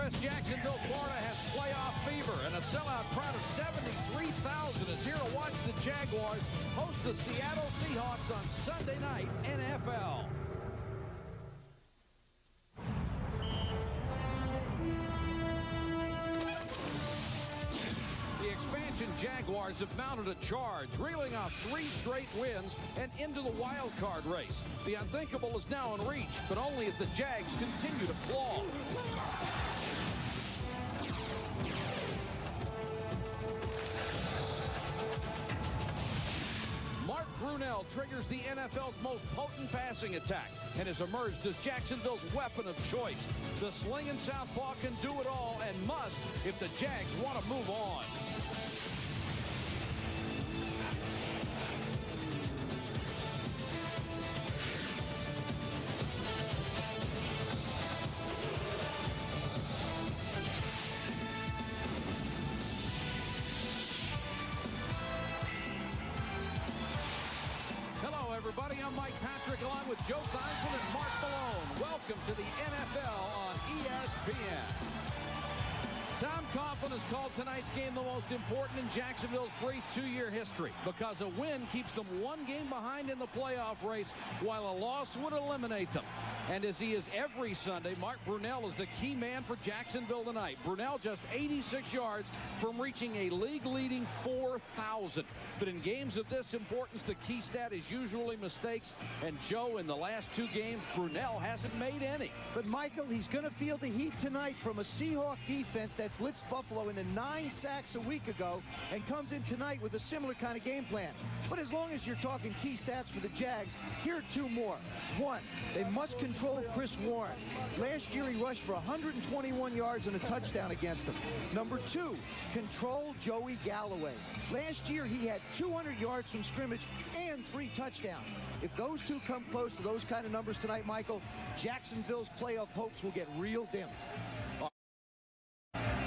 West Jacksonville, Florida has playoff fever, and a sellout crowd of 73,000 is here to watch the Jaguars host the Seattle Seahawks on Sunday Night NFL. The expansion Jaguars have mounted a charge, reeling off 3 straight wins and into the wild card race. The unthinkable is now in reach, but only if the Jags continue to claw. Mark Brunell triggers the NFL's most potent passing attack and has emerged as Jacksonville's weapon of choice. The slinging southpaw can do it all and must if the Jags want to move on. Everybody, I'm Mike Patrick along with Joe Thiesmann and Mark Malone. Welcome to the NFL on ESPN. Tom Coughlin has called tonight's game the most important in Jacksonville's brief 2-year history because a win keeps them 1 game behind in the playoff race while a loss would eliminate them. And as he is every Sunday, Mark Brunell is the key man for Jacksonville tonight. Brunell just 86 yards from reaching a league-leading 4,000. But in games of this importance, the key stat is usually mistakes. And Joe, in the last 2 games, Brunell hasn't made any. But Michael, he's going to feel the heat tonight from a Seahawk defense that blitzed Buffalo into 9 sacks a week ago and comes in tonight with a similar kind of game plan. But as long as you're talking key stats for the Jags, here are 2 more. 1, they must control Chris Warren. Last year he rushed for 121 yards and a touchdown against them. Number 2, control Joey Galloway. Last year he had 200 yards from scrimmage and 3 touchdowns. If those 2 come close to those kind of numbers tonight, Michael, Jacksonville's playoff hopes will get real dim.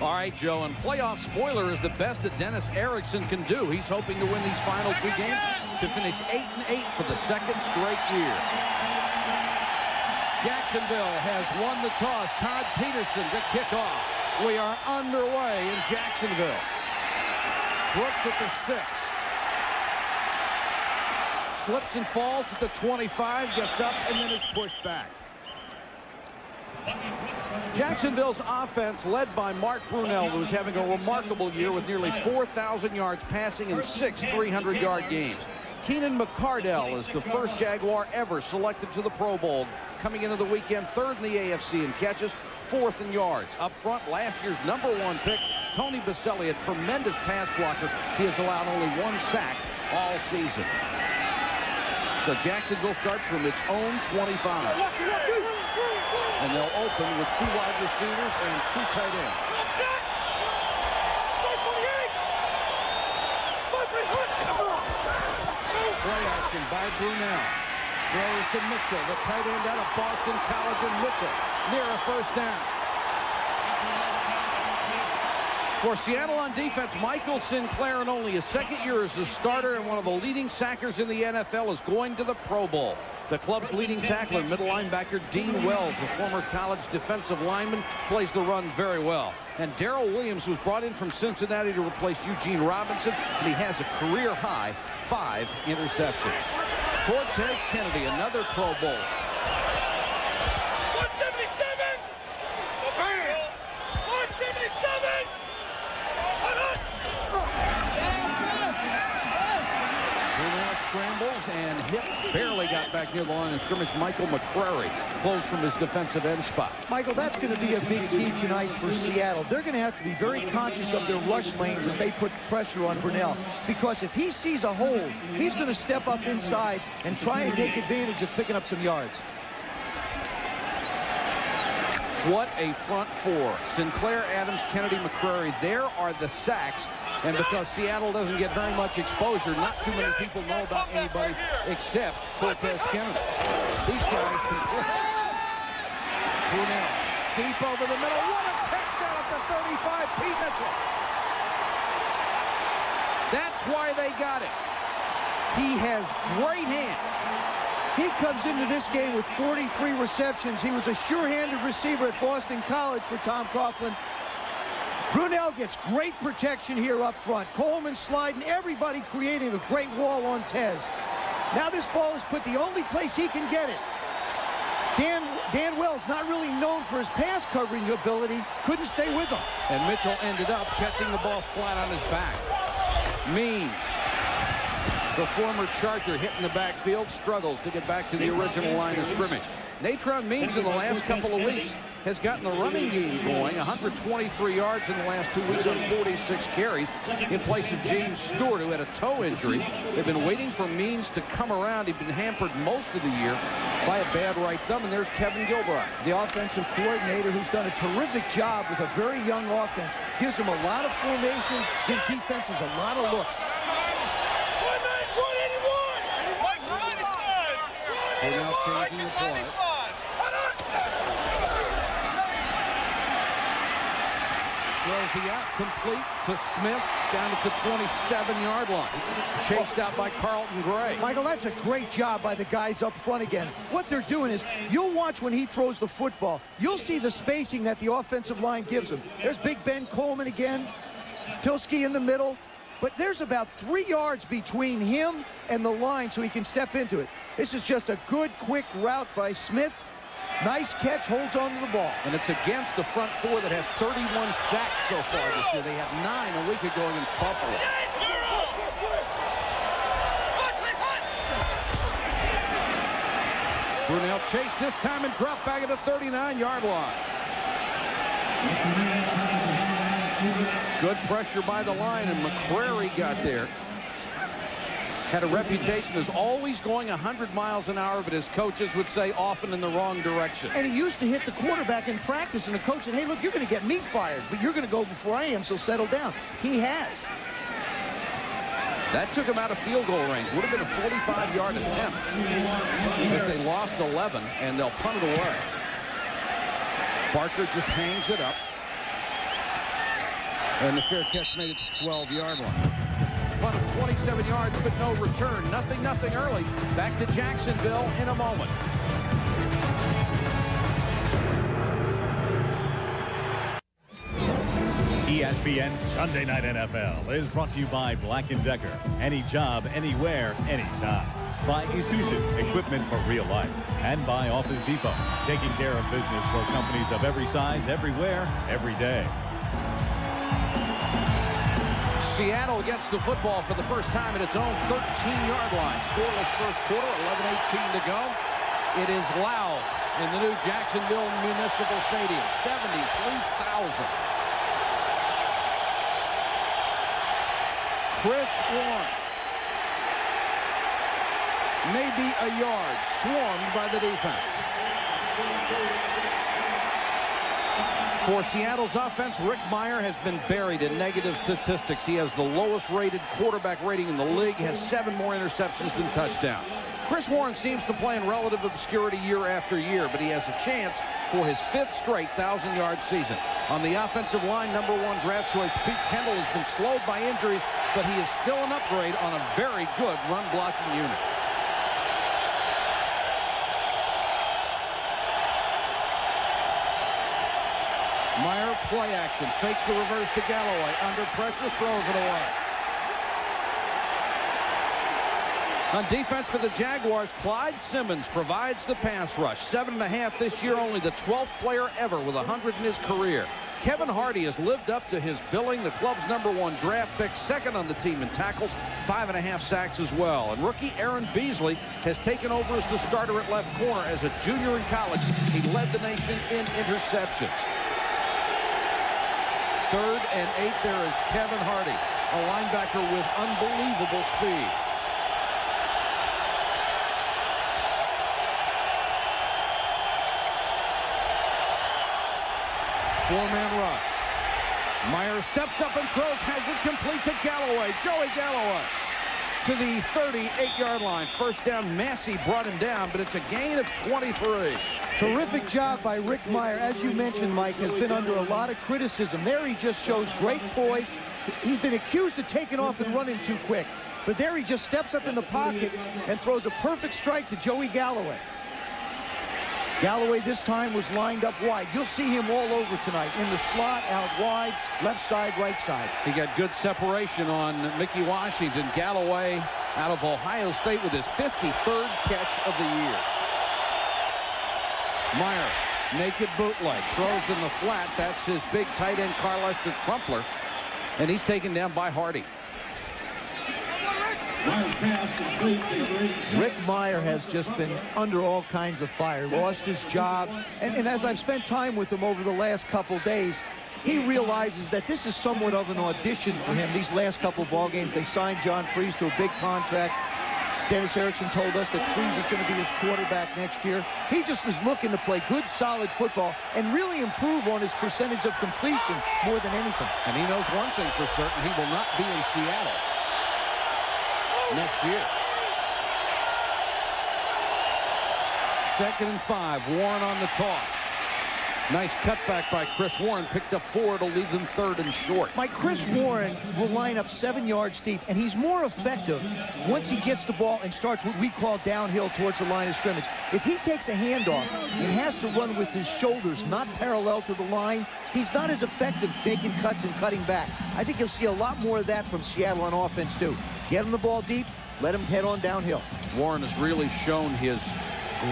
All right, Joe, and playoff spoiler is the best that Dennis Erickson can do. He's hoping to win these final 2 games to finish 8-8 for the 2nd straight year. Jacksonville has won the toss. Todd Peterson to kick off. We are underway in Jacksonville. Brooks at the 6. Slips and falls at the 25, gets up, and then is pushed back. Jacksonville's offense, led by Mark Brunell, who's having a remarkable year with nearly 4,000 yards passing in 6 300-yard games. Keenan McCardell is the first Jaguar ever selected to the Pro Bowl, coming into the weekend 3rd in the AFC in catches, 4th in yards. Up front, last year's #1 pick, Tony Baselli, a tremendous pass blocker. He has allowed only 1 sack all season. So Jacksonville starts from its own 25. And they'll open with 2 wide receivers and 2 tight ends. Play action by Brunell. Throws to Mitchell, the tight end out of Boston College, and Mitchell near a 1st down. For Seattle on defense, Michael Sinclair, in only his 2nd year as a starter and one of the leading sackers in the NFL, is going to the Pro Bowl. The club's leading tackler, middle linebacker Dean Wells, a former college defensive lineman, plays the run very well. And Darrell Williams was brought in from Cincinnati to replace Eugene Robinson, and he has a career-high 5 interceptions. Cortez Kennedy, another Pro Bowl. 177! 177! Brunell scrambles and hit. Barely got back near the line of scrimmage. Michael McCrary close from his defensive end spot. Michael, that's going to be a big key tonight for Seattle. They're going to have to be very conscious of their rush lanes as they put pressure on Brunell. Because if he sees a hole, he's going to step up inside and try and take advantage of picking up some yards. What a front 4. Sinclair, Adams, Kennedy, McCrary. There are the sacks. And because Seattle doesn't get very much exposure, not too many people know about anybody except Cortez Kennedy. These guys can play. Brunell deep over the middle. What a touchdown at the 35. Pete Mitchell. That's why they got it. He has great hands. He comes into this game with 43 receptions. He was a sure-handed receiver at Boston College for Tom Coughlin. Brunell gets great protection here up front. Coleman sliding, everybody creating a great wall on Tez. Now this ball is put the only place he can get it. Dan Wells, not really known for his pass covering ability, couldn't stay with him. And Mitchell ended up catching the ball flat on his back. Means, the former Charger, hit in the backfield, struggles to get back to the original line of scrimmage. Natron Means in the last couple of weeks has gotten the running game going, 123 yards in the last 2 weeks on 46 carries in place of James Stewart, who had a toe injury. They've been waiting for Means to come around. He'd been hampered most of the year by a bad right thumb, and there's Kevin Gilbride. The offensive coordinator, who's done a terrific job with a very young offense, gives them a lot of formations, gives defenses a lot of looks. They're now changing the play. Throws the out complete to Smith down at the 27-yard line. Chased out by Carlton Gray. Michael, that's a great job by the guys up front again. What they're doing is, you'll watch when he throws the football. You'll see the spacing that the offensive line gives him. There's Big Ben Coleman again. Tilsky in the middle. But there's about 3 yards between him and the line so he can step into it. This is just a good, quick route by Smith. Nice catch, holds on to the ball. And it's against the front four that has 31 sacks so far this year. They had 9 a week ago against Buffalo. Brunell chased this time and dropped back at the 39-yard line. Good pressure by the line, and McCrary got there. Had a reputation as always going 100 miles an hour, but his coaches would say often in the wrong direction. And he used to hit the quarterback in practice, and the coach said, hey, look, you're going to get me fired, but you're going to go before I am, so settle down. He has. That took him out of field goal range. Would have been a 45-yard attempt because they lost 11, and they'll punt it away. Barker just hangs it up. And the fair catch made it to 12-yard line. Punt of 27 yards, but no return. Nothing early. Back to Jacksonville in a moment. ESPN Sunday Night NFL is brought to you by Black & Decker. Any job, anywhere, anytime. By Isuzu, equipment for real life. And by Office Depot, taking care of business for companies of every size, everywhere, every day. Seattle gets the football for the first time at its own 13-yard line. Scoreless first quarter, 11:18 to go. It is loud in the new Jacksonville Municipal Stadium. 73,000. Chris Warren. Maybe a yard, swarmed by the defense. For Seattle's offense, Rick Meyer has been buried in negative statistics. He has the lowest rated quarterback rating in the league, has 7 more interceptions than touchdowns. Chris Warren seems to play in relative obscurity year after year, but he has a chance for his 5th straight 1,000-yard season. On the offensive line, #1 draft choice Pete Kendall has been slowed by injuries, but he is still an upgrade on a very good run-blocking unit. Meyer play action, fakes the reverse to Galloway. Under pressure, throws it away. On defense for the Jaguars, Clyde Simmons provides the pass rush. 7.5 this year, only the 12th player ever with 100 in his career. Kevin Hardy has lived up to his billing, the club's #1 draft pick, 2nd on the team in tackles, 5.5 sacks as well. And rookie Aaron Beasley has taken over as the starter at left corner. As a junior in college, he led the nation in interceptions. 3rd and 8, there is Kevin Hardy, a linebacker with unbelievable speed. Four-man rush. Meyer steps up and throws, has it complete to Galloway. Joey Galloway to the 38-yard line. First down, Massey brought him down, but it's a gain of 23. Terrific job by Rick Meyer. As you mentioned, Mike, has been under a lot of criticism. There he just shows great poise. He's been accused of taking off and running too quick. But there he just steps up in the pocket and throws a perfect strike to Joey Galloway. Galloway this time was lined up wide. You'll see him all over tonight. In the slot, out wide, left side, right side. He got good separation on Mickey Washington. Galloway out of Ohio State with his 53rd catch of the year. Meyer, naked bootleg, throws in the flat. That's his big tight end, Carlester Crumpler. And he's taken down by Hardy. Rick Meyer has just been under all kinds of fire, lost his job, and as I've spent time with him over the last couple days, he realizes that this is somewhat of an audition for him. These last couple ball games, they signed John Freeze to a big contract. Dennis Erickson told us that Freeze is going to be his quarterback next year. He just is looking to play good, solid football and really improve on his percentage of completion more than anything. And he knows one thing for certain: he will not be in Seattle next year. 2nd and 5. Warren on the toss. Nice cutback by Chris Warren. Picked up 4 to leave them 3rd and short. Chris Warren will line up 7 yards deep, and he's more effective once he gets the ball and starts what we call downhill towards the line of scrimmage. If he takes a handoff and has to run with his shoulders not parallel to the line, he's not as effective making cuts and cutting back. I think you'll see a lot more of that from Seattle on offense, too. Get him the ball deep, let him head on downhill. Warren has really shown his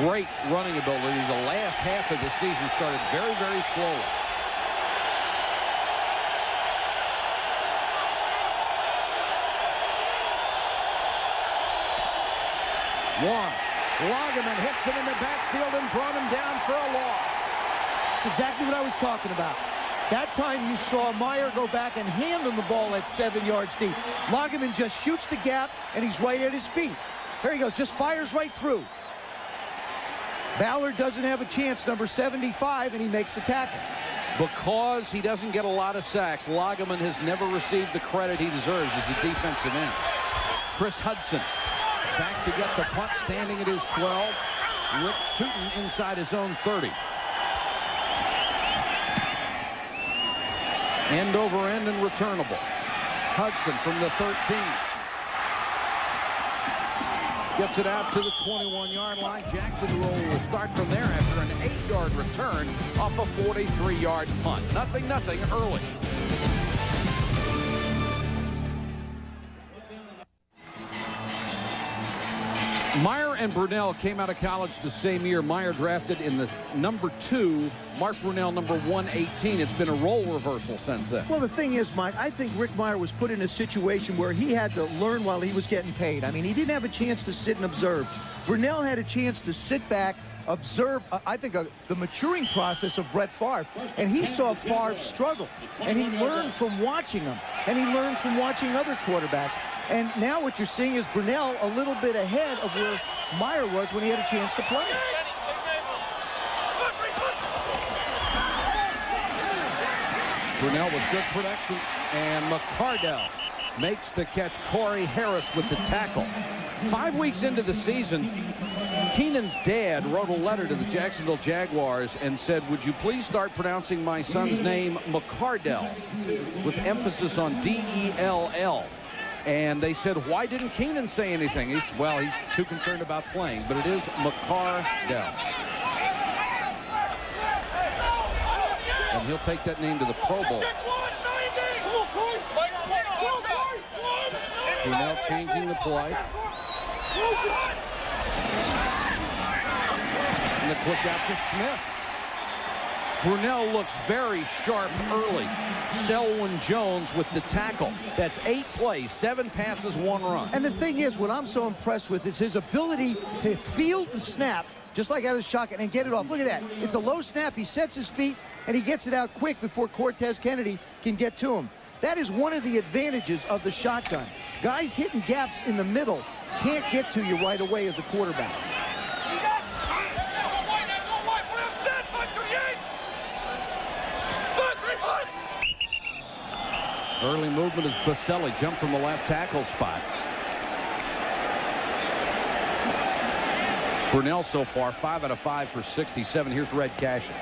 great running ability. The last half of the season started very, very slowly. Warren, Lagerman hits him in the backfield and brought him down for a loss. That's exactly what I was talking about. That time you saw Meyer go back and hand him the ball at 7 yards deep. Lagerman just shoots the gap, and he's right at his feet. There he goes, just fires right through. Ballard doesn't have a chance, number 75, and he makes the tackle. Because he doesn't get a lot of sacks, Lagerman has never received the credit he deserves as a defensive end. Chris Hudson back to get the punt, standing at his 12. Rick Tootin inside his own 30. End over end and returnable. Hudson from the 13. Gets it out to the 21-yard line. Jacksonville will start from there after an 8-yard return off a 43-yard punt. 0-0 early. Meyer and Brunell came out of college the same year. Meyer drafted in the number 2, Mark Brunell number 118. It's been a role reversal since then. Well, the thing is, Mike, I think Rick Meyer was put in a situation where he had to learn while he was getting paid. I mean, he didn't have a chance to sit and observe. Brunell had a chance to sit back, observe, I think, the maturing process of Brett Favre. And he saw Favre struggle. And he learned from watching him. And he learned from watching other quarterbacks. And now what you're seeing is Brunell a little bit ahead of where Meyer was when he had a chance to play. Brunell with good production, and McCardell makes the catch. Corey Harris with the tackle. 5 weeks into the season, Keenan's dad wrote a letter to the Jacksonville Jaguars and said, "Would you please start pronouncing my son's name McCardell with emphasis on D-E-L-L." And they said, "Why didn't Keenan say anything?" He's too concerned about playing, but it is McCardell. And he'll take that name to the Pro Bowl. He's now changing the play. And the quick out to Smith. Brunell looks very sharp early. Selwyn Jones with the tackle. That's 8 plays, 7 passes, 1 run. And the thing is, what I'm so impressed with is his ability to field the snap, just like out of the shotgun, and get it off. Look at that. It's a low snap. He sets his feet, and he gets it out quick before Cortez Kennedy can get to him. That is one of the advantages of the shotgun. Guys hitting gaps in the middle can't get to you right away as a quarterback. Early movement is Baselli. Jumped from the left tackle spot. Brunell so far, 5 out of 5 for 67. Here's Red Cashin.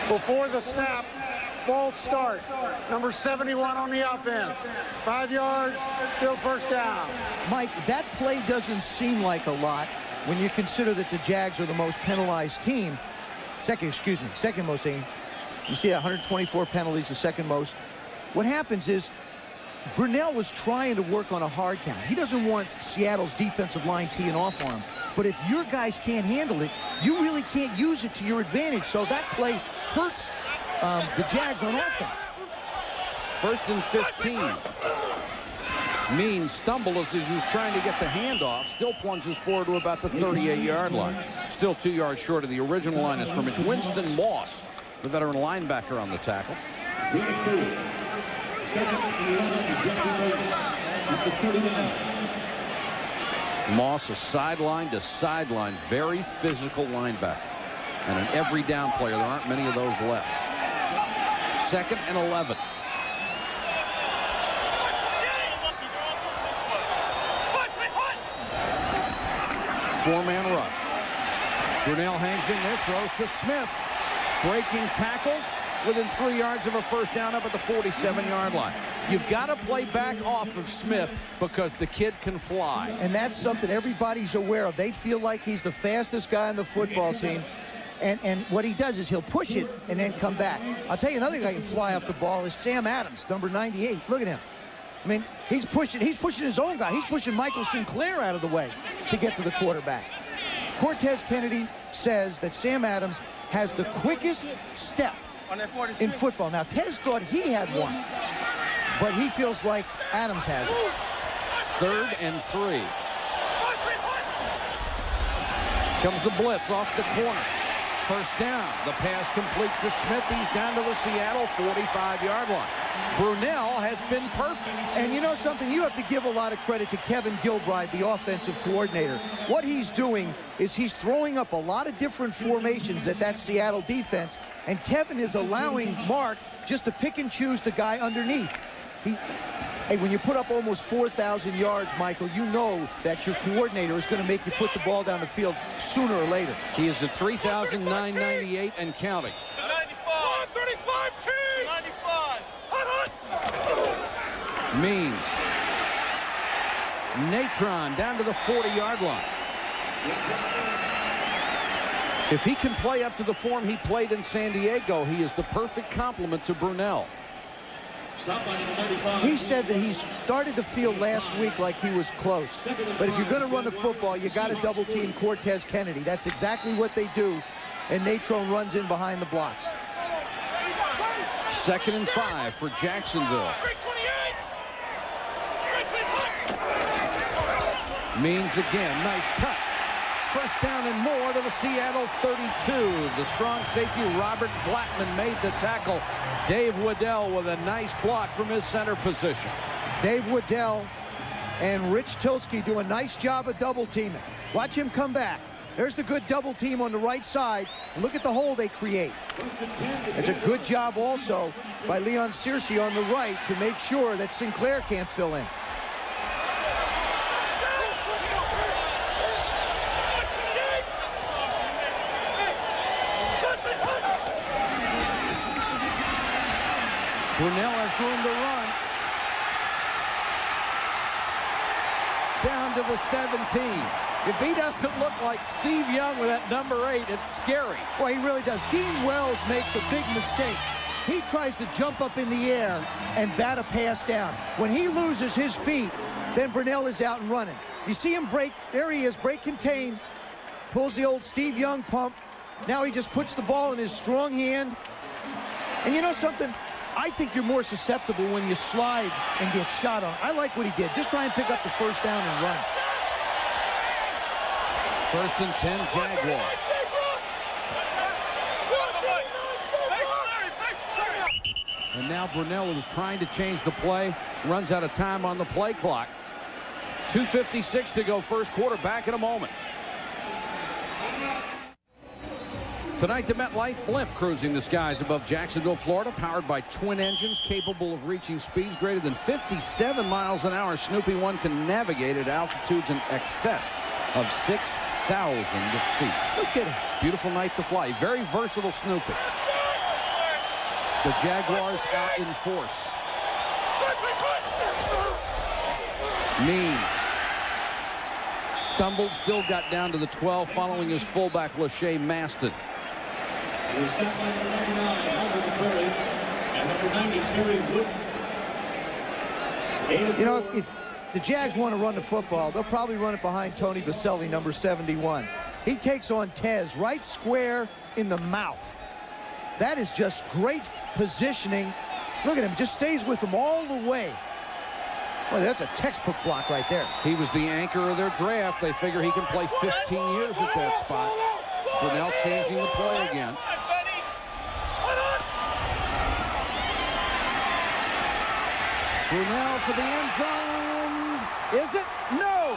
Before the snap, false start. Number 71 on the offense. 5 yards, still first down. Mike, that play doesn't seem like a lot when you consider that the Jags are the most penalized team. Second most team. You see 124 penalties, the second most. What happens is Brunell was trying to work on a hard count. He doesn't want Seattle's defensive line teeing off on him. But if your guys can't handle it, you really can't use it to your advantage. So that play hurts the Jags on offense. 1st and 15. Means stumbled as he was trying to get the handoff. Still plunges forward to about the 38-yard line. Still 2 yards short of the original line of scrimmage. Winston Moss, the veteran linebacker, on the tackle. Moss, a sideline to sideline, very physical linebacker. And an every down player. There aren't many of those left. 2nd and 11. Four-man rush. Brunell hangs in there, throws to Smith. Breaking tackles within 3 yards of a first down up at the 47-yard line. You've got to play back off of Smith because the kid can fly. And that's something everybody's aware of. They feel like he's the fastest guy on the football team. And what he does is he'll push it and then come back. I'll tell you another guy who can fly off the ball is Sam Adams, number 98. Look at him. I mean, he's pushing his own guy. He's pushing Michael Sinclair out of the way to get to the quarterback. Cortez Kennedy says that Sam Adams has the quickest step in football. Now, Tez thought he had one, but he feels like Adams has it. 3rd and 3. Comes the blitz off the corner. First down. The pass complete to Smith. He's down to the Seattle 45-yard line. Brunell has been perfect. And you know something? You have to give a lot of credit to Kevin Gilbride, the offensive coordinator. What he's doing is he's throwing up a lot of different formations at that Seattle defense, and Kevin is allowing Mark just to pick and choose the guy underneath. Hey, when you put up almost 4,000 yards, Michael, you know that your coordinator is going to make you put the ball down the field sooner or later. He is at 3,998 and counting. 95, 35, T. 95. Means Natron down to the 40-yard line. If he can play up to the form he played in San Diego, he is the perfect complement to Brunell. He said that he started to feel last week like he was close. But if you're going to run the football, you got to double team Cortez Kennedy. That's exactly what they do. And Natron runs in behind the blocks. 2nd and 5 for Jacksonville. Means again, nice cut. First down and more to the Seattle 32. The strong safety Robert Blackman made the tackle. Dave Waddell with a nice block from his center position. Dave Waddell and Rich Tilsky do a nice job of double teaming. Watch him come back. There's the good double team on the right side. And look at the hole they create. It's a good job also by Leon Searcy on the right to make sure that Sinclair can't fill in. Brunell has room to run. Down to the 17. If he doesn't look like Steve Young with that number 8, it's scary. Well, he really does. Dean Wells makes a big mistake. He tries to jump up in the air and bat a pass down. When he loses his feet, then Brunell is out and running. You see him break. There he is, break contain. Pulls the old Steve Young pump. Now he just puts the ball in his strong hand. And you know something? I think you're more susceptible when you slide and get shot on. I like what he did. Just try and pick up the first down and run. 1st and 10, Jaguars. And now Brunell is trying to change the play. Runs out of time on the play clock. 2:56 to go first quarter. Back in a moment. Tonight, the MetLife Blimp cruising the skies above Jacksonville, Florida, powered by twin engines capable of reaching speeds greater than 57 miles an hour. Snoopy 1 can navigate at altitudes in excess of 6,000 feet. No kidding. Beautiful night to fly. Very versatile Snoopy. The Jaguars out in force. Means stumbled, still got down to the 12 following his fullback Lachey Maston. You know, if the Jags want to run the football, they'll probably run it behind Tony Baselli, number 71. He takes on Tez right square in the mouth. That is just great positioning. Look at him, just stays with him all the way. Well, that's a textbook block right there. He was the anchor of their draft. They figure he can play 15 years at that spot. Brunell changing the play again. Brunell for the end zone. Is it? No.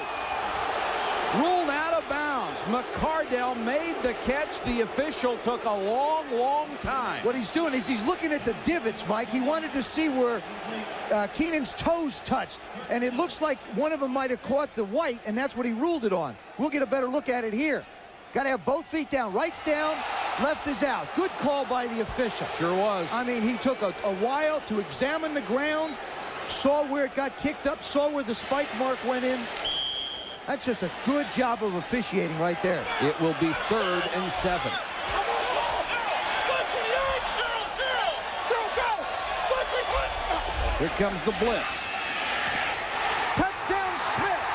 Ruled out of bounds. McCardell made the catch. The official took a long, long time. What he's doing is he's looking at the divots, Mike. He wanted to see where Keenan's toes touched, and it looks like one of them might have caught the white, and that's what he ruled it on. We'll get a better look at it here. Got to have both feet down. Right's down, left is out. Good call by the official. Sure was. I mean, he took a while to examine the ground, saw where it got kicked up, saw where the spike mark went in. That's just a good job of officiating right there. It will be 3rd and 7. Here comes the blitz. Touchdown, Smith.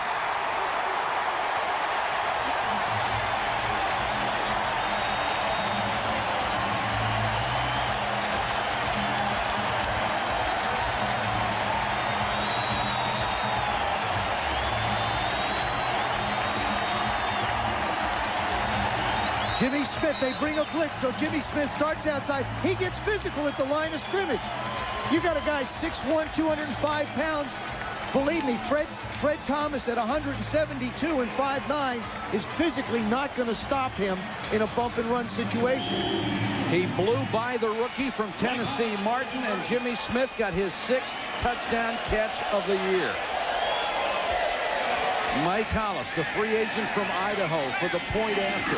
Jimmy Smith, they bring a blitz, so Jimmy Smith starts outside. He gets physical at the line of scrimmage. You got a guy 6'1", 205 pounds. Believe me, Fred Thomas at 172 and 5'9" is physically not going to stop him in a bump and run situation. He blew by the rookie from Tennessee, Martin, and Jimmy Smith got his 6th touchdown catch of the year. Mike Hollis, the free agent from Idaho, for the point after.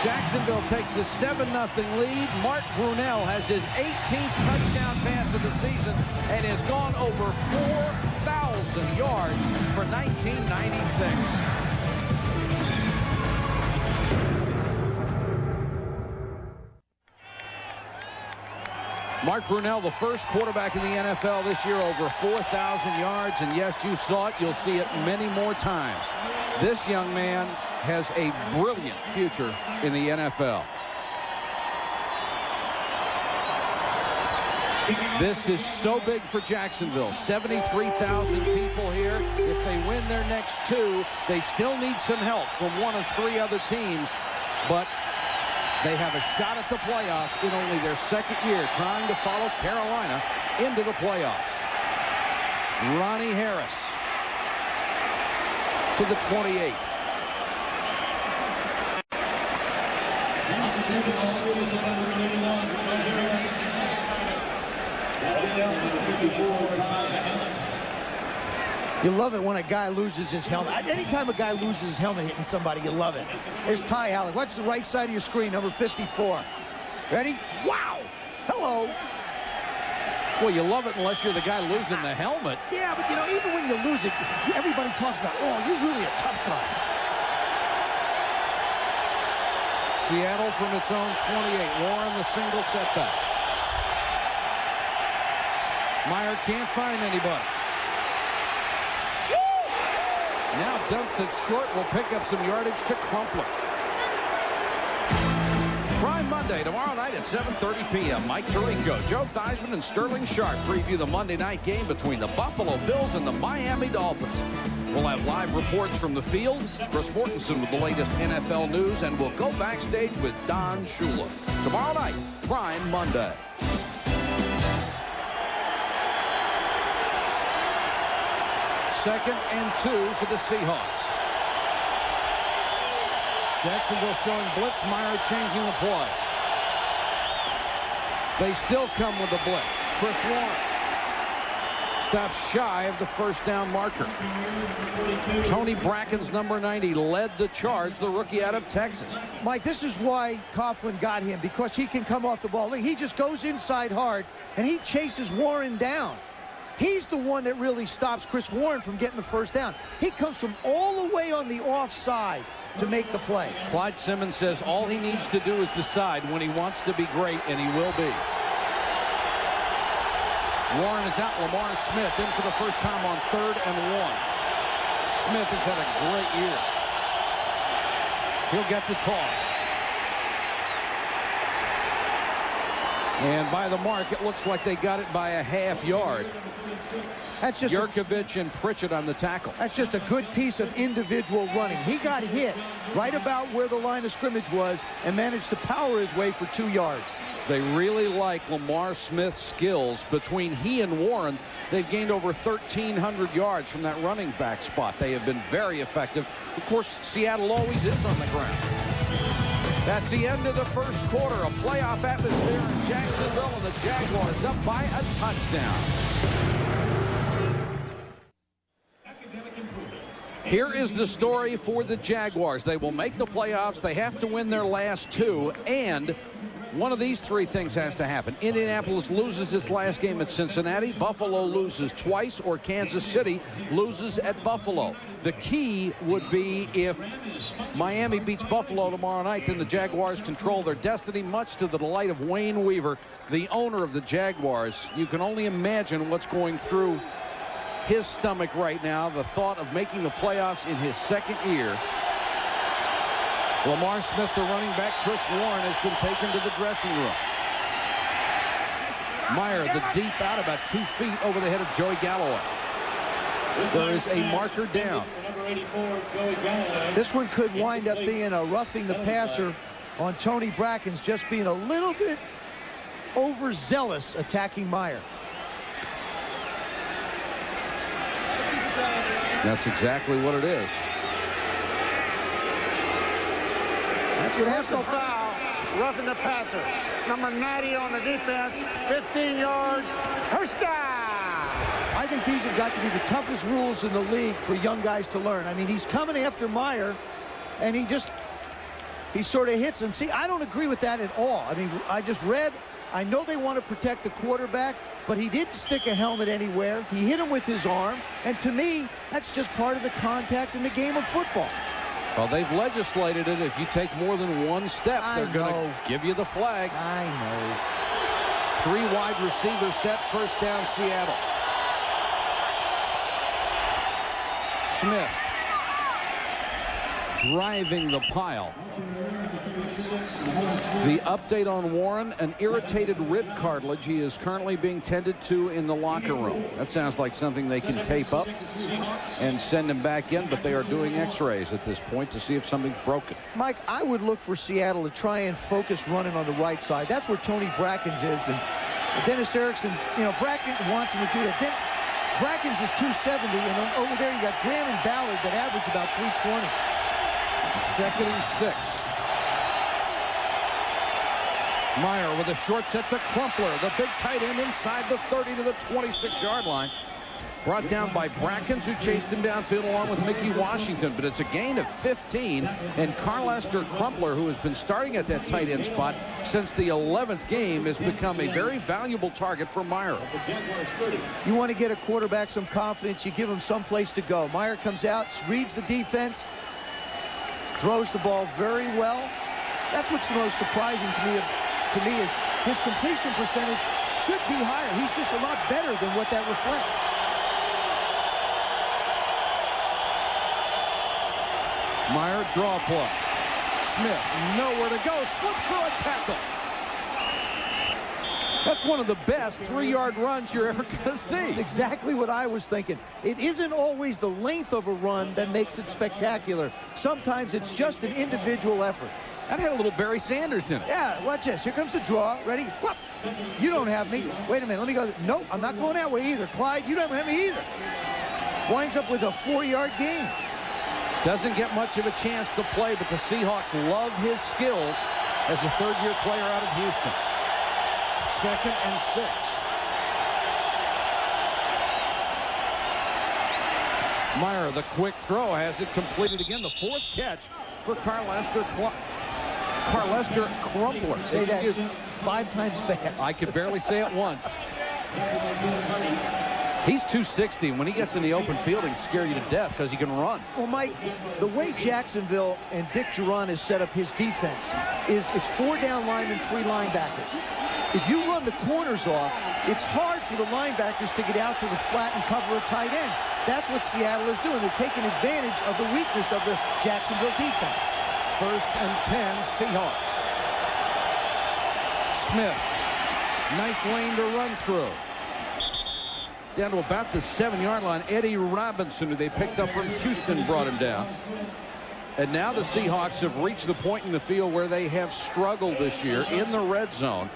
Jacksonville takes a 7-0 lead. Mark Brunell has his 18th touchdown pass of the season and has gone over 4,000 yards for 1996. Mark Brunell, the first quarterback in the NFL this year, over 4,000 yards. And yes, you saw it. You'll see it many more times. This young man has a brilliant future in the NFL. This is so big for Jacksonville. 73,000 people here. If they win their next 2, they still need some help from one of 3 other teams. But they have a shot at the playoffs in only their 2nd year, trying to follow Carolina into the playoffs. Ronnie Harris to the 28. You love it when a guy loses his helmet. Anytime a guy loses his helmet hitting somebody, you love it. There's Ty Halleck. Watch the right side of your screen, number 54. Ready? Wow! Hello! Well, you love it unless you're the guy losing the helmet. Yeah, but, you know, even when you lose it, everybody talks about, oh, you're really a tough guy. Seattle from its own 28. Warren the single setback. Meyer can't find anybody. Now dumps it short. Will pick up some yardage to Crumpler. Prime Monday tomorrow night at 7:30 p.m. Mike Tirico, Joe Thiesmann, and Sterling Sharp preview the Monday night game between the Buffalo Bills and the Miami Dolphins. We'll have live reports from the field. Chris Mortensen with the latest NFL news, and we'll go backstage with Don Shula. Tomorrow night, Prime Monday. Second and 2 for the Seahawks. Jacksonville showing blitz. Meyer changing the play. They still come with the blitz. Chris Warren Stops shy of the first down marker. Tony Bracken's number 90 led the charge, the rookie out of Texas. Mike, this is why Coughlin got him, because he can come off the ball. He just goes inside hard, and he chases Warren down. He's the one that really stops Chris Warren from getting the first down. He comes from all the way on the offside to make the play. Clyde Simmons says all he needs to do is decide when he wants to be great, and he will be. Warren is out. Lamar Smith in for the first time on 3rd and 1. Smith has had a great year. He'll get the toss. And by the mark, it looks like they got it by a half yard. That's just Yurkovich and Pritchett on the tackle. That's just a good piece of individual running. He got hit right about where the line of scrimmage was and managed to power his way for 2 yards. They really like Lamar Smith's skills. Between he and Warren, they've gained over 1,300 yards from that running back spot. They have been very effective. Of course, Seattle always is on the ground. That's the end of the first quarter. A playoff atmosphere in Jacksonville, and the Jaguars up by a touchdown. Here is the story for the Jaguars. They will make the playoffs. They have to win their last 2, and one of these 3 things has to happen. Indianapolis loses its last game at Cincinnati. Buffalo loses twice, or Kansas City loses at Buffalo. The key would be if Miami beats Buffalo tomorrow night, then the Jaguars control their destiny, much to the delight of Wayne Weaver, the owner of the Jaguars. You can only imagine what's going through his stomach right now, the thought of making the playoffs in his 2nd year. Lamar Smith, the running back. Chris Warren has been taken to the dressing room. Meyer, the deep out, about 2 feet over the head of Joey Galloway. There is a marker down. This one could wind up being a roughing the passer on Tony Bracken's, just being a little bit overzealous attacking Meyer. That's exactly what it is. That's what has to foul, roughing the passer. Number 90 on the defense, 15 yards, first down. I think these have got to be the toughest rules in the league for young guys to learn. I mean, he's coming after Meyer, and he sort of hits him. See, I don't agree with that at all. I mean, I just read, I know they want to protect the quarterback, but he didn't stick a helmet anywhere. He hit him with his arm, and to me, that's just part of the contact in the game of football. Well, they've legislated it. If you take more than 1 step, they're going to give you the flag. I know. 3 wide receivers set, first down Seattle. Smith driving the pile. The update on Warren, an irritated rib cartilage. He is currently being tended to in the locker room. That sounds like something they can tape up and send him back in, but they are doing x-rays at this point to see if something's broken. Mike, I would look for Seattle to try and focus running on the right side. That's where Tony Bracken's is. And Dennis Erickson, Bracken wants him to do that. Bracken's is 270, and then over there you got Graham and Ballard that average about 320. 2nd and 6. Meyer with a short set to Crumpler, the big tight end inside the 30 to the 26-yard line. Brought down by Brackens, who chased him downfield along with Mickey Washington, but it's a gain of 15, and Carlester Crumpler, who has been starting at that tight end spot since the 11th game, has become a very valuable target for Meyer. You want to get a quarterback some confidence, you give him some place to go. Meyer comes out, reads the defense, throws the ball very well. That's what's the most surprising to me is his completion percentage should be higher. He's just a lot better than what that reflects. Meyer, draw play. Smith, nowhere to go, slips through a tackle. That's one of the best 3-yard runs you're ever going to see. That's exactly what I was thinking. It isn't always the length of a run that makes it spectacular. Sometimes it's just an individual effort. That had a little Barry Sanders in it. Yeah, watch this. Here comes the draw. Ready? Whoop. You don't have me. Wait a minute. Let me go. Nope, I'm not going that way either. Clyde, you don't have me either. Winds up with a 4-yard gain. Doesn't get much of a chance to play, but the Seahawks love his skills as a 3rd-year player out of Houston. 2nd and 6. Meyer, the quick throw, has it completed again. The 4th catch for Carlester Crumpler. Say that 5 times fast. I could barely say it once. He's 260. When he gets in the open field, he can scare you to death because he can run. Well, Mike, the way Jacksonville and Dick Duran has set up his defense is it's 4 down linemen, 3 linebackers. If you run the corners off, it's hard for the linebackers to get out to the flat and cover a tight end. That's what Seattle is doing. They're taking advantage of the weakness of the Jacksonville defense. 1st and 10, Seahawks. Smith, nice lane to run through. Down to about the 7-yard line. Eddie Robinson, who they picked up from Houston, brought him down. And now the Seahawks have reached the point in the field where they have struggled this year in the red zone.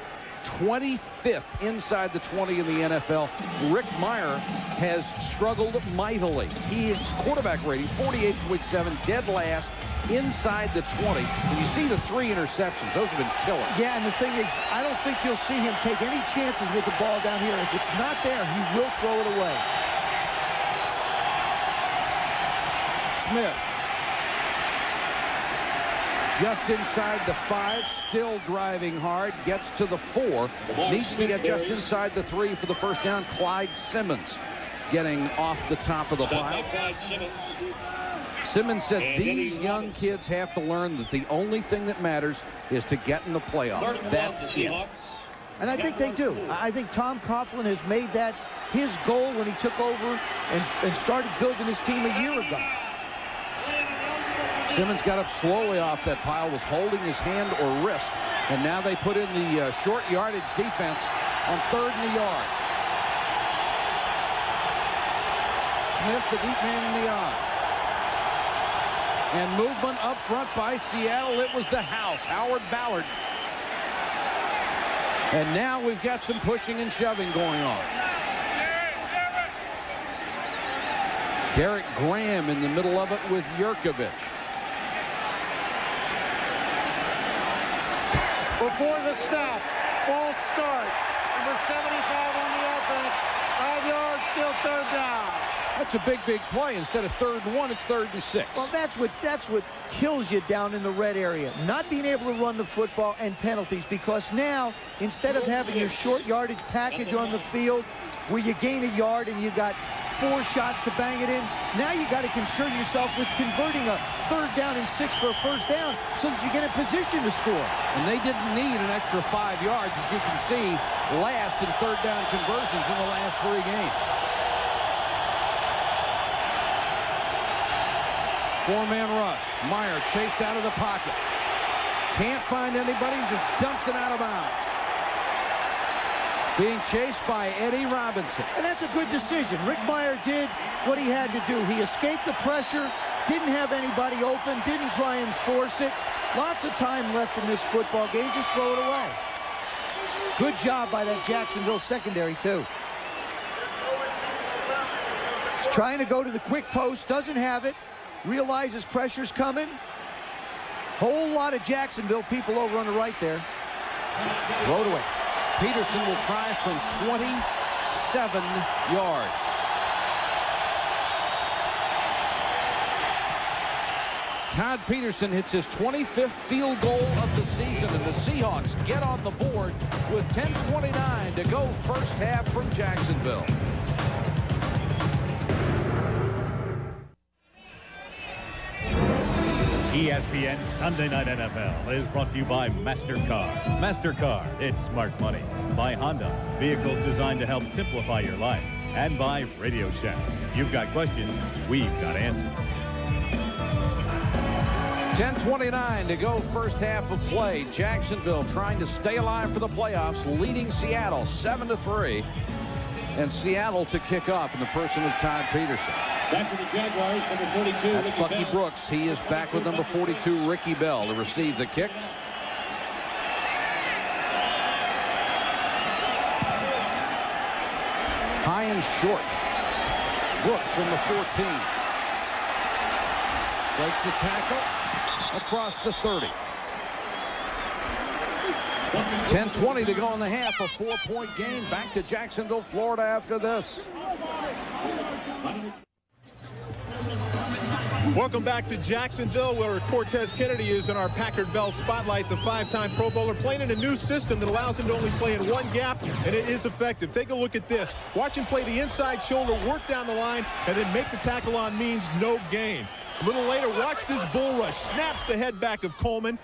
25th inside the 20 in the NFL. Rick Meyer has struggled mightily. His quarterback rating, 48.7, dead last inside the 20. And you see the 3 interceptions. Those have been killers. Yeah, and the thing is, I don't think you'll see him take any chances with the ball down here. If it's not there, he will throw it away. Smith. Just inside the 5, still driving hard, gets to the 4, needs to get just inside the 3 for the 1st down. Clyde Simmons getting off the top of the pile. Simmons said these young kids have to learn that the only thing that matters is to get in the playoffs. That's it. And I think they do. I think Tom Coughlin has made that his goal when he took over and started building his team a year ago. Simmons got up slowly off that pile, was holding his hand or wrist, and now they put in the short yardage defense on 3rd and a yard. Smith, the deep man in the eye. And movement up front by Seattle. It was the house, Howard Ballard. And now we've got some pushing and shoving going on. Derek Graham in the middle of it with Yurkovich. Before the snap, false start. Number 75 on the offense. 5 yards, still 3rd down. That's a big, big play. Instead of 3rd and 1, it's 3rd and 6. Well, that's what kills you down in the red area. Not being able to run the football and penalties, because now, instead of having your short yardage package on the field where you gain a yard and you got 4 shots to bang it in, now you got to concern yourself with converting a 3rd down and 6 for a 1st down so that you get in position to score. And they didn't need an extra 5 yards, as you can see, last in 3rd down conversions in the last 3 games. 4-man rush. Meyer chased out of the pocket. Can't find anybody, just dumps it out of bounds. Being chased by Eddie Robinson. And that's a good decision. Rick Meyer did what he had to do. He escaped the pressure, didn't have anybody open, didn't try and force it. Lots of time left in this football game. Just throw it away. Good job by that Jacksonville secondary, too. He's trying to go to the quick post, doesn't have it. Realizes pressure's coming. Whole lot of Jacksonville people over on the right there. Throw it away. Peterson will try from 27 yards. Todd Peterson hits his 25th field goal of the season, and the Seahawks get on the board with 10:29 to go, 1st half from Jacksonville. ESPN Sunday Night NFL is brought to you by MasterCard. MasterCard, it's smart money. By Honda, vehicles designed to help simplify your life. And by Radio Shack. If you've got questions, we've got answers. 10:29 to go, 1st half of play. Jacksonville trying to stay alive for the playoffs, leading Seattle 7-3. And Seattle to kick off in the person of Todd Peterson. Back to the Jaguars, number 42. That's Ricky Bucky Bell. Brooks. He is back with number 42, Ricky Bell, to receive the kick. High and short. Brooks from the 14. Breaks the tackle across the 30. 10:20 to go in the half, a 4-point game. Back to Jacksonville, Florida after this. Welcome back to Jacksonville, where Cortez Kennedy is in our Packard Bell spotlight, the 5-time Pro Bowler, playing in a new system that allows him to only play in one gap, and it is effective. Take a look at this. Watch him play the inside shoulder, work down the line, and then make the tackle on Means, no gain. A little later, watch this bull rush. Snaps the head back of Coleman.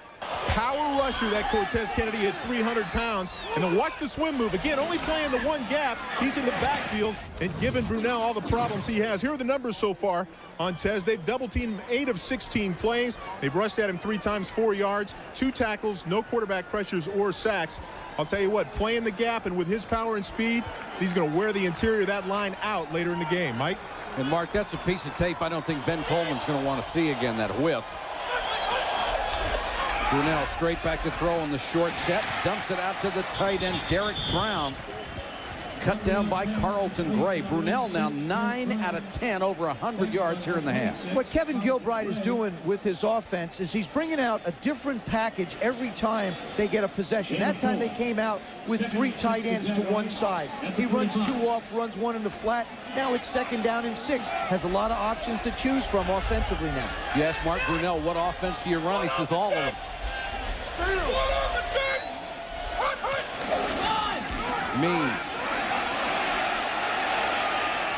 Power rusher, that Cortez Kennedy at 300 pounds. And then watch the swim move. Again, only playing the one gap. He's in the backfield and giving Brunell all the problems he has. Here are the numbers so far on Tez. They've double-teamed 8 of 16 plays. They've rushed at him 3 times, 4 yards, 2 tackles, no quarterback pressures or sacks. I'll tell you what, playing the gap and with his power and speed, he's going to wear the interior of that line out later in the game. Mike? And, Mark, that's a piece of tape I don't think Ben Coleman's going to want to see again, that whiff. Brunell straight back to throw on the short set. Dumps it out to the tight end, Derek Brown. Cut down by Carlton Gray. Brunell now 9 out of 10, over 100 yards here in the half. What Kevin Gilbride is doing with his offense is he's bringing out a different package every time they get a possession. That time they came out with 3 tight ends to one side. He runs 2 off, runs 1 in the flat. Now it's 2nd down and 6. Has a lot of options to choose from offensively now. You ask Mark Brunell, what offense do you run? He says all of them. Means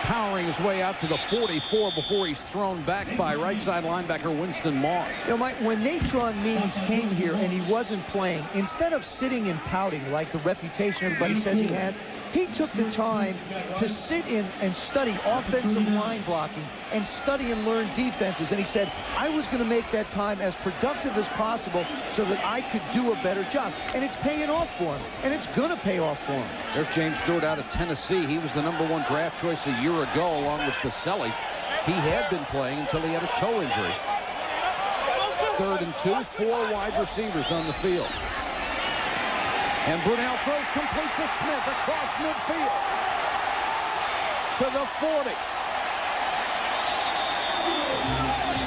powering his way out to the 44 before he's thrown back by right side linebacker Winston Moss. You know, Mike, when Natron Means came here and he wasn't playing, instead of sitting and pouting like the reputation everybody says he has, he took the time to sit in and study offensive line blocking and study and learn defenses. And he said, I was going to make that time as productive as possible so that I could do a better job. And it's paying off for him. And it's going to pay off for him. There's James Stewart out of Tennessee. He was the #1 draft choice a year ago along with Baselli. He had been playing until he had a toe injury. 3rd and 2, 4 wide receivers on the field. And Brunell throws complete to Smith across midfield to the 40.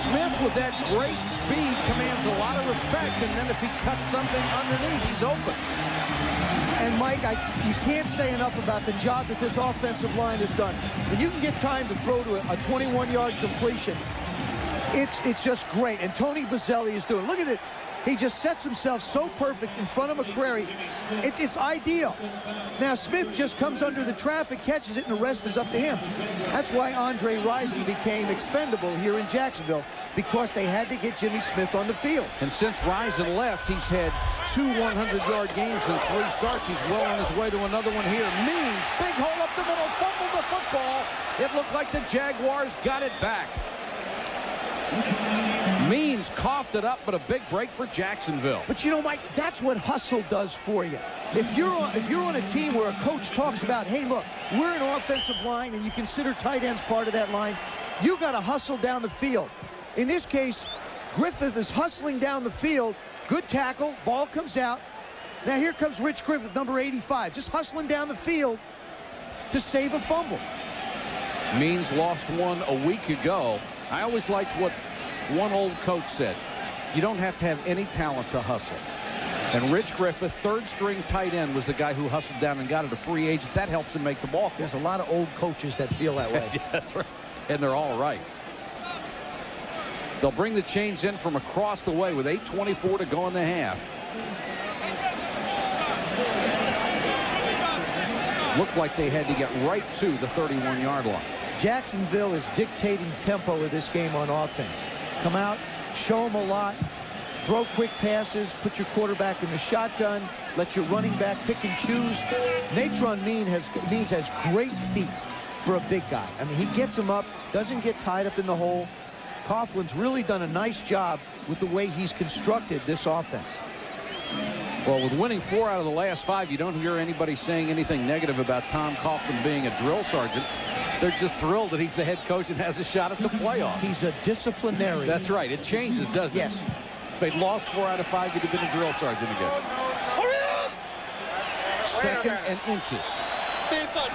Smith, with that great speed, commands a lot of respect, and then if he cuts something underneath, he's open. And, Mike, you can't say enough about the job that this offensive line has done. When you can get time to throw to a 21-yard completion, it's just great. And Tony Baselli is doing. Look at it. He just sets himself so perfect in front of McCrary. It's ideal. Now, Smith just comes under the traffic, catches it, and the rest is up to him. That's why Andre Rison became expendable here in Jacksonville, because they had to get Jimmy Smith on the field. And since Rison left, he's had 2 100-yard games in 3 starts. He's well on his way to another one here. Means, big hole up the middle, fumbled the football. It looked like the Jaguars got it back. Means coughed it up, but a big break for Jacksonville. But you know, Mike, that's what hustle does for you. If you're on a team where a coach talks about, hey, look, we're an offensive line, and you consider tight ends part of that line, you got to hustle down the field. In this case, Griffith is hustling down the field. Good tackle, ball comes out. Now here comes Rich Griffith, number 85, just hustling down the field to save a fumble. Means lost one a week ago. I always liked what one old coach said. You don't have to have any talent to hustle. And Rich Griffith, 3rd-string tight end, was the guy who hustled down and got it, a free agent. That helps him make the ball. There's a lot of old coaches that feel that way. Yeah, that's right. And they're all right. They'll bring the chains in from across the way with 8:24 to go in the half. Looked like they had to get right to the 31-yard line. Jacksonville is dictating tempo of this game on offense. Come out, show them a lot, throw quick passes, put your quarterback in the shotgun, let your running back pick and choose. Natron Means has great feet for a big guy. I mean, he gets him up, doesn't get tied up in the hole. Coughlin's really done a nice job with the way he's constructed this offense. Well, with winning 4 out of the last 5, you don't hear anybody saying anything negative about Tom Coughlin being a drill sergeant. They're just thrilled that he's the head coach and has a shot at the playoff. He's a disciplinarian. That's right. It changes, doesn't it? Yes. If they'd lost 4 out of 5, he'd have been a drill sergeant again. 2nd and inches. Stay inside.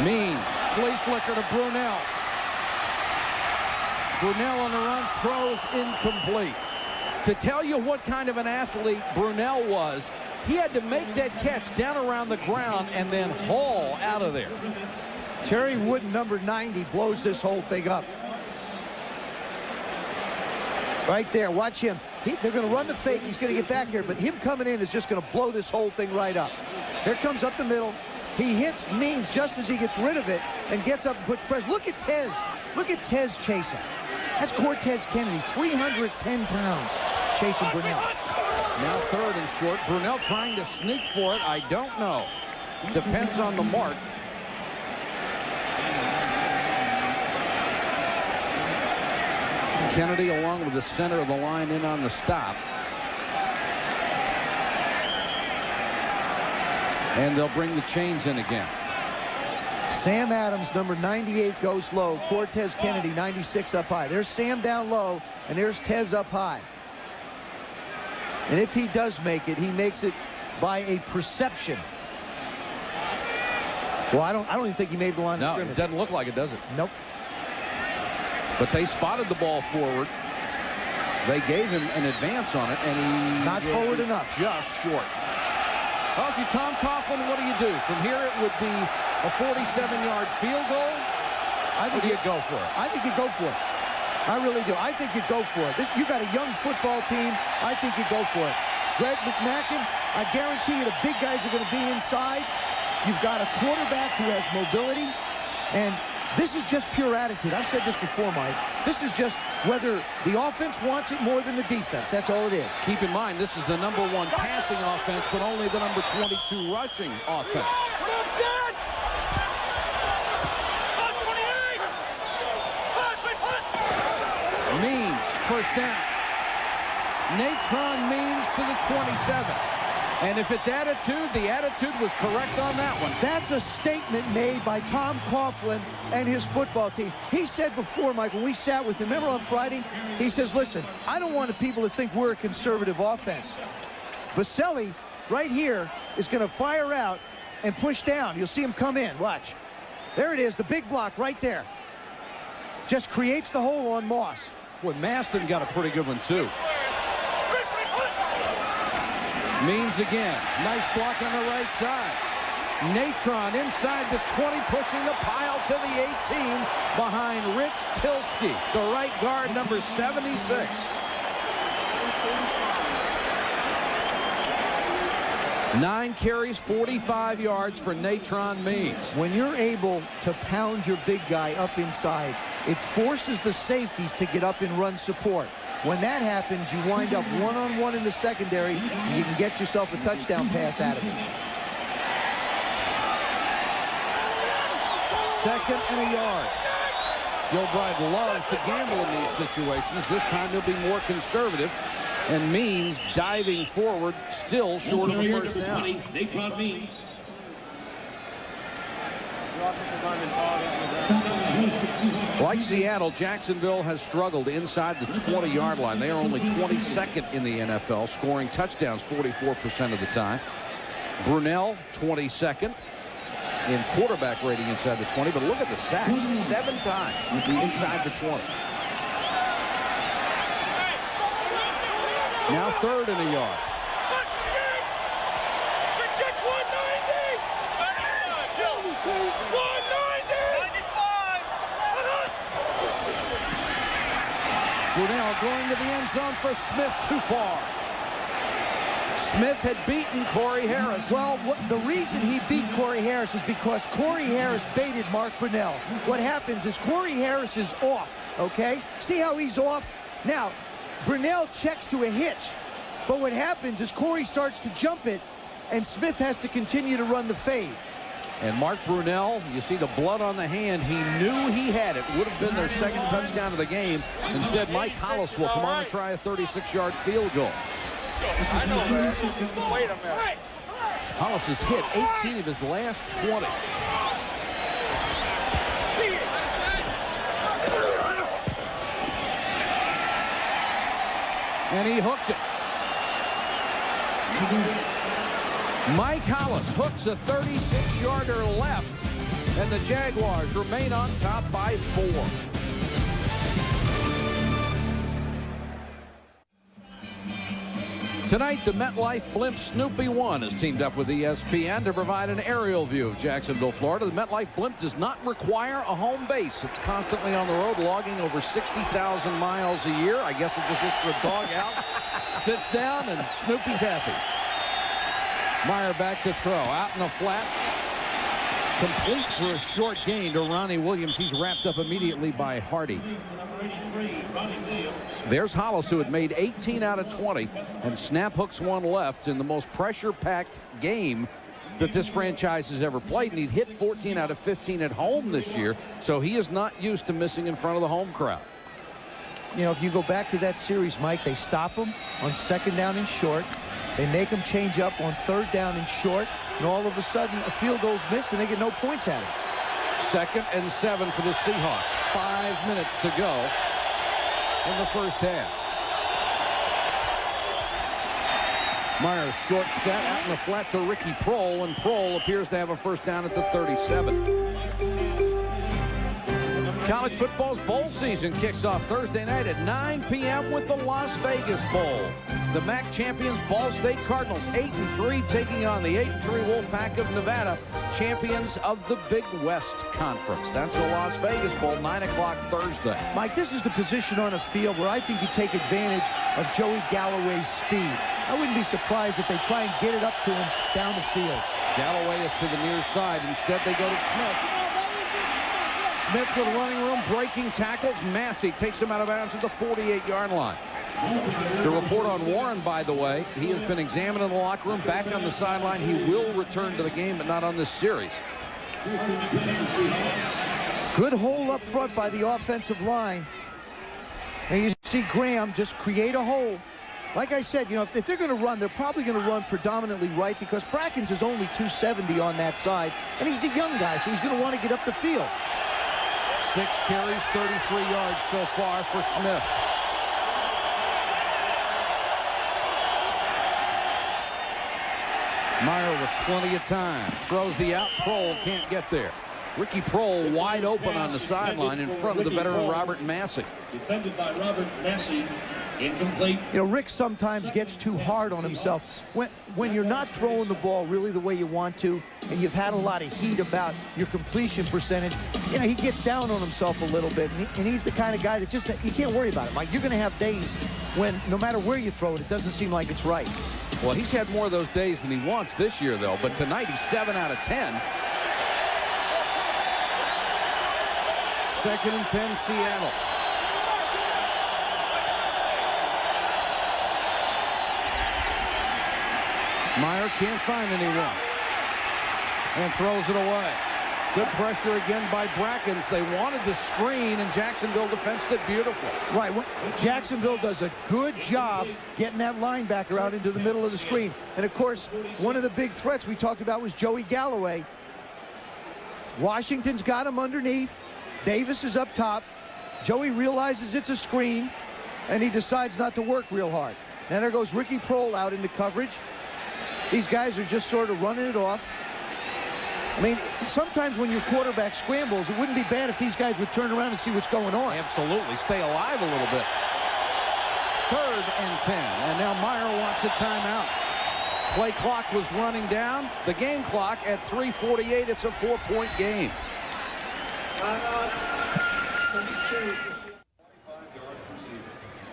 Means, flea flicker to Brunell. Brunell on the run, throws incomplete. To tell you what kind of an athlete Brunell was, He had to make that catch down around the ground and then haul out of there. Terry Wooden, number 90, blows this whole thing up. Right there, watch him. They're going to run the fake. He's going to get back here, but him coming in is just going to blow this whole thing right up. Here comes up the middle. He hits Means just as he gets rid of it and gets up and puts pressure. Look at Tez. Look at Tez chasing. That's Cortez Kennedy, 310 pounds, chasing Brunell. Now third and short. Brunell trying to sneak for it. I don't know. Depends on the mark. Kennedy along with the center of the line in on the stop. And they'll bring the chains in again. Sam Adams, number 98, goes low. Cortez Kennedy, 96, up high. There's Sam down low, and there's Tez up high. And if he does make it, he makes it by a perception. Well, I don't even think he made the line of scrimmage. No, it doesn't look like it, does it? Nope. But they spotted the ball forward. They gave him an advance on it, and he not forward enough. Just short. Well, if you're Tom Coughlin, what do you do? From here, it would be a 47-yard field goal. I think you'd go for it. I think you'd go for it. I really do. I think you'd go for it. You got a young football team. I think you'd go for it. Greg McMackin, I guarantee you the big guys are going to be inside. You've got a quarterback who has mobility, and this is just pure attitude. I've said this before, Mike. This is just whether the offense wants it more than the defense. That's all it is. Keep in mind, this is the number 1 passing offense, but only the number 22 rushing offense. Means, first down. Natron Means to the 27. And if it's attitude, the attitude was correct on that one. That's a statement made by Tom Coughlin and his football team. He said before, Mike, when we sat with him, remember on Friday? He says, listen, I don't want the people to think we're a conservative offense. Baselli, right here, is going to fire out and push down. You'll see him come in. Watch. There it is, the big block right there. Just creates the hole on Moss. Boy, Maston got a pretty good one, too. Means again. Nice block on the right side. Natron inside the 20, pushing the pile to the 18 behind Rich Tilsky, the right guard, number 76. Nine carries, 45 yards for Natron Means. When you're able to pound your big guy up inside, it forces the safeties to get up and run support. When that happens, you wind up one-on-one in the secondary, and you can get yourself a touchdown pass out of it. Second and a yard. Gilbride loves to gamble in these situations. This time he'll be more conservative. And Means diving forward, still short of the first down. Natron Means. Like Seattle, Jacksonville has struggled inside the 20-yard line. They are only 22nd in the NFL, scoring touchdowns 44% of the time. Brunell, 22nd in quarterback rating inside the 20. But look at the sacks, 7 times inside the 20. Now third and a yard. Check 190! 190! 195! Brunell going to the end zone for Smith, too far. Smith had beaten Corey Harris. Well, the reason he beat Corey Harris is because Corey Harris baited Mark Brunell. What happens is Corey Harris is off, okay? See how he's off? Now, Brunell checks to a hitch. But what happens is Corey starts to jump it, and Smith has to continue to run the fade. And Mark Brunell, you see the blood on the hand. He knew he had it. Would have been their second touchdown of the game. Instead, Mike Hollis will come on and try a 36-yard field goal. I know that. Wait a minute. Hollis has hit 18 of his last 20. And he hooked it. Mike Hollis hooks a 36-yarder left, and the Jaguars remain on top by 4. Tonight, the MetLife Blimp Snoopy 1 has teamed up with ESPN to provide an aerial view of Jacksonville, Florida. The MetLife Blimp does not require a home base. It's constantly on the road, logging over 60,000 miles a year. I guess it just looks for a doghouse, sits down, and Snoopy's happy. Meyer back to throw, out in the flat. Complete for a short gain to Ronnie Williams. He's wrapped up immediately by Hardy. There's Hollis, who had made 18 out of 20 and snap hooks one left in the most pressure-packed game that this franchise has ever played, and he'd hit 14 out of 15 at home this year, so he is not used to missing in front of the home crowd. You know, if you go back to that series, Mike, they stop him on 2nd down and short. They make him change up on 3rd down and short, and all of a sudden a field goal's missed and they get no points at it. 2nd and 7 for the Seahawks. 5 minutes to go in the first half. Meyer short set out in the flat to Ricky Prohl, and Prohl appears to have a first down at the 37. College football's bowl season kicks off Thursday night at 9 p.m. with the Las Vegas Bowl. The MAC champions Ball State Cardinals, 8-3, taking on the 8-3 Wolfpack of Nevada, champions of the Big West Conference. That's the Las Vegas Bowl, 9 o'clock Thursday. Mike, this is the position on a field where I think you take advantage of Joey Galloway's speed. I wouldn't be surprised if they try and get it up to him down the field. Galloway is to the near side. Instead, they go to Smith. Smith with running room, breaking tackles. Massey takes him out of bounds at the 48-yard line. The report on Warren, by the way, he has been examined in the locker room, back on the sideline. He will return to the game, but not on this series. Good hole up front by the offensive line. And you see Graham just create a hole. Like I said, you know, if they're going to run, they're probably going to run predominantly right, because Brackens is only 270 on that side, and he's a young guy, so he's going to want to get up the field. 6 carries, 33 yards so far for Smith. Meyer with plenty of time. Throws the out. Prohl can't get there. Ricky Prohl wide open on the sideline in front of the veteran Robert Massey. Defended by Robert Massey. Incomplete. You know, Rick sometimes gets too hard on himself. When you're not throwing the ball really the way you want to, and you've had a lot of heat about your completion percentage, you know, he gets down on himself a little bit, and he's the kind of guy that just, you can't worry about it, Mike. You're going to have days when no matter where you throw it, it doesn't seem like it's right. Well, he's had more of those days than he wants this year, though, but tonight he's 7 out of 10. 2nd and 10, Seattle. Meyer can't find anyone and throws it away. Good pressure again by Brackens. They wanted to screen, and Jacksonville defensed it beautifully. Right. Jacksonville does a good job getting that linebacker out into the middle of the screen. And, of course, one of the big threats we talked about was Joey Galloway. Washington's got him underneath. Davis is up top. Joey realizes it's a screen, and he decides not to work real hard. And there goes Ricky Prohl out into coverage. These guys are just sort of running it off. I mean, sometimes when your quarterback scrambles, it wouldn't be bad if these guys would turn around and see what's going on. Absolutely. Stay alive a little bit. 3rd and 10. And now Meyer wants a timeout. Play clock was running down. The game clock at 3:48. It's a 4-point game.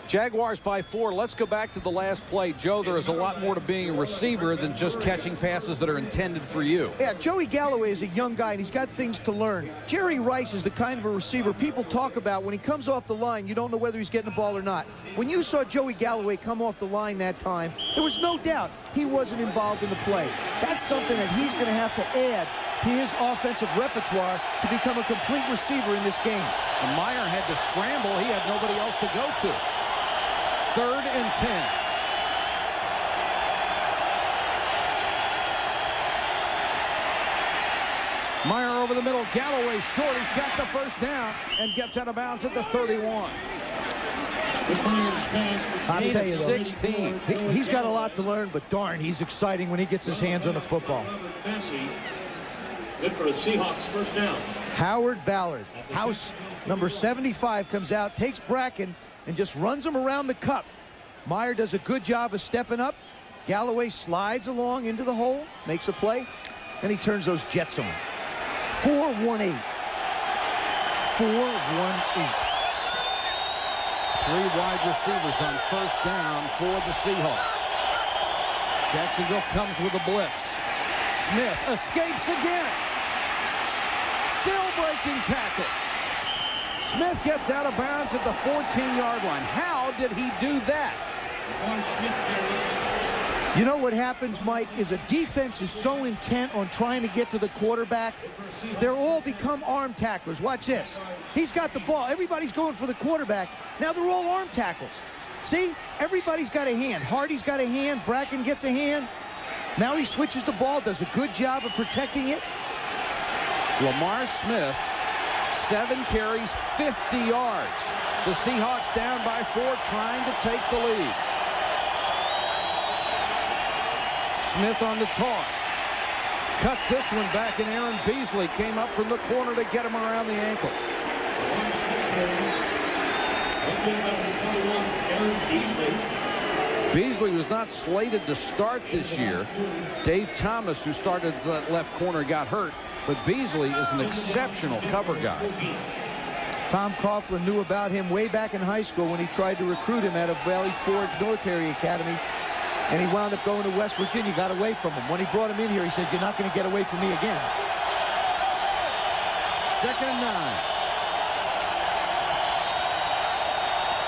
Jaguars by 4. Let's go back to the last play. Joe, there is a lot more to being a receiver than just catching passes that are intended for you. Yeah, Joey Galloway is a young guy, and he's got things to learn. Jerry Rice is the kind of a receiver people talk about. When he comes off the line, you don't know whether he's getting the ball or not. When you saw Joey Galloway come off the line that time, there was no doubt he wasn't involved in the play. That's something that he's going to have to add to his offensive repertoire to become a complete receiver in this game. And Meyer had to scramble. He had nobody else to go to. 3rd and 10. Meyer over the middle. Galloway short. He's got the first down and gets out of bounds at the 31. I'll tell you, 16. He's got a lot to learn, but darn, he's exciting when he gets his hands on the football. Good for a Seahawks first down. Howard Ballard, house number 75, comes out, takes Bracken, and just runs him around the cup. Meyer does a good job of stepping up, Galloway slides along into the hole, makes a play, and he turns those Jets on. 4-1-8. 4-1-8. 3 wide receivers on first down for the Seahawks. Jacksonville comes with a blitz. Smith escapes again. Still breaking tackles. Smith gets out of bounds at the 14-yard line. How did he do that? You know what happens, Mike, is a defense is so intent on trying to get to the quarterback, they're all become arm tacklers. Watch this. He's got the ball. Everybody's going for the quarterback. Now they're all arm tackles. See? Everybody's got a hand. Hardy's got a hand. Bracken gets a hand. Now he switches the ball, does a good job of protecting it. Lamar Smith, 7 carries, 50 yards. The Seahawks down by 4, trying to take the lead. Smith on the toss. Cuts this one back, and Aaron Beasley came up from the corner to get him around the ankles. Beasley was not slated to start this year. Dave Thomas, who started that left corner, got hurt. But Beasley is an exceptional cover guy. Tom Coughlin knew about him way back in high school when he tried to recruit him out of Valley Forge Military Academy. And he wound up going to West Virginia, got away from him. When he brought him in here, he said, "You're not going to get away from me again." 2nd and 9.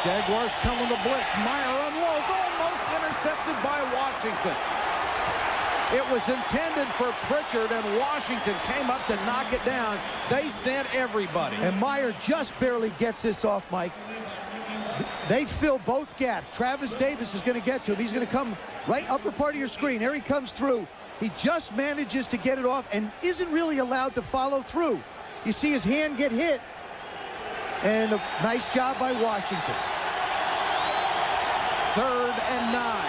Jaguars come with a blitz. Meyer unloads, almost intercepted by Washington. It was intended for Pritchard, and Washington came up to knock it down. They sent everybody. And Meyer just barely gets this off, Mike. They fill both gaps. Travis Davis is going to get to him. He's going to come right upper part of your screen. There he comes through. He just manages to get it off and isn't really allowed to follow through. You see his hand get hit. And a nice job by Washington. 3rd and 9.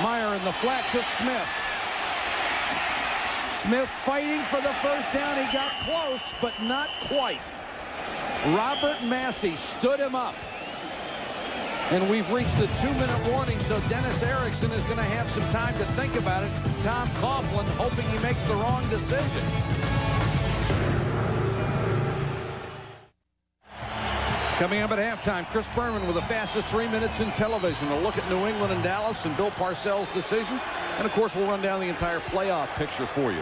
Meyer in the flat to Smith. Smith fighting for the first down. He got close, but not quite. Robert Massey stood him up. And we've reached a 2-minute warning, so Dennis Erickson is going to have some time to think about it. Tom Coughlin hoping he makes the wrong decision. Coming up at halftime, Chris Berman with the fastest 3 minutes in television. A look at New England and Dallas and Bill Parcells' decision. And, of course, we'll run down the entire playoff picture for you.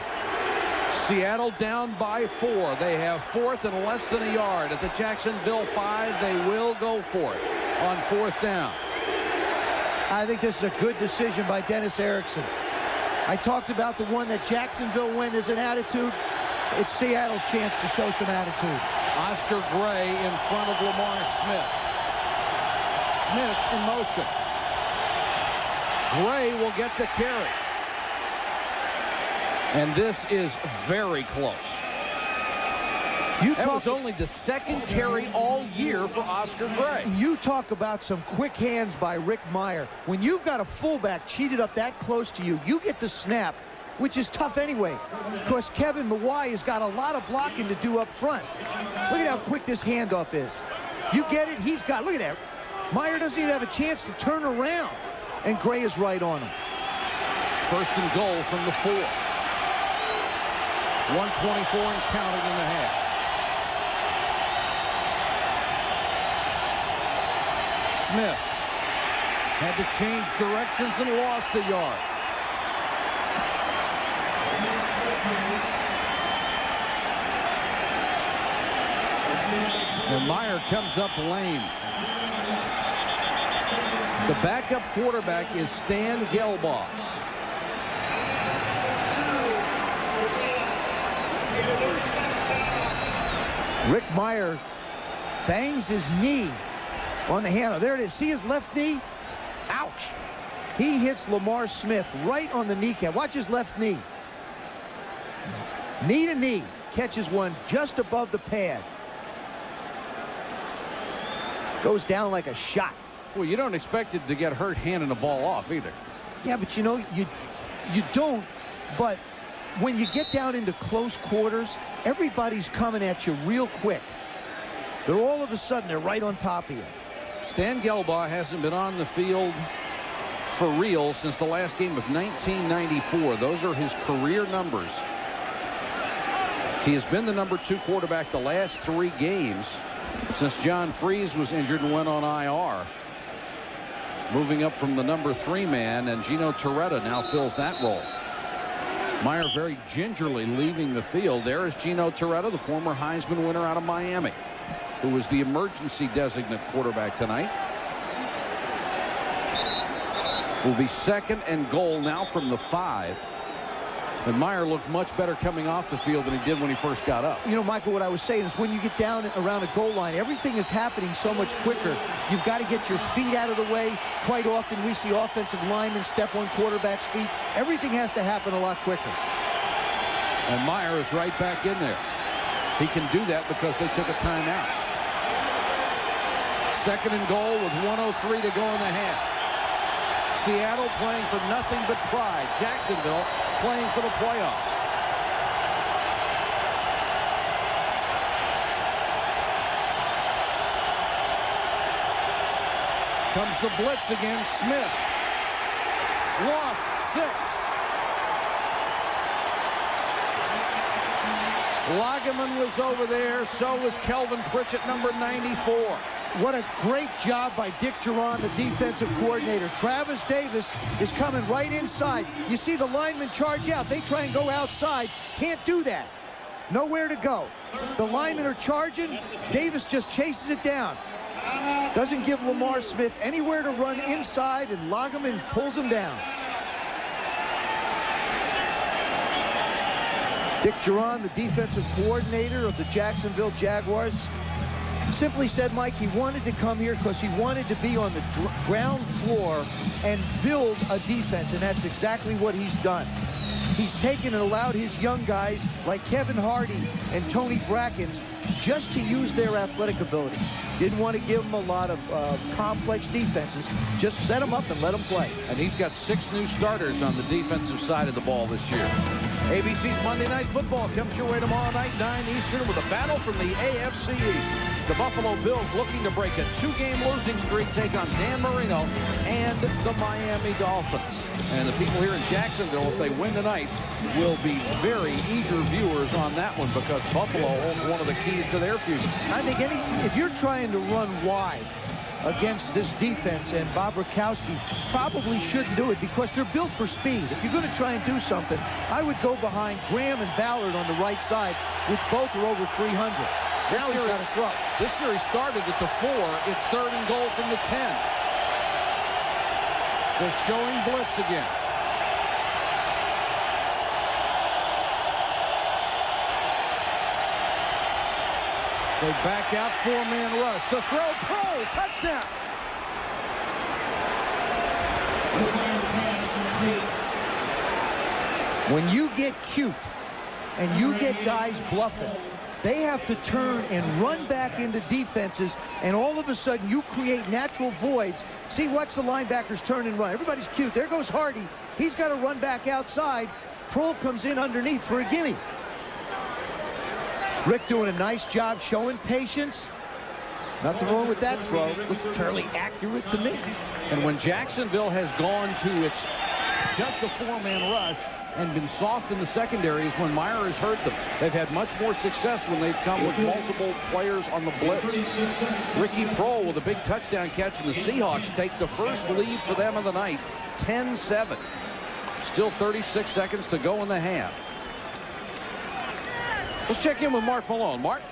Seattle down by 4. They have 4th and less than a yard. At the Jacksonville 5, they will go for it on 4th down. I think this is a good decision by Dennis Erickson. I talked about the one that Jacksonville win as an attitude. It's Seattle's chance to show some attitude. Oscar Gray in front of Lamar Smith. Smith in motion. Gray will get the carry. And this is very close. That was only the 2nd carry all year for Oscar Gray. You talk about some quick hands by Rick Meyer. When you've got a fullback cheated up that close to you, you get the snap, which is tough anyway, because Kevin Mawai has got a lot of blocking to do up front. Look at how quick this handoff is. You get it, he's got, look at that. Meyer doesn't even have a chance to turn around, and Gray is right on him. 1st and goal from the 4. 1:24 and counting in the half. Smith had to change directions and lost a yard. And Meyer comes up lame. The backup quarterback is Stan Gelbaugh. Rick Meyer bangs his knee on the handle. There it is. See his left knee? Ouch. He hits Lamar Smith right on the kneecap. Watch his left knee. Knee to knee. Catches one just above the pad. Goes down like a shot. Well, you don't expect it to get hurt handing the ball off either. Yeah, but you know, you don't. But when you get down into close quarters, everybody's coming at you real quick. They're all of a sudden, they're right on top of you. Stan Gelbaugh hasn't been on the field for real since the last game of 1994. Those are his career numbers. He has been the #2 quarterback the last 3 games since John Freese was injured and went on IR. Moving up from the #3 man, and Gino Torretta now fills that role. Meyer very gingerly leaving the field. There is Gino Torretta, the former Heisman winner out of Miami, who was the emergency designate quarterback tonight. Will be 2nd and goal now from the 5. And Meyer looked much better coming off the field than he did when he first got up. You know, Michael, what I was saying is when you get down around a goal line, everything is happening so much quicker. You've got to get your feet out of the way. Quite often we see offensive linemen step on quarterback's feet. Everything has to happen a lot quicker. And Meyer is right back in there. He can do that because they took a timeout. 2nd and goal with 1:03 to go in the half. Seattle playing for nothing but pride. Jacksonville playing for the playoffs. Comes the blitz again. Smith lost 6. Lageman was over there. So was Kelvin Pritchett, number 94. What a great job by Dick Duran, the defensive coordinator. Travis Davis is coming right inside. You see the linemen charge out. They try and go outside. Can't do that. Nowhere to go. The linemen are charging. Davis just chases it down. Doesn't give Lamar Smith anywhere to run inside, and Lageman pulls him down. Dick Duran, the defensive coordinator of the Jacksonville Jaguars, simply said, Mike, he wanted to come here because he wanted to be on the ground floor and build a defense, and that's exactly what he's done. He's taken and allowed his young guys like Kevin Hardy and Tony Brackens just to use their athletic ability. Didn't want to give them a lot of complex defenses. Just set them up and let them play. And he's got 6 new starters on the defensive side of the ball this year. ABC's Monday Night Football comes your way tomorrow night, 9 Eastern, with a battle from the AFC East. The Buffalo Bills looking to break a 2-game losing streak, take on Dan Marino and the Miami Dolphins. And the people here in Jacksonville, if they win tonight, will be very eager viewers on that one because Buffalo holds one of the keys to their future. I think if you're trying to run wide against this defense, and Bob Rakowski probably shouldn't do it because they're built for speed. If you're going to try and do something, I would go behind Graham and Ballard on the right side, which both are over 300. Now he's got to throw. This series started at the 4. It's 3rd and goal from the 10. They're showing blitz again. They back out, 4-man rush. The throw, Pro, touchdown. When you get cute and you get guys bluffing, they have to turn and run back into defenses, and all of a sudden you create natural voids. See, watch the linebackers turn and run. Everybody's cute. There goes Hardy. He's got to run back outside. Prohl comes in underneath for a gimme. Rick doing a nice job showing patience. Nothing wrong with that throw. Looks fairly accurate to me. And when Jacksonville has gone to its just a 4-man rush and been soft in the secondary is when Meyer has hurt them. They've had much more success when they've come with multiple players on the blitz. Ricky Prohl with a big touchdown catch, and the Seahawks take the first lead for them of the night, 10-7. Still 36 seconds to go in the half. Let's check in with Mark Malone. Mark?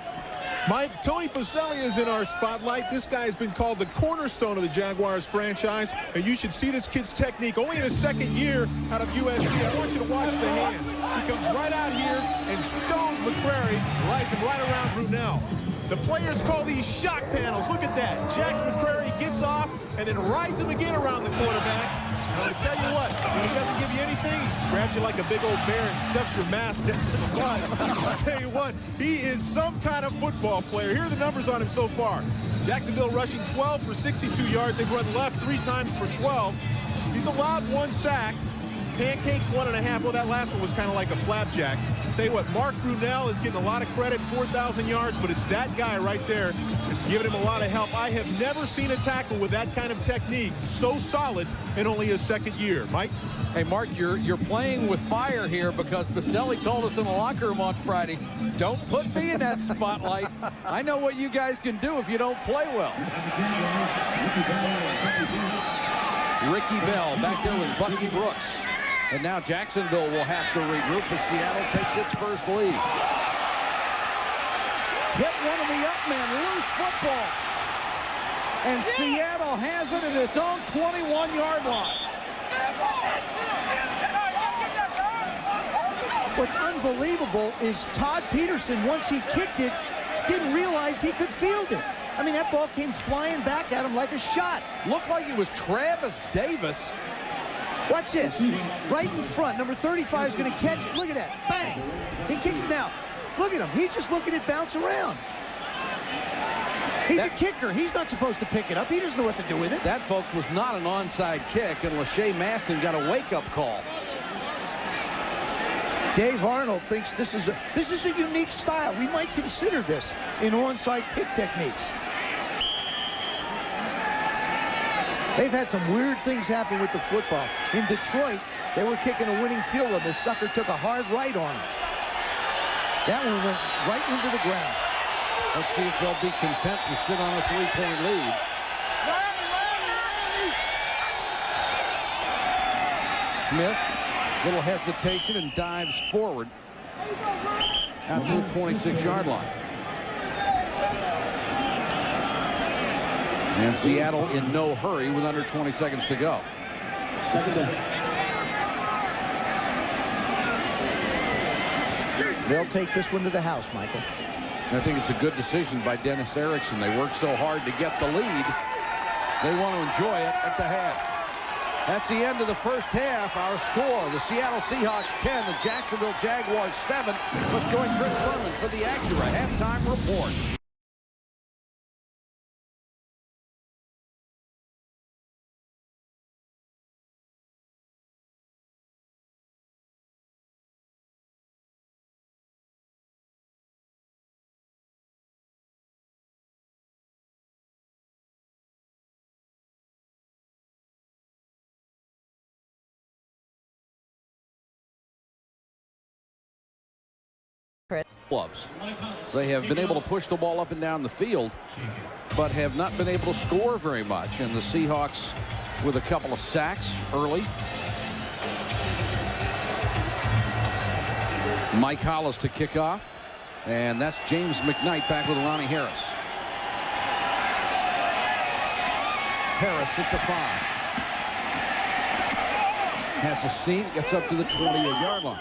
Mike, Tony Pacelli is in our spotlight. This guy has been called the cornerstone of the Jaguars franchise, and you should see this kid's technique. Only in his 2nd year out of USC. I want you to watch the hands. He comes right out here and stones McCrary, rides him right around Brunell. The players call these shock panels. Look at that. Jax McCrary gets off and then rides him again around the quarterback. And I'm going to tell you what, when he doesn't give you anything, he grabs you like a big old bear and stuffs your mask down to the butt. I'll tell you what, he is some kind of football player. Here are the numbers on him so far. Jacksonville rushing 12 for 62 yards. They've run left 3 times for 12. He's allowed 1 sack. pancakes 1.5. Well, that last one was kind of like a flapjack. Tell you what, Mark Brunell is getting a lot of credit, 4,000 yards, but it's that guy right there that's giving him a lot of help. I have never seen a tackle with that kind of technique so solid in only his second year. Mike? Hey, Mark, you're playing with fire here because Baselli told us in the locker room on Friday, don't put me in that spotlight. I know what you guys can do if you don't play well. Ricky Bell back there with Bucky Brooks. And now Jacksonville will have to regroup as Seattle takes its first lead. Hit one of the up men, loose football. And Seattle has it at its own 21-yard line. What's unbelievable is Todd Peterson, once he kicked it, didn't realize he could field it. I mean, that ball came flying back at him like a shot. Looked like it was Travis Davis. Watch this. Right in front. Number 35 is going to catch it. Look at that. Bang. He kicks it now. Look at him. He's just looking at it bounce around. He's a kicker. He's not supposed to pick it up. He doesn't know what to do with it. That, folks, was not an onside kick, and Lachey Maston got a wake-up call. Dave Arnold thinks this is a unique style. We might consider this in onside kick techniques. They've had some weird things happen with the football. In Detroit, they were kicking a winning field goal. The sucker took a hard right on him. That one went right into the ground. Let's see if they'll be content to sit on a 3-point lead. Smith, little hesitation and dives forward out to the 26-yard line. And Seattle in no hurry with under 20 seconds to go. They'll take this one to the house, Michael. I think it's a good decision by Dennis Erickson. They worked so hard to get the lead. They want to enjoy it at the half. That's the end of the first half. Our score, the Seattle Seahawks 10, the Jacksonville Jaguars 7. Let's join Chris Berman for the Acura halftime report. Gloves. They have been able to push the ball up and down the field, but have not been able to score very much. And the Seahawks with a couple of sacks early. Mike Hollis to kick off, and that's James McKnight back with Ronnie Harris. Harris at the 5. Has a seam, gets up to the 28-yard line.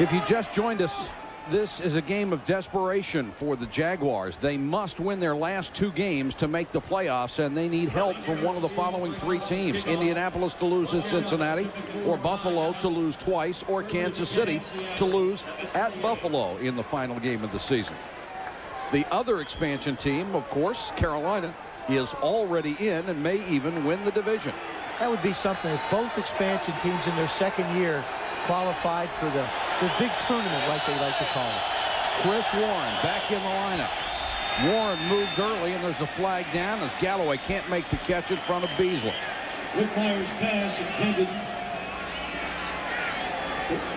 If you just joined us, this is a game of desperation for the Jaguars. They must win their last 2 games to make the playoffs, and they need help from one of the following 3 teams. Indianapolis to lose at Cincinnati, or Buffalo to lose twice, or Kansas City to lose at Buffalo in the final game of the season. The other expansion team, of course, Carolina, is already in and may even win the division. That would be something if both expansion teams in their second year qualified for the big tournament, like they like to call it. Chris Warren back in the lineup. Warren moved early, and there's a flag down as Galloway can't make the catch in front of Beasley. Rick Myers' pass intended.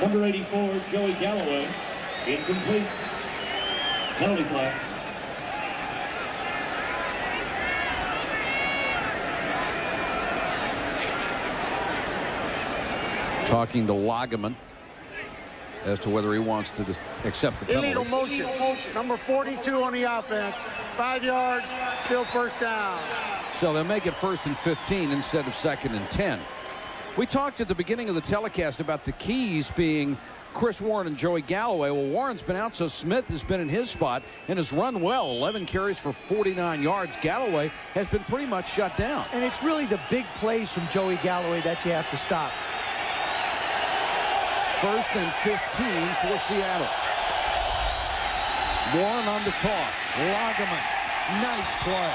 Number 84, Joey Galloway. Incomplete. Penalty flag. Talking to Lageman as to whether he wants to accept the penalty. Illegal motion. Number 42 on the offense. 5 yards, still first down. So they'll make it 1st and 15 instead of 2nd and 10. We talked at the beginning of the telecast about the keys being Chris Warren and Joey Galloway. Well, Warren's been out, so Smith has been in his spot and has run well. 11 carries for 49 yards. Galloway has been pretty much shut down. And it's really the big plays from Joey Galloway that you have to stop. 1st and 15 for Seattle. Warren on the toss. Lageman. Nice play.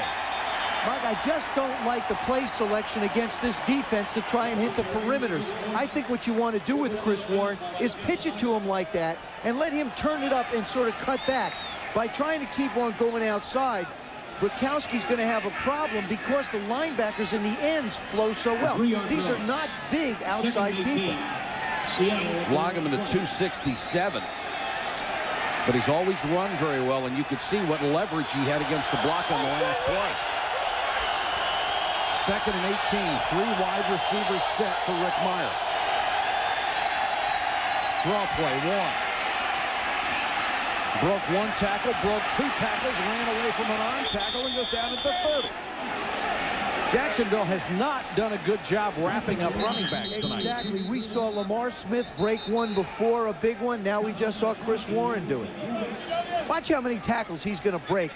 Mark, I just don't like the play selection against this defense to try and hit the perimeters. I think what you want to do with Chris Warren is pitch it to him like that and let him turn it up and sort of cut back. By trying to keep on going outside, Bukowski's going to have a problem because the linebackers in the ends flow so well. These are not big outside people. Loggeman at 267. But he's always run very well, and you could see what leverage he had against the block on the last play. 2nd and 18. 3 wide receivers set for Rick Meyer. Draw play, Warren. Broke 1 tackle, broke 2 tackles, ran away from an arm tackle, and goes down at the 30. Jacksonville has not done a good job wrapping up running backs tonight. Exactly. We saw Lamar Smith break one before, a big one. Now we just saw Chris Warren do it. Watch how many tackles he's going to break.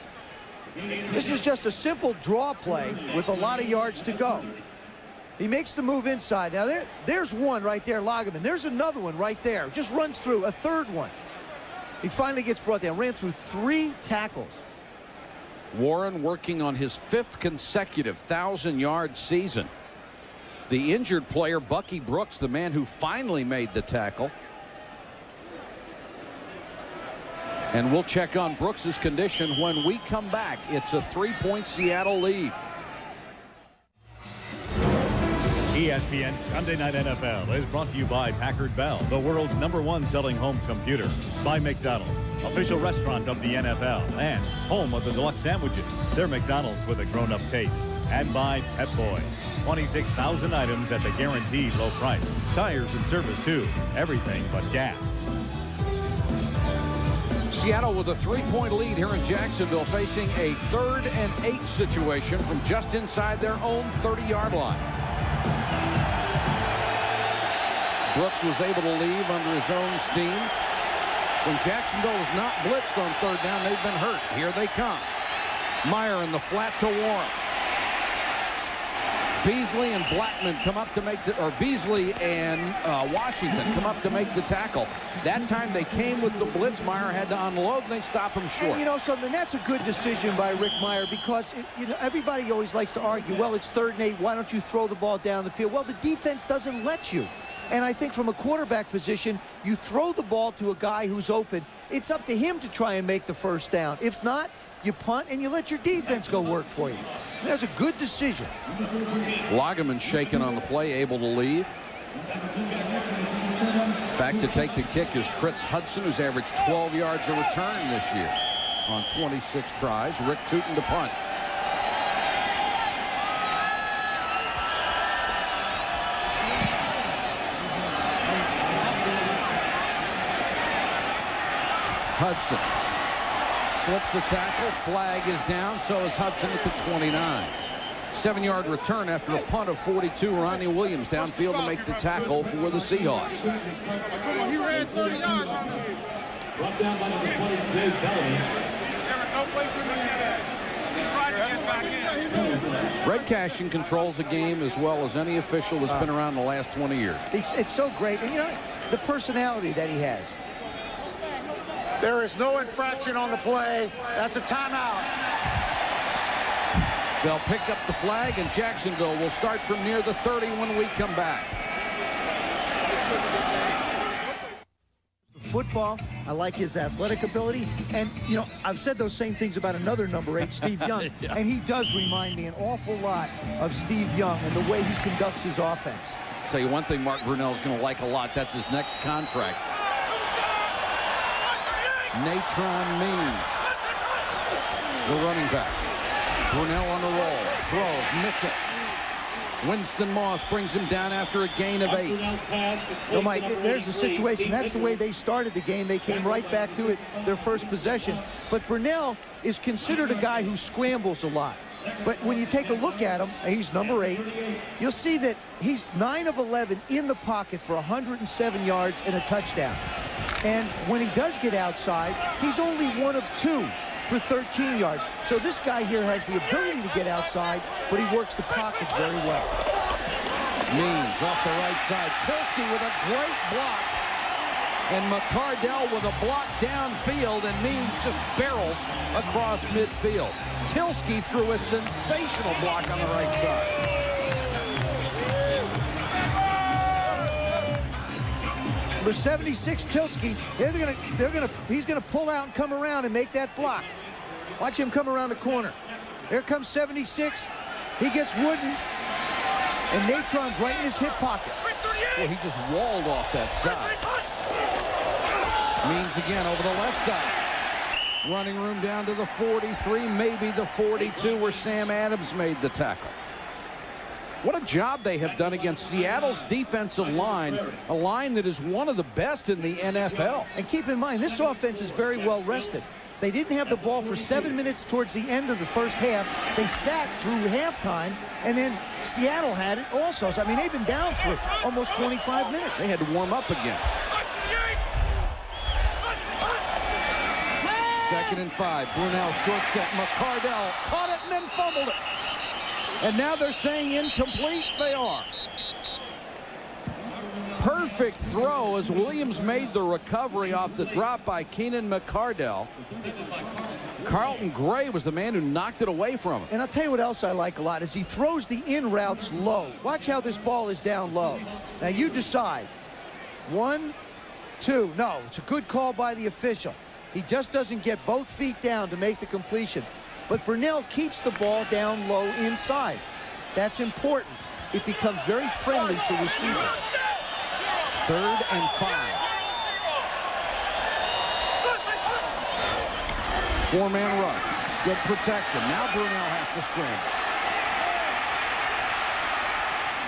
This is just a simple draw play with a lot of yards to go. He makes the move inside. Now there's one right there, Loggeman. There's another one right there. Just runs through a third one. He finally gets brought down. Ran through 3 tackles. Warren working on his 5th consecutive 1,000-yard season. The injured player, Bucky Brooks, the man who finally made the tackle. And we'll check on Brooks's condition when we come back. It's a 3-point Seattle lead. ESPN Sunday Night NFL is brought to you by Packard Bell, the world's #1 selling home computer. By McDonald's, official restaurant of the NFL, and home of the deluxe sandwiches. They're McDonald's with a grown-up taste. And by Pep Boys, 26,000 items at the guaranteed low price. Tires and service too. Everything but gas. Seattle with a 3-point lead here in Jacksonville, facing a 3rd and 8 situation from just inside their own 30-yard line. Brooks was able to leave under his own steam. When Jacksonville is not blitzed on 3rd down, they've been hurt. Here they come. Meyer in the flat to Warren. Beasley and Blackman come up to make the, or Beasley and Washington come up to make the tackle. That time they came with the blitz. Meyer had to unload, and they stop him short. And you know something, that's a good decision by Rick Meyer, because everybody always likes to argue, well, it's 3rd and 8, why don't you throw the ball down the field? Well, the defense doesn't let you. And I think from a quarterback position, you throw the ball to a guy who's open. It's up to him to try and make the 1st down. If not, you punt and you let your defense go work for you. That's a good decision. Loggeman shaken on the play, able to leave. Back to take the kick is Chris Hudson, who's averaged 12 yards a return this year on 26 tries. Rick Tootin to punt. Hudson slips the tackle. Flag is down. So is Hudson at the 29. 7-yard return after a punt of 42. Ronnie Williams downfield to make the tackle for the Seahawks. He ran 30 yards. Brought down by number 20, Dave Bellamy. There was no place in the defense. He tried to get back in. Red Cashin controls the game as well as any official that's been around the last 20 years. It's so great. And, you know, the personality that he has. There is no infraction on the play. That's a timeout. They'll pick up the flag, and Jacksonville will start from near the 30 when we come back. Football, I like his athletic ability. And, you know, I've said those same things about another number 8, Steve Young. Yeah. And he does remind me an awful lot of Steve Young and the way he conducts his offense. I'll tell you one thing Mark Brunell is going to like a lot. That's his next contract. Natron Means, the running back. Brunell on the roll. Throws. Mitchell. Winston Moss brings him down after a gain of 8. Well, Mike, there's a situation. That's the way they started the game. They came right back to it, their first possession. But Brunell is considered a guy who scrambles a lot. But when you take a look at him, he's number 8, you'll see that he's 9 of 11 in the pocket for 107 yards and a touchdown. And when he does get outside, he's only 1 of 2 for 13 yards. So this guy here has the ability to get outside, but he works the pocket very well. Means off the right side. Tilsky with a great block. And McCardell with a block downfield, and Means just barrels across midfield. Tilsky threw a sensational block on the right side. For 76, Tilsky, he's gonna pull out and come around and make that block. Watch him come around the corner. There comes 76. He gets wooden, and Natron's right in his hip pocket. Well, he just walled off that side. Means again over the left side. Running room down to the 43, maybe the 42, where Sam Adams made the tackle. What a job they have done against Seattle's defensive line, a line that is one of the best in the NFL. And keep in mind, this offense is very well rested. They didn't have the ball for 7 minutes towards the end of the first half. They sat through halftime, and then Seattle had it also. So, I mean, they've been down for almost 25 minutes. They had to warm up again. 2nd and 5. Brunell short set. McCardell caught it and then fumbled it. And now they're saying incomplete. They are. Perfect throw as Williams made the recovery off the drop by Keenan McCardell. Carlton Gray was the man who knocked it away from him. And I'll tell you what else I like a lot is he throws the in routes low. Watch how this ball is down low. Now you decide. 1, 2. No, it's a good call by the official. He just doesn't get both feet down to make the completion. But Brunell keeps the ball down low inside. That's important. It becomes very friendly to receivers. 3rd and 5. 4-man rush. Good protection. Now Brunell has to scramble.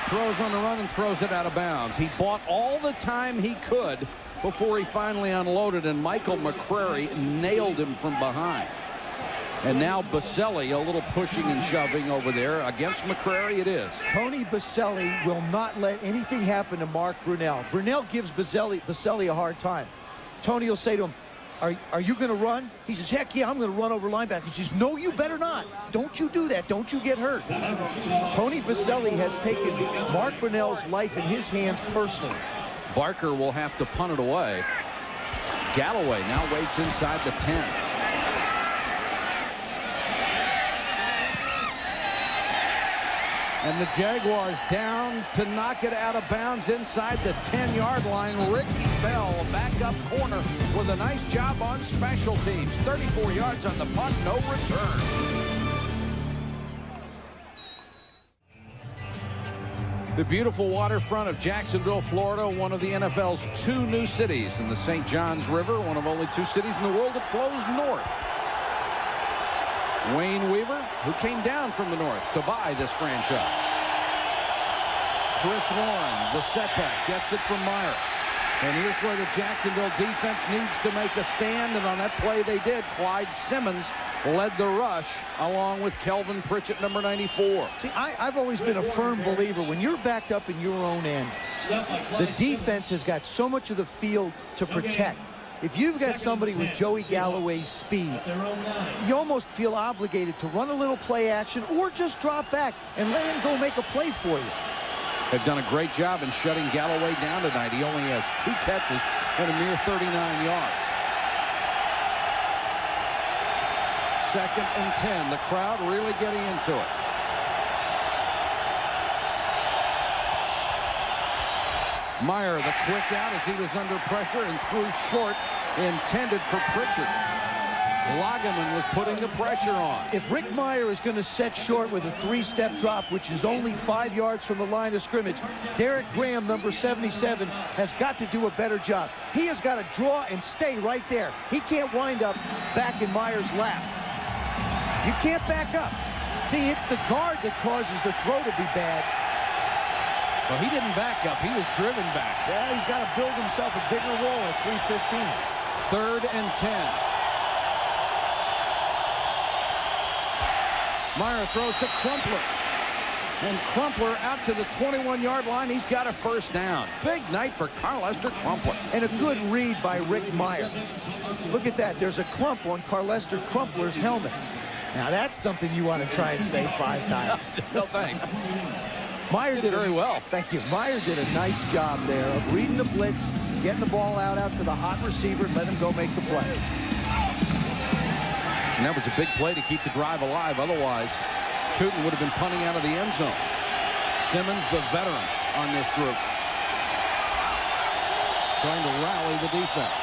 Throws on the run and throws it out of bounds. He bought all the time he could before he finally unloaded, and Michael McCrary nailed him from behind. And now Baselli, a little pushing and shoving over there against McCrary. It is. Tony Baselli will not let anything happen to Mark Brunell. Brunell gives Baselli a hard time. Tony will say to him, are you going to run? He says, heck yeah, I'm going to run over linebacker. He says, no, you better not. Don't you do that. Don't you get hurt. Tony Baselli has taken Mark Brunell's life in his hands personally. Barker will have to punt it away. Galloway now waits inside the 10. And the Jaguars down to knock it out of bounds inside the 10-yard line. Ricky Bell, backup corner, with a nice job on special teams. 34 yards on the punt, no return. The beautiful waterfront of Jacksonville, Florida, one of the NFL's 2 new cities in the St. Johns River, one of only 2 cities in the world that flows north. Wayne Weaver, who came down from the north to buy this franchise. Chris Warren, the setback, gets it from Meyer. And here's where the Jacksonville defense needs to make a stand, and on that play they did. Clyde Simmons led the rush along with Kelvin Pritchett, number 94. See, I've always been a firm believer when you're backed up in your own end, the defense has got so much of the field to protect. If you've got somebody with Joey Galloway's speed, you almost feel obligated to run a little play action or just drop back and let him go make a play for you. They've done a great job in shutting Galloway down tonight. He only has 2 catches and a mere 39 yards. 2nd and 10. The crowd really getting into it. Meyer, the quick out as he was under pressure and threw short, intended for Pritchard. Lageman was putting the pressure on. If Rick Meyer is going to set short with a 3-step drop, which is only 5 yards from the line of scrimmage, Derek Graham, number 77, has got to do a better job. He has got to draw and stay right there. He can't wind up back in Meyer's lap. You can't back up. See, it's the guard that causes the throw to be bad. Well, he didn't back up. He was driven back. Yeah, he's got to build himself a bigger role at 3:15. 3rd and 10. Meyer throws to Crumpler. And Crumpler out to the 21-yard line. He's got a first down. Big night for Carlester Crumpler. And a good read by Rick Meyer. Look at that. There's a clump on Carlester Crumpler's helmet. Now, that's something you want to try and say 5 times. No, thanks. Meyer did very well. Thank you. Meyer did a nice job there of reading the blitz, getting the ball out to the hot receiver and let him go make the play. And that was a big play to keep the drive alive. Otherwise, Tootin would have been punting out of the end zone. Simmons, the veteran on this group, trying to rally the defense.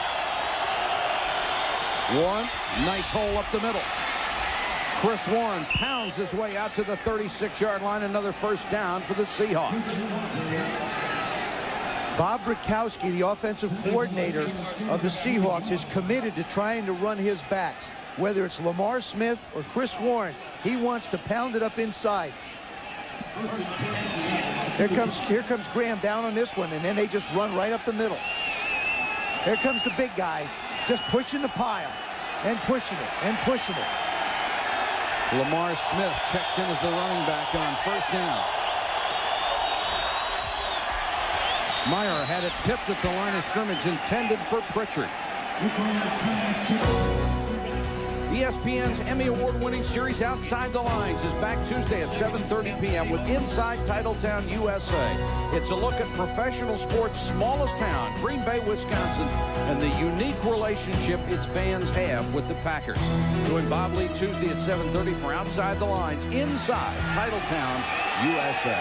Warren, nice hole up the middle. Chris Warren pounds his way out to the 36-yard line. Another first down for the Seahawks. Bob Brzykowski, the offensive coordinator of the Seahawks, is committed to trying to run his backs. Whether it's Lamar Smith or Chris Warren, he wants to pound it up inside. Here comes Graham down on this one, and then they just run right up the middle. Here comes the big guy, just pushing the pile and pushing it and pushing it. Lamar Smith checks in as the running back on first down. Meyer had it tipped at the line of scrimmage, intended for Pritchard. ESPN's Emmy Award-winning series Outside the Lines is back Tuesday at 7:30 p.m. with Inside Titletown, USA. It's a look at professional sports' smallest town, Green Bay, Wisconsin, and the unique relationship its fans have with the Packers. Join Bob Lee Tuesday at 7:30 for Outside the Lines, Inside Titletown, USA.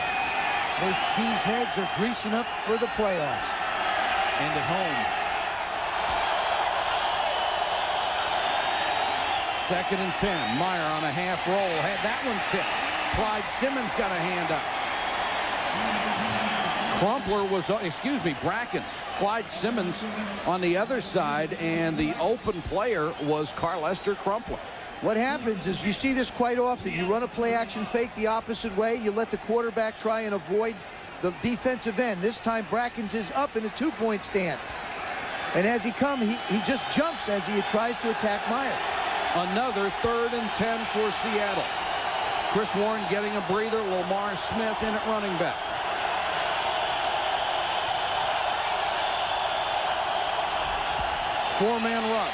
Those cheeseheads are greasing up for the playoffs. And at home. Second and 10. Meyer on a half roll. Had that one tipped. Clyde Simmons got a hand up. Crumpler was, Brackens. Clyde Simmons on the other side, and the open player was Carlester Crumpler. What happens is you see this quite often. You run a play-action fake the opposite way. You let the quarterback try and avoid the defensive end. This time, Brackens is up in a two-point stance. And as he comes, he just jumps as he tries to attack Meyer. Another 3rd and 10 for Seattle. Chris Warren getting a breather. Lamar Smith in at running back. Four-man rush.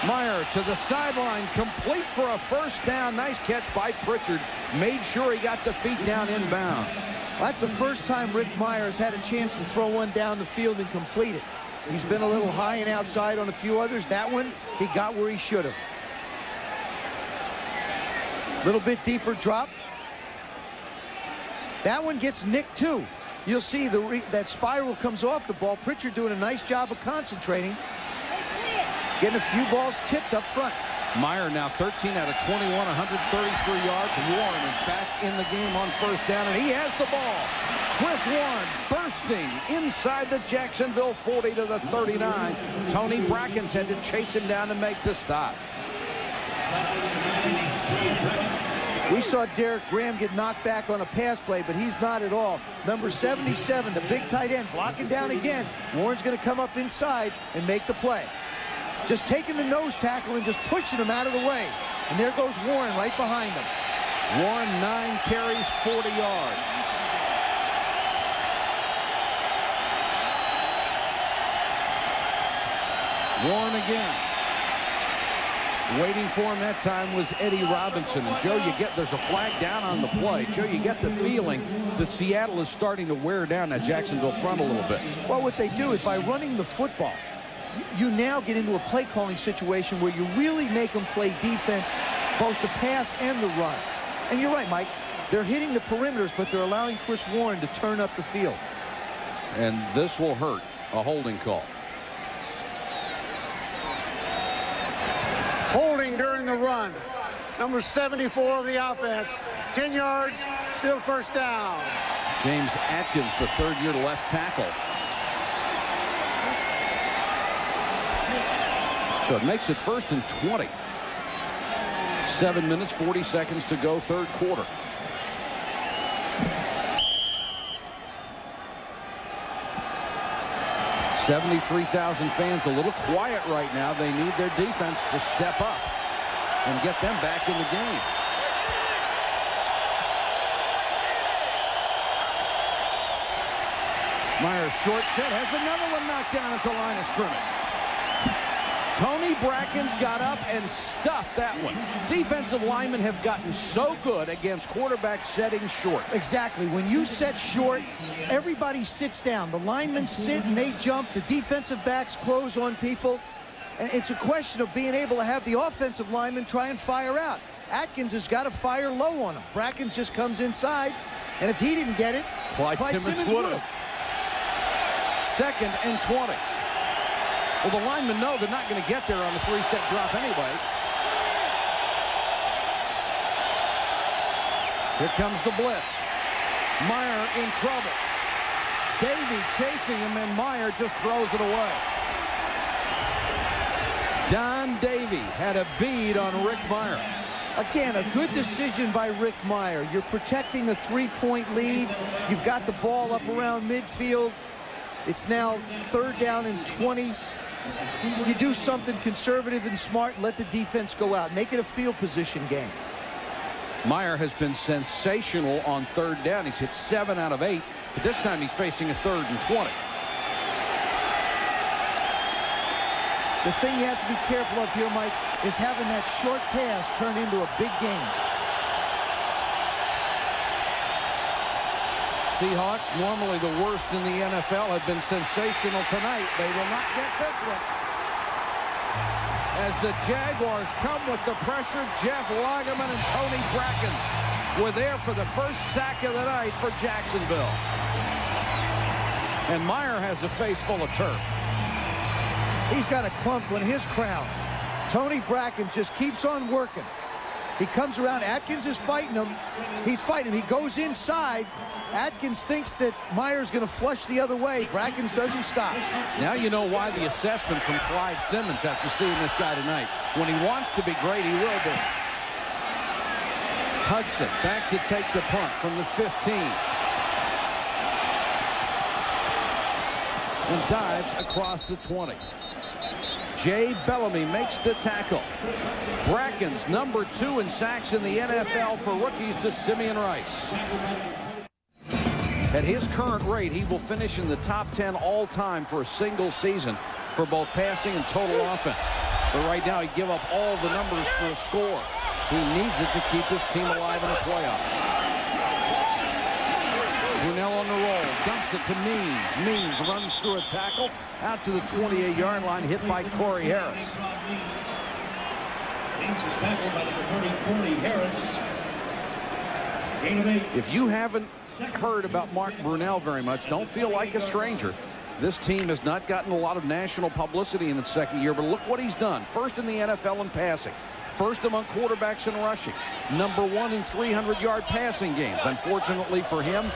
Meyer to the sideline, complete for a first down. Nice catch by Pritchard. Made sure he got the feet down inbounds. That's the first time Rick Myers had a chance to throw one down the field and complete it. He's been a little high and outside on a few others. That one, he got where he should have. A little bit deeper drop. That one gets nicked too. You'll see that spiral comes off the ball. Pritchard doing a nice job of concentrating. Getting a few balls tipped up front. Meyer now 13 out of 21, 133 yards. Warren is back in the game on first down, and he has the ball. Chris Warren bursting inside the Jacksonville 40 to the 39. Tony Brackens had to chase him down to make the stop. We saw Derek Graham get knocked back on a pass play, but he's not at all. Number 77, the big tight end, blocking down again. Warren's going to come up inside and make the play. Just taking the nose tackle and just pushing him out of the way. And there goes Warren right behind him. Warren, 9 carries, 40 yards. Warren again. Waiting for him that time was Eddie Robinson. And Joe, there's a flag down on the play. Joe, you get the feeling that Seattle is starting to wear down that Jacksonville front a little bit. Well, what they do is by running the football, you now get into a play calling situation where you really make them play defense, both the pass and the run. And you're right, Mike. They're hitting the perimeters, but they're allowing Chris Warren to turn up the field. And this will hurt. A holding call. Holding during the run. Number 74 of the offense. 10 yards, still first down. James Atkins, the third-year left tackle. So it makes it 1st and 20. 7 minutes, 40 seconds to go, third quarter. $73,000 fans, a little quiet right now. They need their defense to step up and get them back in the game. Meyer short set, has another one knocked down at the line of scrimmage. Tony Brackens got up and stuffed that one. Defensive linemen have gotten so good against quarterbacks setting short. Exactly. When you set short, everybody sits down. The linemen sit and they jump. The defensive backs close on people. And it's a question of being able to have the offensive linemen try and fire out. Atkins has got to fire low on him. Brackens just comes inside, and if he didn't get it, Clyde Simmons would have. 2nd and 20. Well, the linemen know they're not going to get there on the 3-step drop anyway. Here comes the blitz. Meyer in trouble. Davey chasing him, and Meyer just throws it away. Don Davey had a bead on Rick Meyer. Again, a good decision by Rick Meyer. You're protecting a 3-point lead. You've got the ball up around midfield. It's now 3rd down and 20. You do something conservative and smart, let the defense go out. Make it a field position game. Meyer has been sensational on 3rd down. He's hit 7 out of 8, but this time he's facing a 3rd and 20. The thing you have to be careful of here, Mike, is having that short pass turn into a big game. Seahawks, normally the worst in the NFL, have been sensational tonight. They will not get this one. As the Jaguars come with the pressure, Jeff Lageman and Tony Brackens were there for the first sack of the night for Jacksonville. And Meyer has a face full of turf. He's got a clump on his crown. Tony Brackens just keeps on working. He comes around. Atkins is fighting him. He's fighting him. He goes inside. Atkins thinks that Meyer's going to flush the other way. Brackens doesn't stop. Now you know why the assessment from Clyde Simmons after seeing this guy tonight. When he wants to be great, he will be. Hudson back to take the punt from the 15. And dives across the 20. Jay Bellamy makes the tackle. Brackens, number 2 in sacks in the NFL for rookies, to Simeon Rice. At his current rate, he will finish in the top 10 all-time for a single season for both passing and total offense. But right now, he'd give up all the numbers for a score. He needs it to keep his team alive in the playoffs. Brunell on the roll, dumps it to Means. Means runs through a tackle out to the 28-yard line, hit by Corey Harris. Means is tackled by number 30, Corey Harris. Gain of 8. If you haven't heard about Mark Brunell very much, don't feel like a stranger. This team has not gotten a lot of national publicity in its second year, but look what he's done. First in the NFL in passing. First among quarterbacks in rushing. Number 1 in 300-yard passing games. Unfortunately for him,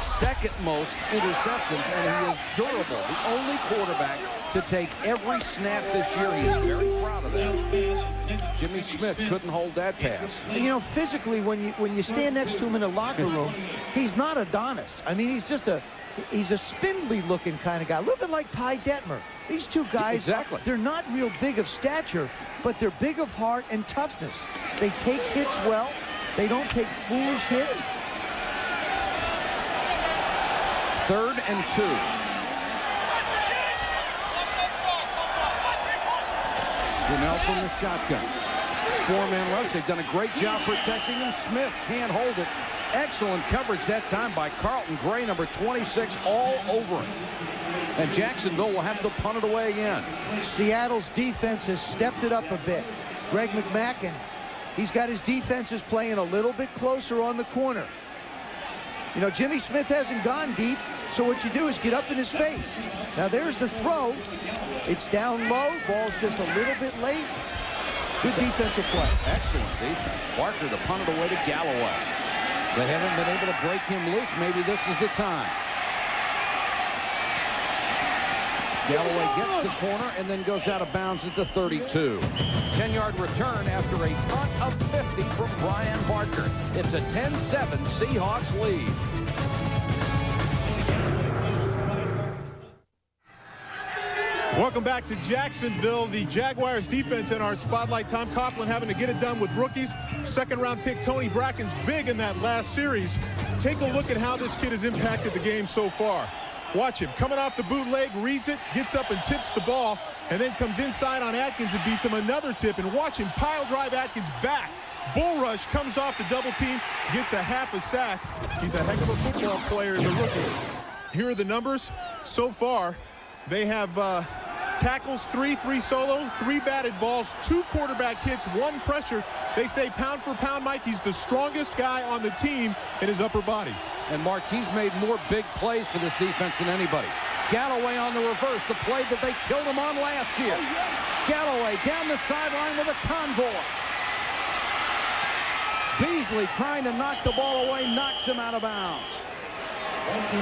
second most interceptions, and he is durable. The only quarterback to take every snap this year. He is very proud of that. Jimmy Smith couldn't hold that pass. You know, physically, when you stand next to him in a locker room, he's not Adonis. I mean, he's a spindly-looking kind of guy, a little bit like Ty Detmer. These two guys, exactly. They're not real big of stature, but they're big of heart and toughness. They take hits well. They don't take foolish hits. 3rd and 2. Brunell from the shotgun. 4-man rush. They've done a great job protecting him. Smith can't hold it. Excellent coverage that time by Carlton Gray, number 26, all over him. And Jacksonville will have to punt it away again. Seattle's defense has stepped it up a bit. Greg McMackin, he's got his defenses playing a little bit closer on the corner. You know, Jimmy Smith hasn't gone deep, so what you do is get up in his face. Now there's the throw. It's down low. Ball's just a little bit late. Good defensive play. Excellent defense. Barker to punt it away to Galloway. They haven't been able to break him loose. Maybe this is the time. Galloway gets the corner and then goes out of bounds at the 32. 10-yard return after a punt of 50 from Brian Barker. It's a 10-7 Seahawks lead. Welcome back to Jacksonville. The Jaguars defense in our spotlight. Tom Coughlin having to get it done with rookies. Second-round pick Tony Brackens big in that last series. Take a look at how this kid has impacted the game so far. Watch him. Coming off the bootleg, reads it, gets up and tips the ball, and then comes inside on Atkins and beats him. Another tip, and watch him pile drive Atkins back. Bull rush, comes off the double team, gets a half a sack. He's a heck of a football player as a rookie. Here are the numbers. So far, they have tackles, 3 solo, 3 batted balls, 2 quarterback hits, 1 pressure. They say pound for pound, Mike, he's the strongest guy on the team in his upper body. And Mark, he's made more big plays for this defense than anybody. Galloway on the reverse, the play that they killed him on last year. Galloway down the sideline with a convoy. Beasley trying to knock the ball away, knocks him out of bounds.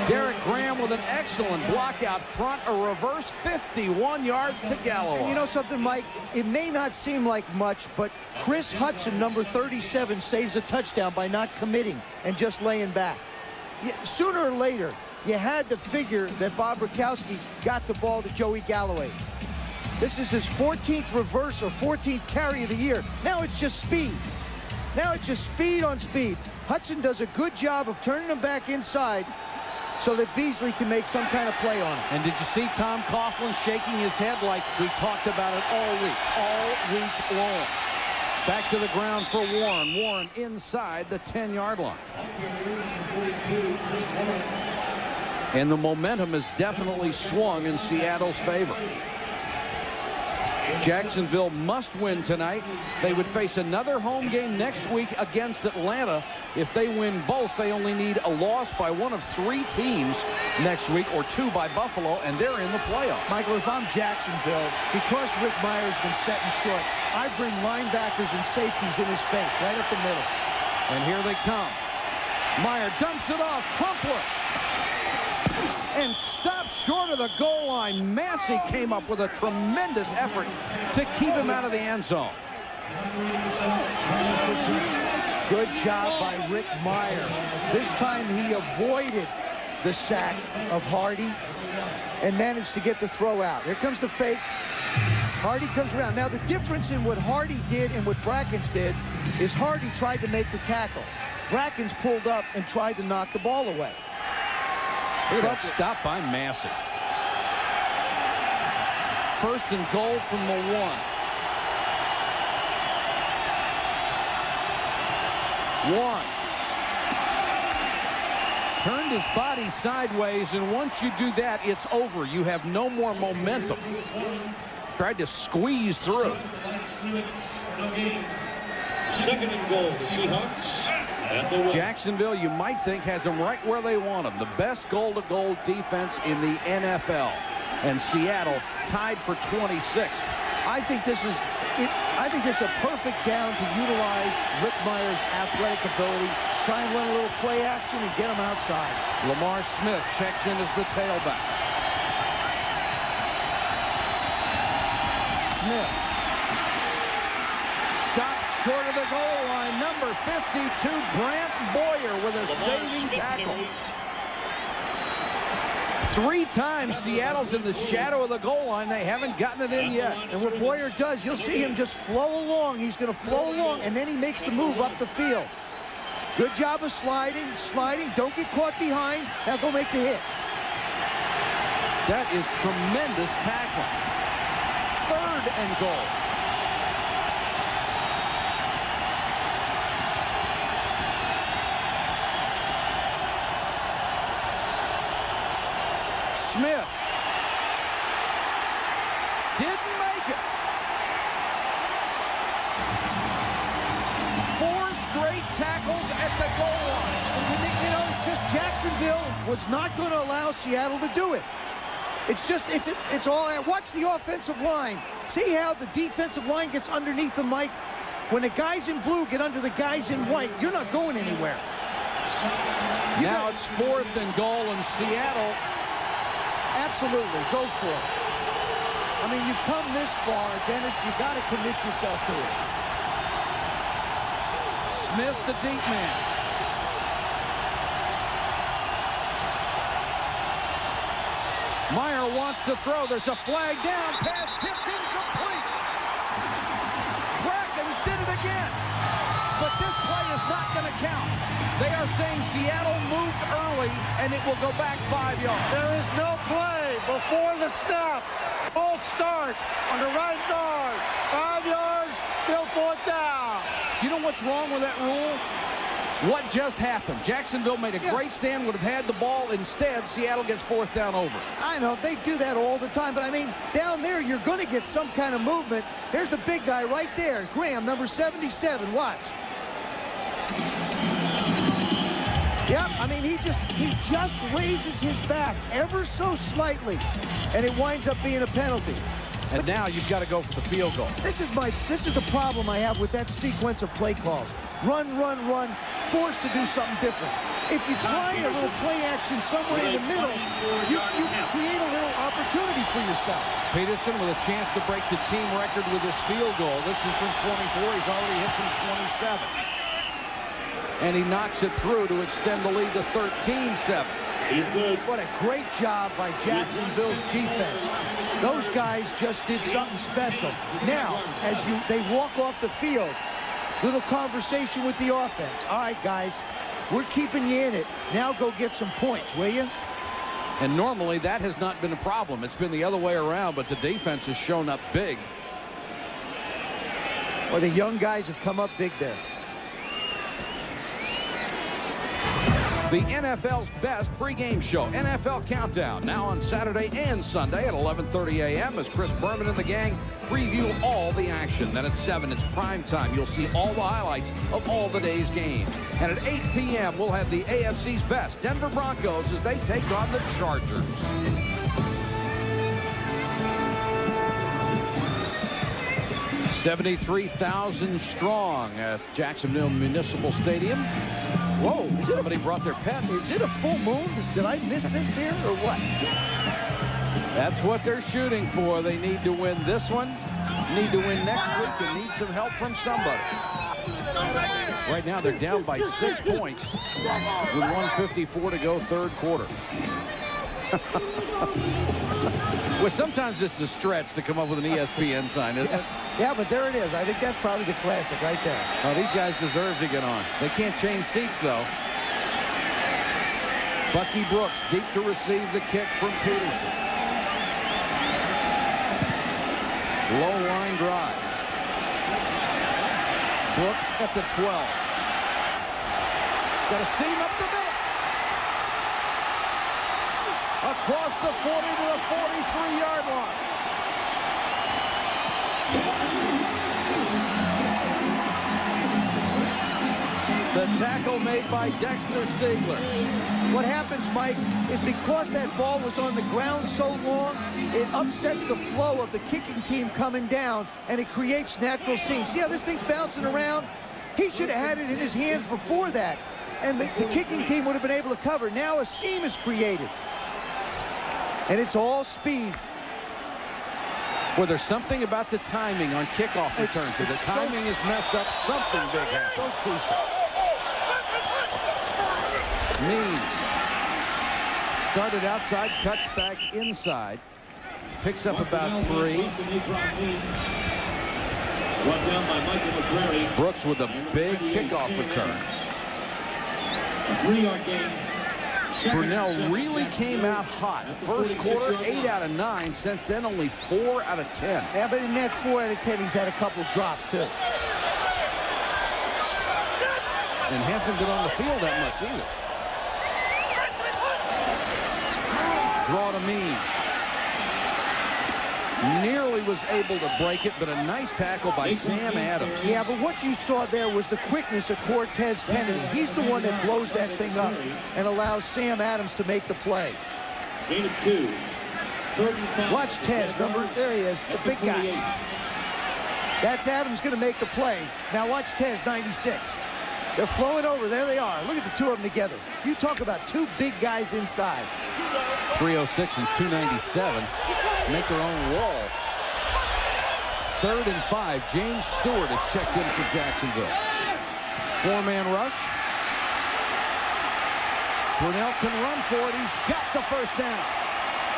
Derek Graham with an excellent block out front, a reverse 51 yards to Galloway. And you know something, Mike? It may not seem like much, but Chris Hudson, number 37, saves a touchdown by not committing and just laying back. Sooner or later, you had to figure that Bob Rakowski got the ball to Joey Galloway. This is his 14th reverse or 14th carry of the year. Now it's just speed. Now it's just speed on speed. Hudson does a good job of turning him back inside so that Beasley can make some kind of play on him. And did you see Tom Coughlin shaking his head like we talked about it all week long? Back to the ground for Warren. Warren inside the 10-yard line. And the momentum has definitely swung in Seattle's favor. Jacksonville must win tonight. They would face another home game next week against Atlanta. If they win both, they only need a loss by one of 3 teams next week, or 2 by Buffalo, and they're in the playoffs. Michael, if I'm Jacksonville, because Rick Meyer's been setting short, I bring linebackers and safeties in his face, right up the middle. And here they come. Meyer dumps it off. Crumpler. And stopped short of the goal line. Massey came up with a tremendous effort to keep him out of the end zone. Good job by Rick Meyer. This time he avoided the sack of Hardy and managed to get the throw out. Here comes the fake. Hardy comes around. Now the difference in what Hardy did and what Brackens did is Hardy tried to make the tackle. Brackens pulled up and tried to knock the ball away. Look at that stop by Massey. 1st and goal from the 1. Warren turned his body sideways, and once you do that, it's over. You have no more momentum. Tried to squeeze through. 2nd and goal, the Seahawks. Jacksonville, you might think, has them right where they want them. The best goal-to-goal defense in the NFL. And Seattle tied for 26th. I think this is a perfect down to utilize Rick Meyer's athletic ability. Try and run a little play action and get him outside. Lamar Smith checks in as the tailback. Smith stops short of the goal line. Number 52, Grant Boyer with a saving tackle. 3 times Seattle's in the shadow of the goal line. They haven't gotten it in yet. And what Boyer does, you'll see him just flow along. He's going to flow along, and then he makes the move up the field. Good job of sliding. Don't get caught behind. Now go make the hit. That is tremendous tackling. 3rd and goal. Smith didn't make it. 4 straight tackles at the goal line. You know, it's just Jacksonville was not going to allow Seattle to do it. It's all out. Watch the offensive line. See how the defensive line gets underneath the mic? When the guys in blue get under the guys in white, you're not going anywhere. Now it's 4th and goal in Seattle. Absolutely, go for it. I mean, you've come this far, Dennis. You got to commit yourself to it. Smith, the deep man. Meyer wants to throw. There's a flag down. Pass tipped incomplete. Brackens did it again. but this play is not going to count. They are saying Seattle moved early, and it will go back 5 yards. There is no play before the snap. False start on the right guard. 5 yards, still 4th down. You know what's wrong with that rule? What just happened? Jacksonville made a great stand, would have had the ball. Instead, Seattle gets 4th down over. I know, they do that all the time, but I mean, down there, you're going to get some kind of movement. There's the big guy right there, Graham, number 77. Watch. Yep, I mean, he just raises his back ever so slightly, and it winds up being a penalty. And now you've got to go for the field goal. This is the problem I have with that sequence of play calls. Run, run, run, forced to do something different. If you try a little play action somewhere in the middle, you can create a little opportunity for yourself. Peterson with a chance to break the team record with his field goal. This is from 24. He's already hit from 27. And he knocks it through to extend the lead to 13-7. What a great job by Jacksonville's defense. Those guys just did something special. Now, as they walk off the field, little conversation with the offense. All right, guys, we're keeping you in it. Now go get some points, will you? And normally that has not been a problem. It's been the other way around, but the defense has shown up big. Well, the young guys have come up big there. The NFL's best pregame show, NFL Countdown, now on Saturday and Sunday at 11:30 a.m. as Chris Berman and the gang preview all the action. Then at 7, it's prime time. You'll see all the highlights of all the day's games. And at 8 p.m., we'll have the AFC's best, Denver Broncos, as they take on the Chargers. $73,000 strong at Jacksonville Municipal Stadium. Whoa, Somebody brought their pet. Is it a full moon? Did I miss this here or what? That's what they're shooting for. They need to win this one, need to win next week, and need some help from somebody. Right now they're down by 6 points with 1:54 to go, third quarter. Well, sometimes it's a stretch to come up with an ESPN sign, isn't it? Yeah, but there it is. I think that's probably the classic right there. Oh, these guys deserve to get on. They can't change seats, though. Bucky Brooks deep to receive the kick from Peterson. Low line drive. Brooks at the 12. Got a seam up the middle. Across the 40 to the 43-yard line. The tackle made by Dexter Ziegler. What happens, Mike, is because that ball was on the ground so long, it upsets the flow of the kicking team coming down, and it creates natural seams. See how this thing's bouncing around? He should have had it in his hands before that, and the kicking team would have been able to cover. Now a seam is created, and it's all speed. Well, there's something about the timing on kickoff returns. If the timing is messed up, something big happens. So crucial. Means started outside, cuts back inside, picks up about 3. Brooks with a big kickoff return. A 3-yard gain. Brunell really came out hot. First quarter, 8 out of 9. Since then, only 4 out of 10. Yeah, but in that 4 out of 10, he's had a couple drop, too. And hasn't been on the field that much either. Draw to Means. Nearly was able to break it, but a nice tackle by Sam Adams. Yeah, but what you saw there was the quickness of Cortez Kennedy. He's the one that blows that thing up and allows Sam Adams to make the play. Gain of 2. Watch Tez, there he is, the big guy. That's Adams going to make the play. Now watch Tez, 96. They're flowing over. There they are. Look at the two of them together. You talk about two big guys inside. 306 and 297 make their own wall. 3rd and 5. James Stewart is checked in for Jacksonville. 4-man rush. Brunell can run for it. He's got the first down.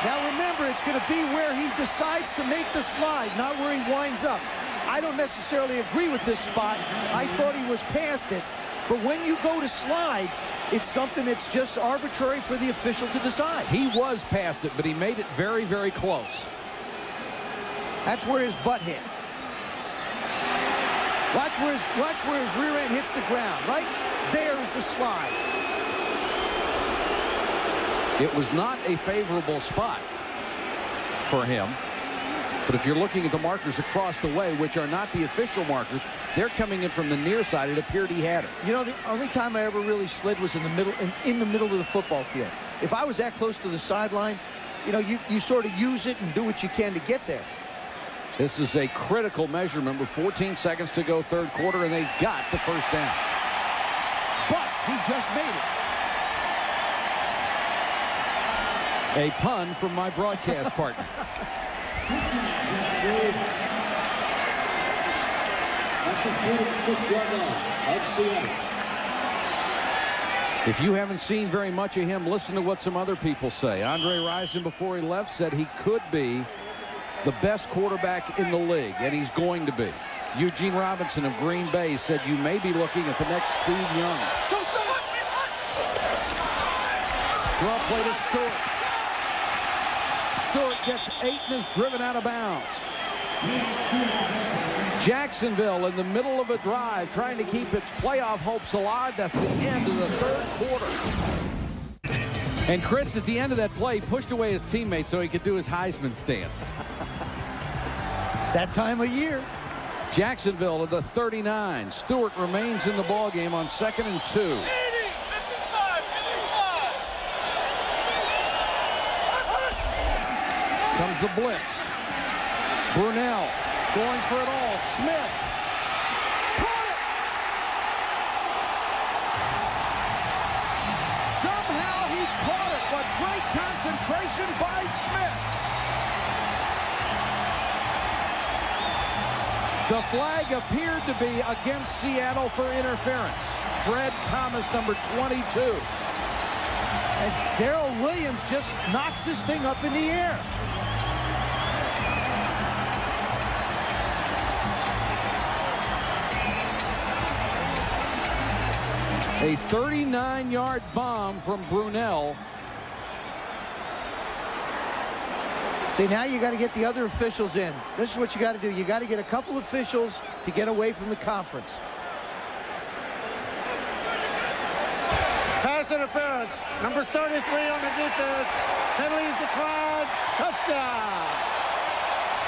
Now remember, it's going to be where he decides to make the slide, not where he winds up. I don't necessarily agree with this spot. I thought he was past it. But when you go to slide, it's something that's just arbitrary for the official to decide. He was past it, but he made it very, very close. That's where his butt hit. Watch where his rear end hits the ground. Right there is the slide. It was not a favorable spot for him. But if you're looking at the markers across the way, which are not the official markers, they're coming in from the near side. It appeared he had it. You know, the only time I ever really slid was in the middle of the football field. If I was that close to the sideline, you know, you sort of use it and do what you can to get there. This is a critical measurement with 14 seconds to go, third quarter, and they got the first down. But he just made it. A pun from my broadcast partner. If you haven't seen very much of him, listen to what some other people say. Andre Rison, before he left, said he could be the best quarterback in the league, and he's going to be. Eugene Robinson of Green Bay said you may be looking at the next Steve Young. Draw play to Stewart. Stewart gets 8 and is driven out of bounds. Jacksonville in the middle of a drive trying to keep its playoff hopes alive. That's the end of the third quarter. And Chris, at the end of that play, pushed away his teammate so he could do his Heisman stance. That time of year. Jacksonville at the 39. Stewart remains in the ballgame on 2nd and 2. Comes the blitz. Brunell going for it all. Smith. Caught it! Somehow he caught it, but great concentration by Smith. The flag appeared to be against Seattle for interference. Fred Thomas, number 22. And Darrell Williams just knocks this thing up in the air. A 39-yard bomb from Brunell. See, now you got to get the other officials in. This is what you got to do. You got to get a couple officials to get away from the conference. Pass interference. Number 33 on the defense. Penalties declined. Touchdown.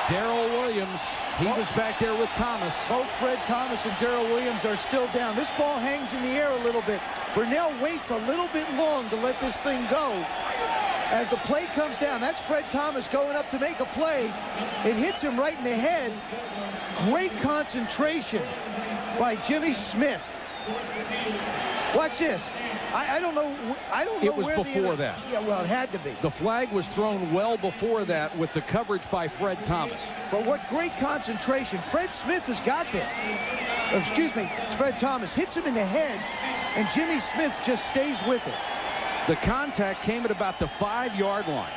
Darrell Williams, he was back there with Thomas. Both Fred Thomas and Darrell Williams are still down. This ball hangs in the air a little bit. Brunell waits a little bit long to let this thing go. As the play comes down, that's Fred Thomas going up to make a play. It hits him right in the head. Great concentration by Jimmy Smith. Watch this. I don't know. It was before that. Yeah, well, it had to be. The flag was thrown well before that with the coverage by Fred Thomas. But what great concentration. Fred Smith has got this. Or, excuse me, Fred Thomas hits him in the head, and Jimmy Smith just stays with it. The contact came at about the 5-yard line.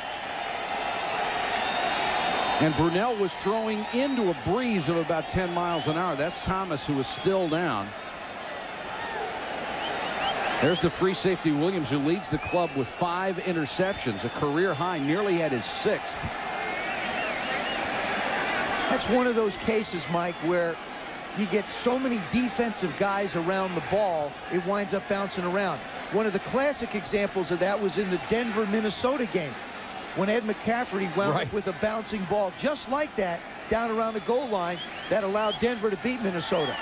And Brunell was throwing into a breeze of about 10 miles an hour. That's Thomas, who is still down. There's the free safety Williams, who leads the club with 5 interceptions, a career high, nearly had his 6th. That's one of those cases, Mike, where you get so many defensive guys around the ball, it winds up bouncing around. One of the classic examples of that was in the Denver-Minnesota game, when Ed McCaffrey wound up with a bouncing ball just like that down around the goal line that allowed Denver to beat Minnesota.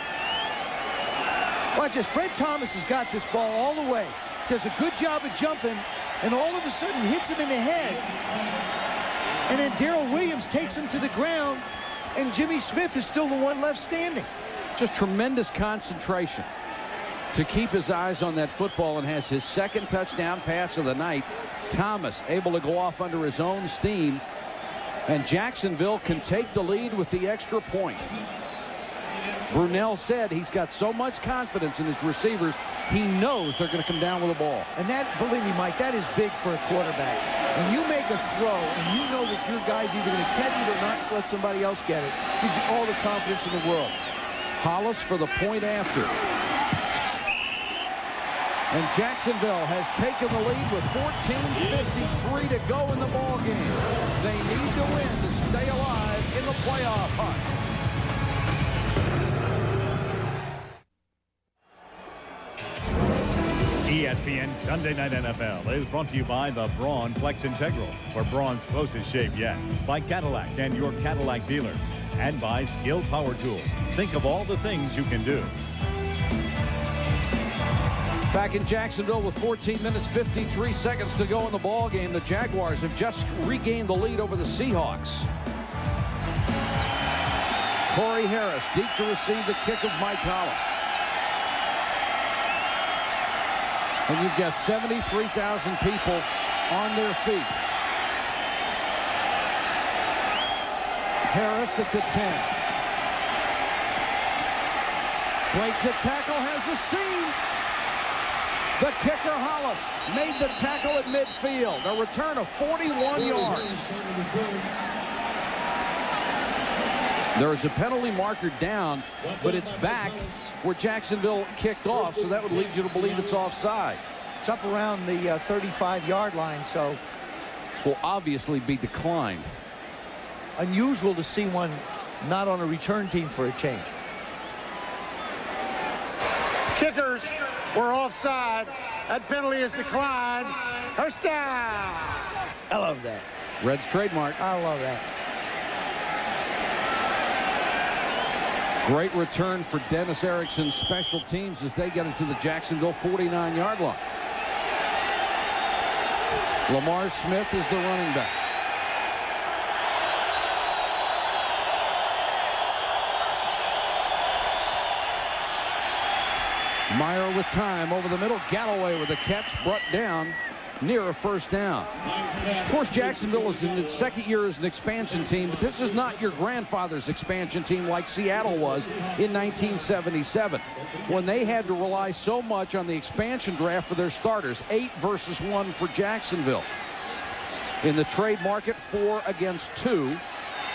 Watch this. Fred Thomas has got this ball all the way. Does a good job of jumping, and all of a sudden hits him in the head. And then Darrell Williams takes him to the ground, and Jimmy Smith is still the one left standing. Just tremendous concentration to keep his eyes on that football, and has his 2nd touchdown pass of the night. Thomas able to go off under his own steam, and Jacksonville can take the lead with the extra point. Brunell said he's got so much confidence in his receivers, he knows they're going to come down with the ball. And that, believe me, Mike, that is big for a quarterback. and you make a throw, and you know that your guy's either going to catch it or not, so let somebody else get it. Gives you all the confidence in the world. Hollis for the point after. And Jacksonville has taken the lead with 14:53 to go in the ball game. They need to win to stay alive in the playoff hunt. ESPN Sunday Night NFL is brought to you by the Braun Flex Integral, for Braun's closest shave yet. By Cadillac and your Cadillac dealers. And by Skilled Power Tools. Think of all the things you can do. Back in Jacksonville with 14 minutes, 53 seconds to go in the ball game. The Jaguars have just regained the lead over the Seahawks. Corey Harris deep to receive the kick of Mike Hollis. And you've got 73,000 people on their feet. Harris at the 10. Breaks a tackle, has the seam. The kicker, Hollis, made the tackle at midfield. A return of 41 yards. There is a penalty marker down, but it's back where Jacksonville kicked off, so that would lead you to believe it's offside. It's up around the 35-yard line, so this will obviously be declined. Unusual to see one not on a return team for a change. Kickers were offside. That penalty is declined. First down. I love that. Reds trademark. I love that. Great return for Dennis Erickson's special teams as they get it to the Jacksonville 49-yard line. Lamar Smith is the running back. Meyer with time over the middle. Galloway with a catch brought down near a first down. Of course, Jacksonville is in its second year as an expansion team, but this is not your grandfather's expansion team like Seattle was in 1977, when they had to rely so much on the expansion draft for their starters. 8 versus 1 for Jacksonville. In the trade market, 4 against 2.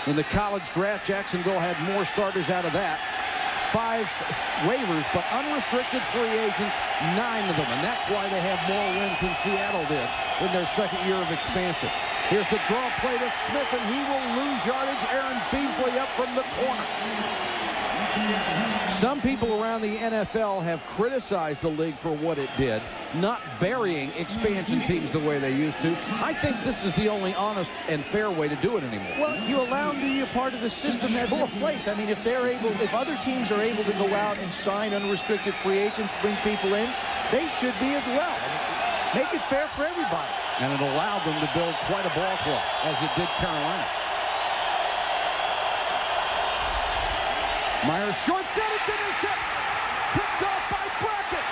In the college draft, Jacksonville had more starters out of that. 5 waivers, but unrestricted free agents, 9 of them. And that's why they have more wins than Seattle did in their second year of expansion. Here's the draw play to Smith, and he will lose yardage. Aaron Beasley up from the corner. Some people around the NFL have criticized the league for what it did, not burying expansion teams the way they used to. I think this is the only honest and fair way to do it anymore. Well, you allow them to be a part of the system that's in place. I mean, if other teams are able to go out and sign unrestricted free agents, bring people in, they should be as well. Make it fair for everybody. And it allowed them to build quite a ball club, as it did Carolina. Meyer short set, it's intercepted. Picked off by Brackett.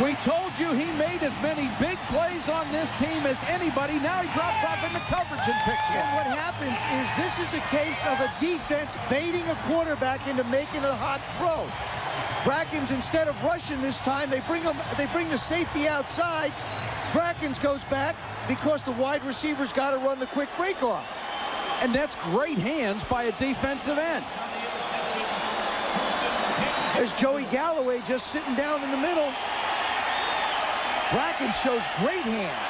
We told you he made as many big plays on this team as anybody. Now he drops off into coverage and picks one. And what happens is this is a case of a defense baiting a quarterback into making a hot throw. Brackens, instead of rushing this time, they bring the safety outside. Brackens goes back because the wide receiver's got to run the quick break off. And that's great hands by a defensive end. There's Joey Galloway just sitting down in the middle. Brackens shows great hands.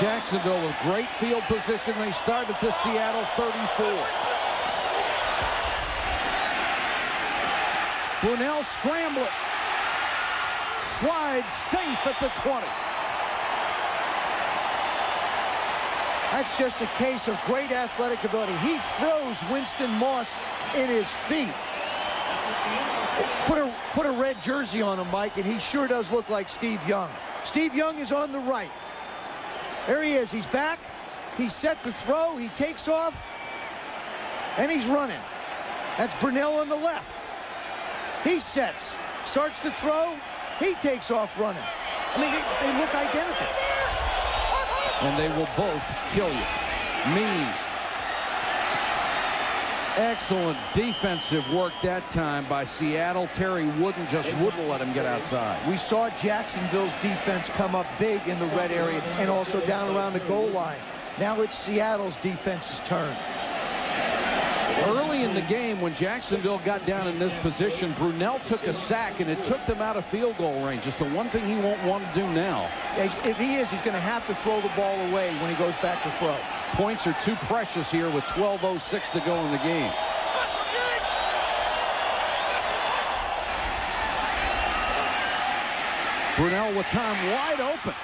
Jacksonville with great field position. They start at the Seattle 34. Brunell scrambling. Slides safe at the 20. That's just a case of great athletic ability. He froze Winston Moss in his feet. Put a red jersey on him, Mike, and he sure does look like Steve Young. Steve Young is on the right. There he is. He's back. He's set to throw. He takes off. And he's running. That's Brunell on the left. He sets, starts to throw, he takes off running. I mean, they look identical. And they will both kill you. Means Excellent defensive work that time by Seattle. Terry wouldn't let him get outside. We saw Jacksonville's defense come up big in the red area and also down around the goal line. Now it's Seattle's defense's turn. Early in the game, when Jacksonville got down in this position, Brunell took a sack, and it took them out of field goal range. It's the one thing he won't want to do now. If he is, he's going to have to throw the ball away when he goes back to throw. Points are too precious here with 12:06 to go in the game. Brunell with time wide open.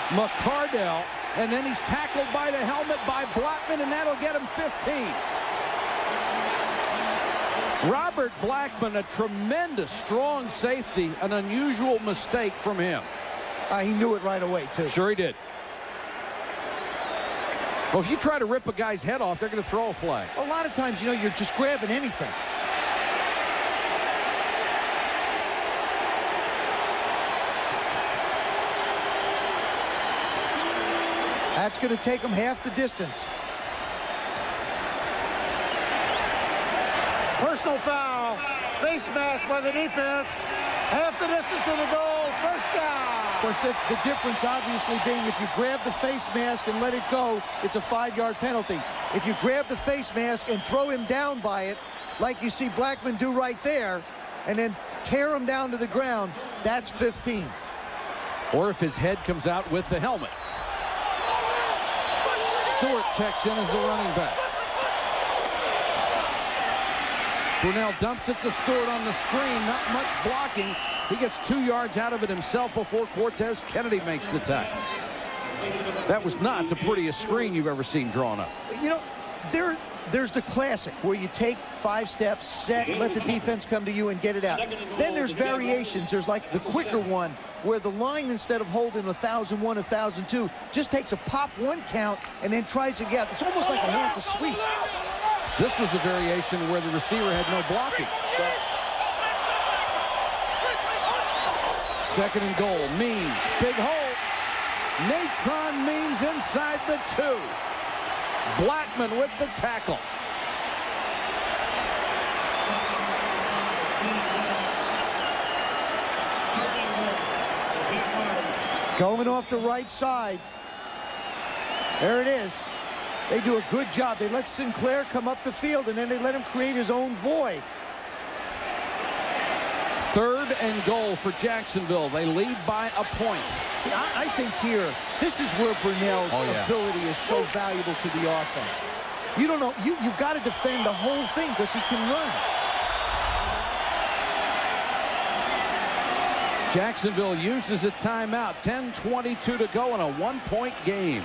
McCardell, and then he's tackled by the helmet by Blackman, and that'll get him 15. Robert Blackman, a tremendous, strong safety, an unusual mistake from him. He knew it right away, too. Sure he did. Well, if you try to rip a guy's head off, they're going to throw a flag. A lot of times, you're just grabbing anything. That's going to take him half the distance. Personal foul. Face mask by the defense. Half the distance to the goal. First down. Of course, the difference obviously being if you grab the face mask and let it go, it's a 5-yard penalty. If you grab the face mask and throw him down by it, like you see Blackman do right there, and then tear him down to the ground, that's 15. Or if his head comes out with the helmet. Stewart checks in as the running back. Brunell dumps it to Stewart on the screen. Not much blocking. He gets 2 yards out of it himself before Cortez Kennedy makes the tackle. That was not the prettiest screen you've ever seen drawn up. There's the classic where you take 5 steps, set, let the defense come to you and get it out. Then there's variations. There's like the quicker one where the line, instead of holding 1,001, 1,002, just takes a pop 1 count and then tries to get. It's almost like a half a sweep. This was the variation where the receiver had no blocking. Second and goal. Means. Big hole. Natron Means inside the 2. Blackman with the tackle. Going off the right side. There it is. They do a good job. They let Sinclair come up the field, and then they let him create his own void. Third and goal for Jacksonville. They lead by a point. See, I think here, this is where Brunell's ability is so valuable to the offense. You don't know, you've got to defend the whole thing because he can run. Jacksonville uses a timeout. 10:22 to go in a 1-point game.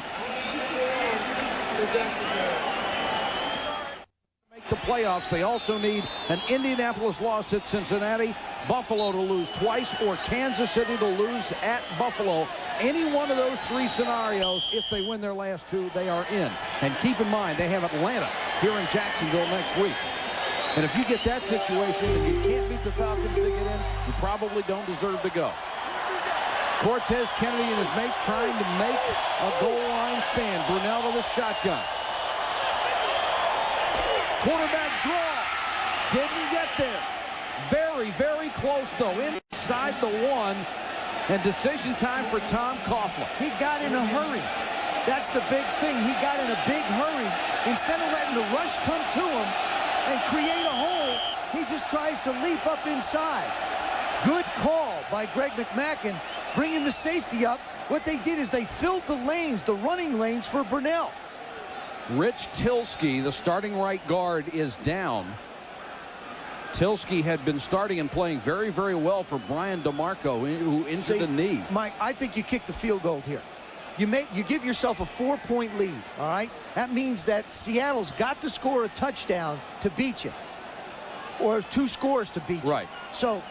Make the playoffs. They also need an Indianapolis loss at Cincinnati, Buffalo to lose twice, or Kansas City to lose at Buffalo. Any one of those 3 scenarios, if they win their last 2, they are in. And keep in mind, they have Atlanta here in Jacksonville next week. And if you get that situation and you can't beat the Falcons to get in, you probably don't deserve to go. Cortez Kennedy and his mates trying to make a goal line stand. Brunell to the shotgun. Quarterback draw. Didn't get there. Very, very close, though. Inside the 1. And decision time for Tom Coughlin. He got in a hurry. That's the big thing. He got in a big hurry. Instead of letting the rush come to him and create a hole, he just tries to leap up inside. Good call by Greg McMackin, bringing the safety up. What they did is they filled the lanes, the running lanes for Brunell. Rich Tilsky, the starting right guard, is down. Tilsky had been starting and playing very, very well for Brian DeMarco, who injured a knee. Mike, I think you kick the field goal here. You give yourself a 4-point lead, all right? That means that Seattle's got to score a touchdown to beat you, or 2 scores to beat you. Right. So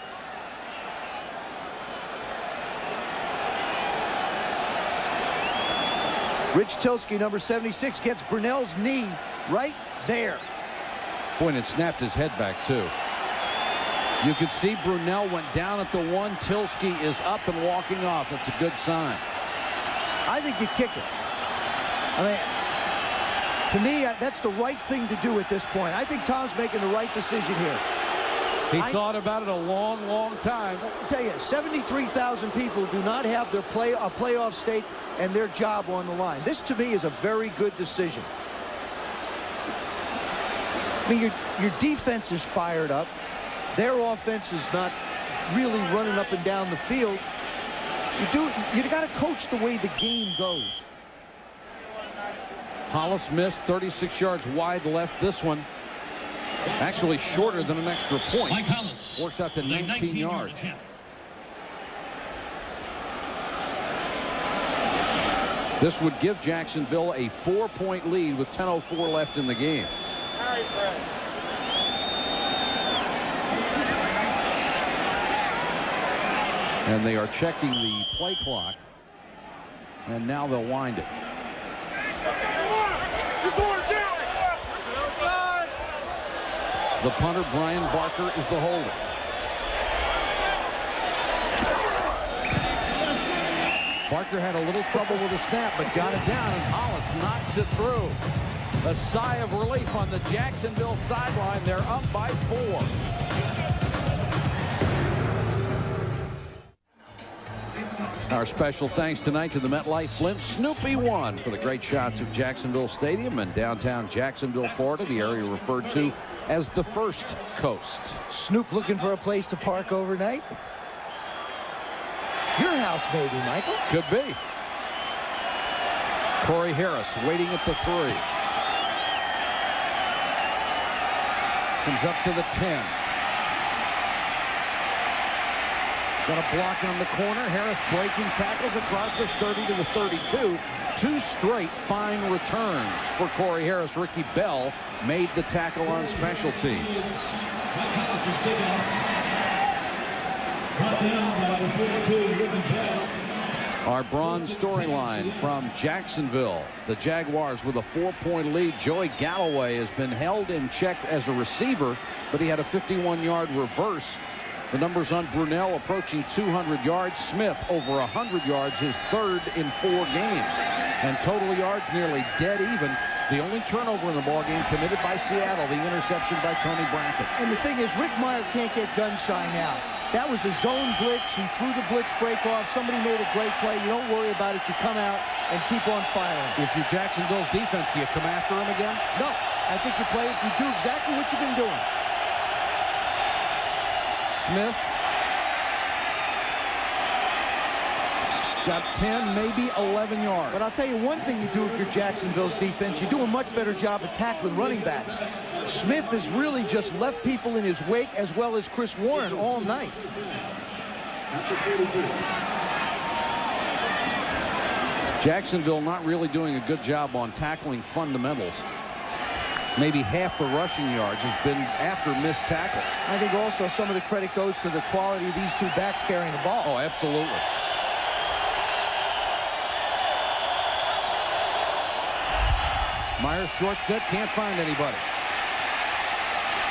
Rich Tilsky, number 76, gets Brunell's knee right there. Boy, and it snapped his head back, too. You could see Brunell went down at the 1. Tilsky is up and walking off. That's a good sign. I think you kick it. I mean, To me, that's the right thing to do at this point. I think Tom's making the right decision here. He thought about it a long, long time. I tell you, 73,000 people do not have their a playoff stake and their job on the line. This, to me, is a very good decision. I mean, your defense is fired up. Their offense is not really running up and down the field. You got to coach the way the game goes. Hollis missed 36 yards wide left. This one actually shorter than an extra point. Works out to 19 yards. This would give Jacksonville a 4-point lead with 10:04 left in the game. And they are checking the play clock. And now they'll wind it. The punter, Brian Barker, is the holder. Barker had a little trouble with the snap, but got it down, and Hollis knocks it through. A sigh of relief on the Jacksonville sideline. They're up by 4. Our special thanks tonight to the MetLife Blimp. Snoopy won for the great shots of Jacksonville Stadium in downtown Jacksonville, Florida, the area referred to as the First Coast. Snoop looking for a place to park overnight? Your house, maybe, Michael? Could be. Corey Harris waiting at the 3. Comes up to the 10. Got a block on the corner. Harris breaking tackles across the 30 to the 32. 2 straight fine returns for Corey Harris. Ricky Bell made the tackle on special teams. Our bronze storyline from Jacksonville. The Jaguars with a 4-point lead. Joey Galloway has been held in check as a receiver, but he had a 51-yard reverse. The numbers on Brunell approaching 200 yards. Smith over 100 yards, his 3rd in 4 games. And total yards nearly dead even. The only turnover in the ballgame committed by Seattle, the interception by Tony Brackett. And the thing is, Rick Meyer can't get gun shy now. That was a zone blitz. He threw the blitz break off. Somebody made a great play. You don't worry about it. You come out and keep on firing. If you're Jacksonville's defense, do you come after him again? No. I think you do exactly what you've been doing. Smith got 10, maybe 11 yards. But I'll tell you one thing you do if you're Jacksonville's defense. You do a much better job of tackling running backs. Smith has really just left people in his wake, as well as Chris Warren, all night. Jacksonville not really doing a good job on tackling fundamentals. Maybe half the rushing yards has been after missed tackles. I think also some of the credit goes to the quality of these 2 backs carrying the ball. Oh, absolutely. Myers short set, can't find anybody.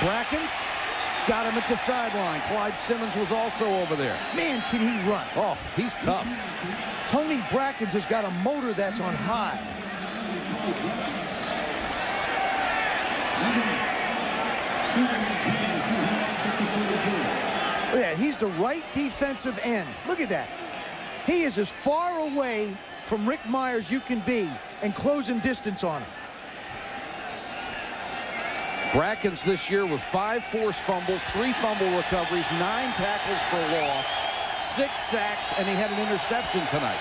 Brackens got him at the sideline. Clyde Simmons was also over there. Man, can he run. Oh, he's tough. Tony Brackens has got a motor that's on high. Look at that. He's the right defensive end. Look at that. He is as far away from Rick Meyer as you can be and closing distance on him. Brackens this year with 5 forced fumbles, 3 fumble recoveries, 9 tackles for loss, 6 sacks, and he had an interception tonight.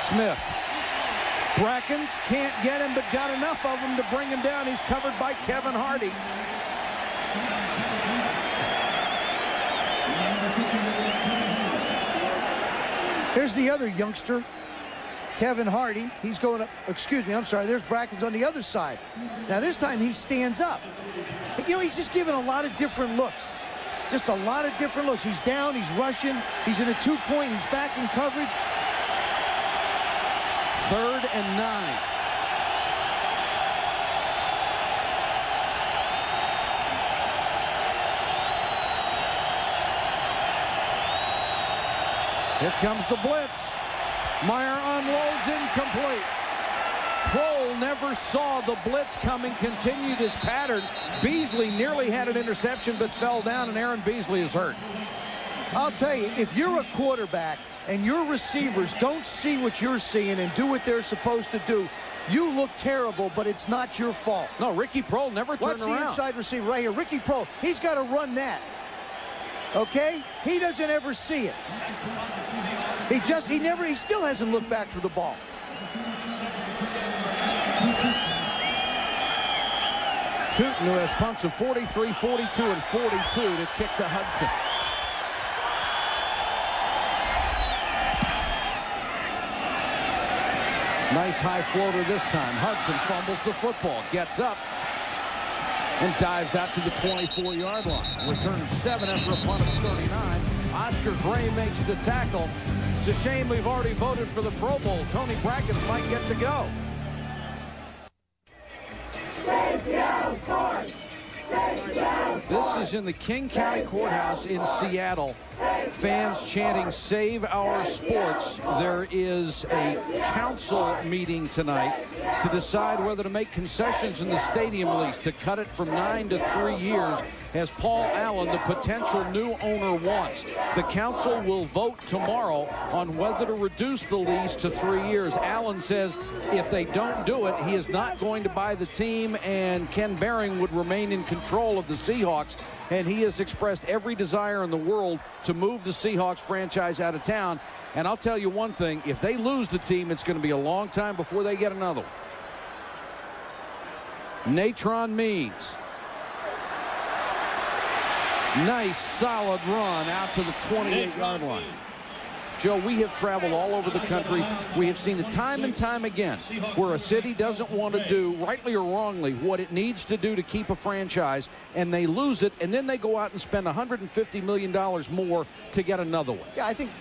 Smith. Brackens can't get him, but got enough of him to bring him down. He's covered by Kevin Hardy. Here's the other youngster, Kevin Hardy. He's going up, excuse me, I'm sorry, there's Brackens on the other side. Now this time he stands up. You know, he's just giving a lot of different looks. Just a lot of different looks. He's down, he's rushing, he's in a 2-point, he's back in coverage. 3rd and 9. Here comes the blitz. Meyer unloads, incomplete. saw the blitz coming, continued his pattern. Beasley nearly had an interception but fell down, and Aaron Beasley is hurt. I'll tell you, if you're a quarterback and your receivers don't see what you're seeing and do what they're supposed to do, you look terrible, but it's not your fault. No, Ricky Prohl never turned around. What's the inside receiver right here? Ricky Prohl, he's got to run that. Okay? He doesn't ever see it. He still hasn't looked back for the ball. Tootin, who has punts of 43, 42, and 42 to kick to Hudson. Nice high floater this time. Hudson fumbles the football, gets up, and dives out to the 24-yard line. Return of 7 after a punt of 39. Oscar Gray makes the tackle. It's a shame we've already voted for the Pro Bowl. Tony Brackett might get to go. This is in the King County Courthouse in Seattle. Fans chanting, "Save our sports." There is a council meeting tonight to decide whether to make concessions in the stadium lease to cut it from 9 to 3 years, as Paul Allen, the potential new owner, wants. The council will vote tomorrow on whether to reduce the lease to 3 years. Allen says if they don't do it, he is not going to buy the team, and Ken Behring would remain in control of the Seahawks. And he has expressed every desire in the world to move the Seahawks franchise out of town. And I'll tell you one thing, if they lose the team, it's going to be a long time before they get another one. Natron Means. Nice, solid run out to the 28-yard line. Joe, we have traveled all over the country. We have seen it time and time again where a city doesn't want to do, rightly or wrongly, what it needs to do to keep a franchise, and they lose it, and then they go out and spend $150 million more to get another one. Yeah, I think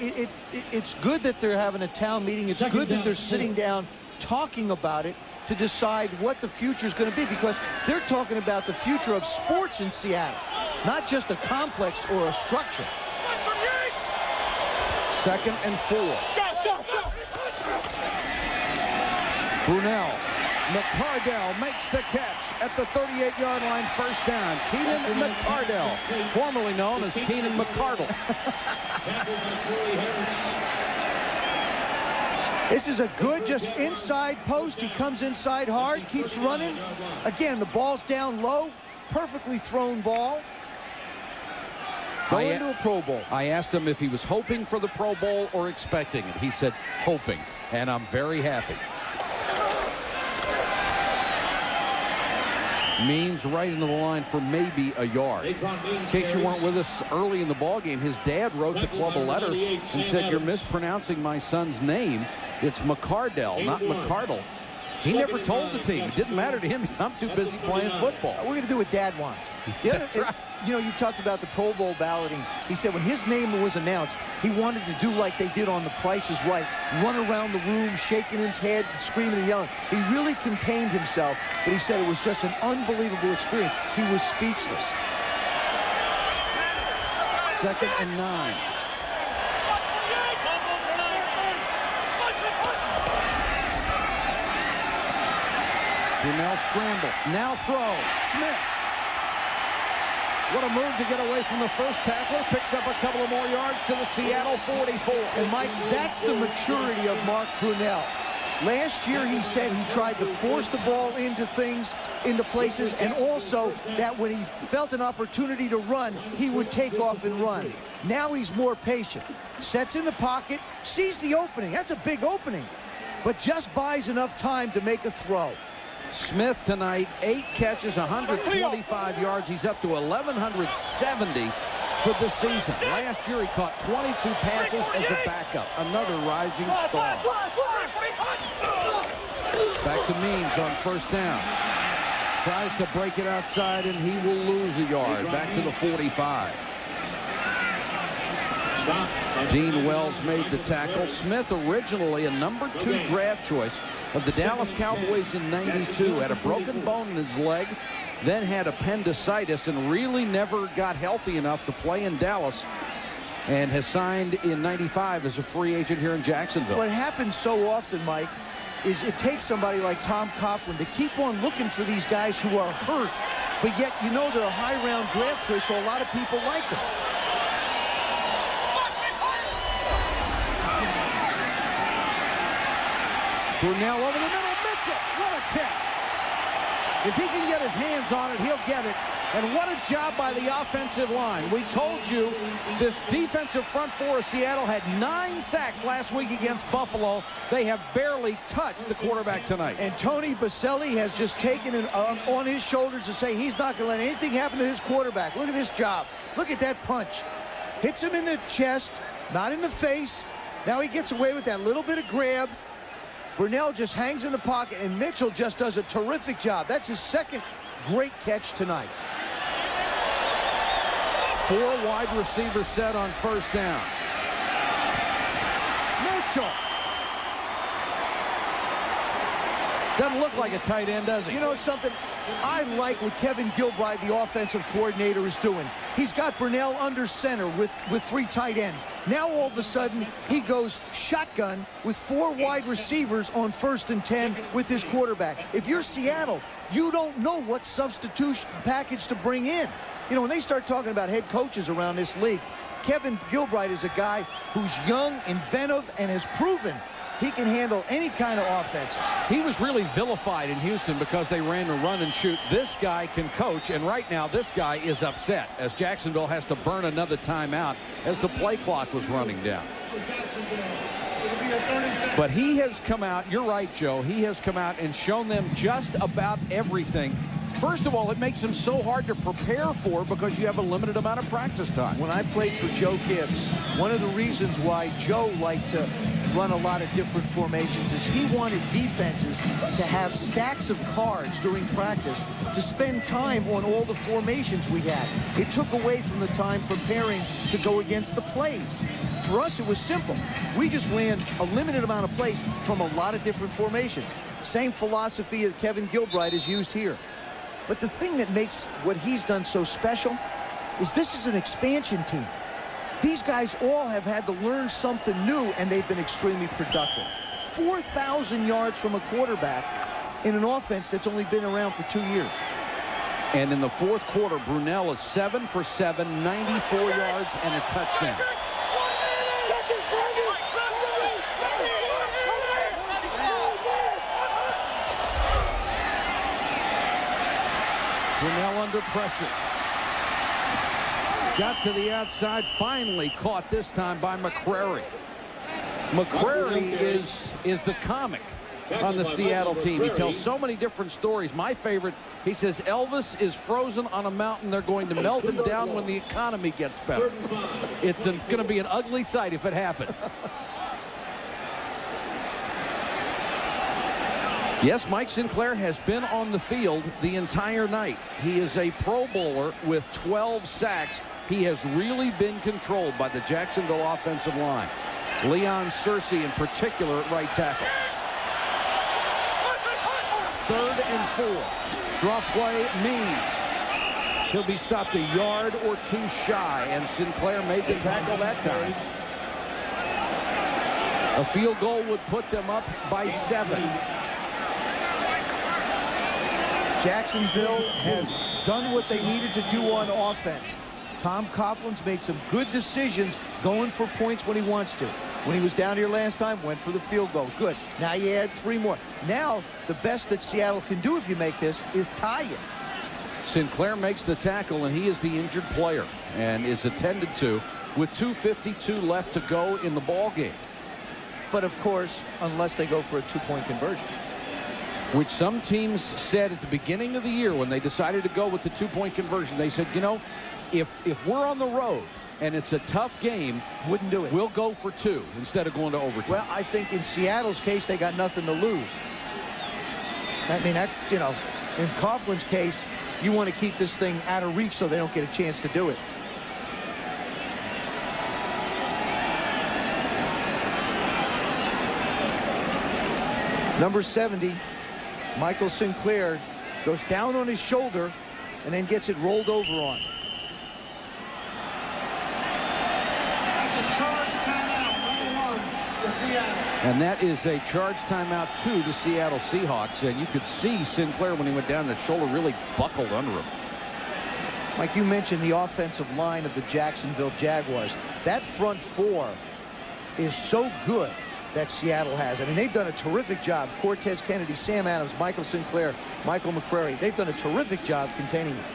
it's good that they're having a town meeting. It's good that they're sitting down talking about it to decide what the future is going to be, because they're talking about the future of sports in Seattle, not just a complex or a structure. 2nd and 4. Brunell. McCardell makes the catch at the 38-yard line, first down. Keenan McCardell, formerly known as Keenan McCardle. This is a good, just inside post. He comes inside hard, keeps running. Again, the ball's down low. Perfectly thrown ball. Going into a Pro Bowl. I asked him if he was hoping for the Pro Bowl or expecting it. He said hoping, and I'm very happy. Means right into the line for maybe a yard. In case you weren't with us early in the ballgame, his dad wrote the club a letter and said, "You're mispronouncing my son's name. It's McCardell, not McCardle." He never told the team. It didn't matter to him. He's, I'm too busy playing football. We're going to do what Dad wants. That's right. You know, you talked about the Pro Bowl balloting. He said when his name was announced, he wanted to do like they did on The Price is Right. Run around the room, shaking his head, screaming and yelling. He really contained himself, but he said it was just an unbelievable experience. He was speechless. 2nd and 9. Brunell scrambles, now throws, Smith. What a move to get away from the first tackler. Picks up a couple of more yards to the Seattle 44. And Mike, that's the maturity of Mark Brunell. Last year he said he tried to force the ball into places, and also that when he felt an opportunity to run, he would take off and run. Now he's more patient. Sets in the pocket, sees the opening. That's a big opening, but just buys enough time to make a throw. Smith tonight, 8 catches, 125 yards. He's up to 1,170 for the season. Last year he caught 22 passes as a backup. Another rising star. Back to Means on first down. Tries to break it outside, and he will lose a yard. Back to the 45. Dean Wells made the tackle. Smith, originally a number 2 draft choice of the Dallas Cowboys in '92, had a broken bone in his leg, then had appendicitis, and really never got healthy enough to play in Dallas, and has signed in '95 as a free agent here in Jacksonville. What happens so often, Mike, is it takes somebody like Tom Coughlin to keep on looking for these guys who are hurt, but yet you know they're a high-round draft choice, so a lot of people like them. Brunell over the middle. Mitchell, what a catch. If he can get his hands on it, he'll get it. And what a job by the offensive line. We told you this defensive front four of Seattle had 9 sacks last week against Buffalo. They have barely touched the quarterback tonight. And Tony Baselli has just taken it on his shoulders to say he's not going to let anything happen to his quarterback. Look at this job. Look at that punch. Hits him in the chest, not in the face. Now he gets away with that little bit of grab. Brunell just hangs in the pocket, and Mitchell just does a terrific job. That's his second great catch tonight. 4 wide receivers set on first down. Mitchell. Doesn't look like a tight end, does he? You know something? I like what Kevin Gilbride, the offensive coordinator, is doing. He's got Brunell under center with 3 tight ends. Now all of a sudden he goes shotgun with 4 wide receivers on 1st and 10 with his quarterback. If you're Seattle, you don't know what substitution package to bring in. You know, when they start talking about head coaches around this league, Kevin Gilbride is a guy who's young, inventive, and has proven he can handle any kind of offenses. He was really vilified in Houston because they ran a run and shoot. This guy can coach, and right now this guy is upset as Jacksonville has to burn another timeout as the play clock was running down. But he has come out, you're right, Joe, he has come out and shown them just about everything. First of all, it makes them so hard to prepare for because you have a limited amount of practice time. When I played for Joe Gibbs, one of the reasons why Joe liked to run a lot of different formations is he wanted defenses to have stacks of cards during practice to spend time on all the formations we had. It took away from the time preparing to go against the plays. For us, it was simple. We just ran a limited amount of plays from a lot of different formations. Same philosophy that Kevin Gilbride has used here. But the thing that makes what he's done so special is this is an expansion team. These guys all have had to learn something new, and they've been extremely productive. 4,000 yards from a quarterback in an offense that's only been around for 2 years. And in the 4th quarter, Brunell is 7 for 7, 94 yards and a touchdown. Brunell under pressure. Got to the outside, finally caught this time by McCrary. McCrary is the comic on the Seattle team. He tells so many different stories. My favorite, he says Elvis is frozen on a mountain. They're going to melt him down when the economy gets better. It's going to be an ugly sight if it happens. Yes, Mike Sinclair has been on the field the entire night. He is a Pro Bowler with 12 sacks. He has really been controlled by the Jacksonville offensive line. Leon Searcy in particular at right tackle. 3rd and 4. Draw play means he'll be stopped a yard or 2 shy, and Sinclair made the tackle that time. A field goal would put them up by 7. Jacksonville has done what they needed to do on offense. Tom Coughlin's made some good decisions going for points when he wants to. When he was down here last time, went for the field goal. Good. Now you add 3 more. Now the best that Seattle can do if you make this is tie it. Sinclair makes the tackle, and he is the injured player and is attended to with 2:52 left to go in the ball game. But of course, unless they go for a 2-point conversion. Which some teams said at the beginning of the year when they decided to go with the 2-point conversion, they said, you know, if we're on the road and it's a tough game, wouldn't do it. We'll go for 2 instead of going to overtime. Well, I think in Seattle's case, they got nothing to lose. I mean, that's, you know, in Coughlin's case, you want to keep this thing out of reach so they don't get a chance to do it. Number 70, Michael Sinclair, goes down on his shoulder and then gets it rolled over on. And that is a charge timeout to the Seattle Seahawks. And you could see Sinclair when he went down, that shoulder really buckled under him. Mike, you mentioned the offensive line of the Jacksonville Jaguars. That front four is so good that Seattle has. I mean, they've done a terrific job. Cortez Kennedy, Sam Adams, Michael Sinclair, Michael McCrary. They've done a terrific job containing it.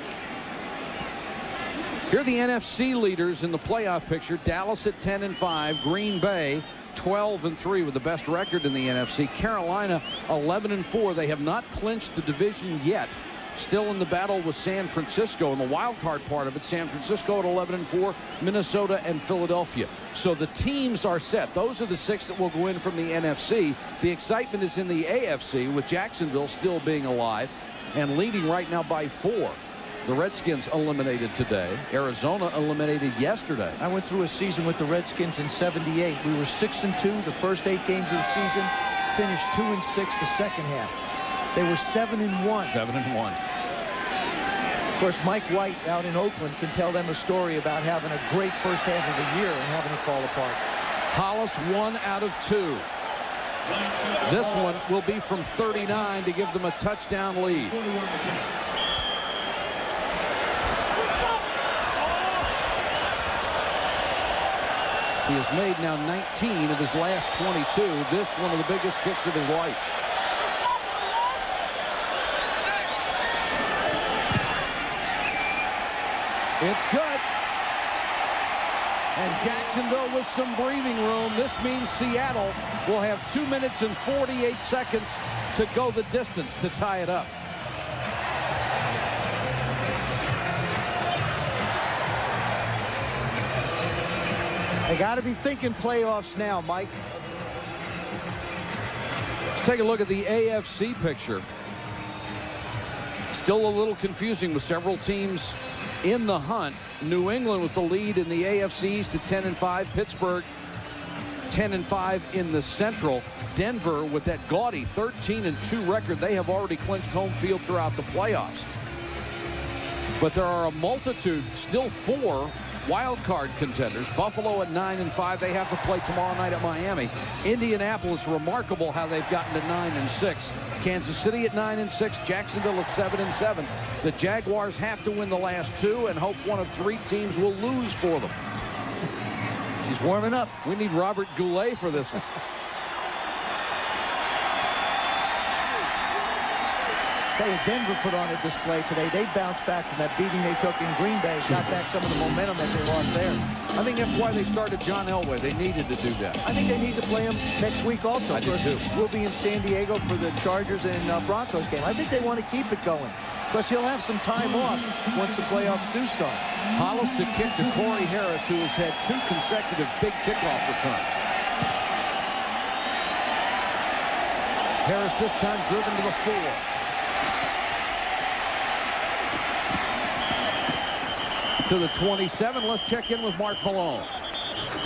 Here are the NFC leaders in the playoff picture. Dallas at 10-5. Green Bay 12-3 with the best record in the NFC. Carolina 11-4. They have not clinched the division yet. Still in the battle with San Francisco. In the wild card part of it, San Francisco at 11-4, Minnesota and Philadelphia. So the teams are set. Those are the 6 that will go in from the NFC. The excitement is in the AFC with Jacksonville still being alive and leading right now by 4. The Redskins eliminated today. Arizona eliminated yesterday. I went through a season with the Redskins in '78. We were 6-2 the first 8 games of the season. Finished 2-6 the second half. They were 7-1. 7-1. Of course, Mike White out in Oakland can tell them a story about having a great first half of the year and having it fall apart. Hollis 1 out of 2. This one will be from 39 to give them a touchdown lead. He has made now 19 of his last 22. This one of the biggest kicks of his life. It's good. And Jacksonville with some breathing room. This means Seattle will have 2 minutes and 48 seconds to go the distance to tie it up. They got to be thinking playoffs now, Mike. Let's take a look at the AFC picture. Still a little confusing with several teams in the hunt. New England with the lead in the AFC East at 10-5. Pittsburgh 10-5 in the Central. Denver with that gaudy 13-2 record. They have already clinched home field throughout the playoffs. But there are a multitude, still 4 wild card contenders. Buffalo at 9-5. They have to play tomorrow night at Miami. Indianapolis, remarkable how they've gotten to 9-6. Kansas City at 9-6. Jacksonville at 7-7. The Jaguars have to win the last 2 and hope one of 3 teams will lose for them. She's warming up. We need Robert Goulet for this one. Denver put on a display today. They bounced back from that beating they took in Green Bay. Got back some of the momentum that they lost there. I think that's why they started John Elway. They needed to do that. I think they need to play him next week also. I do too. We'll be in San Diego for the Chargers and Broncos game. I think they want to keep it going because he'll have some time off once the playoffs do start. Hollis to kick to Corey Harris, who has had 2 consecutive big kickoff returns. Harris this time driven to the 4. To the 27. Let's check in with Mark Malone.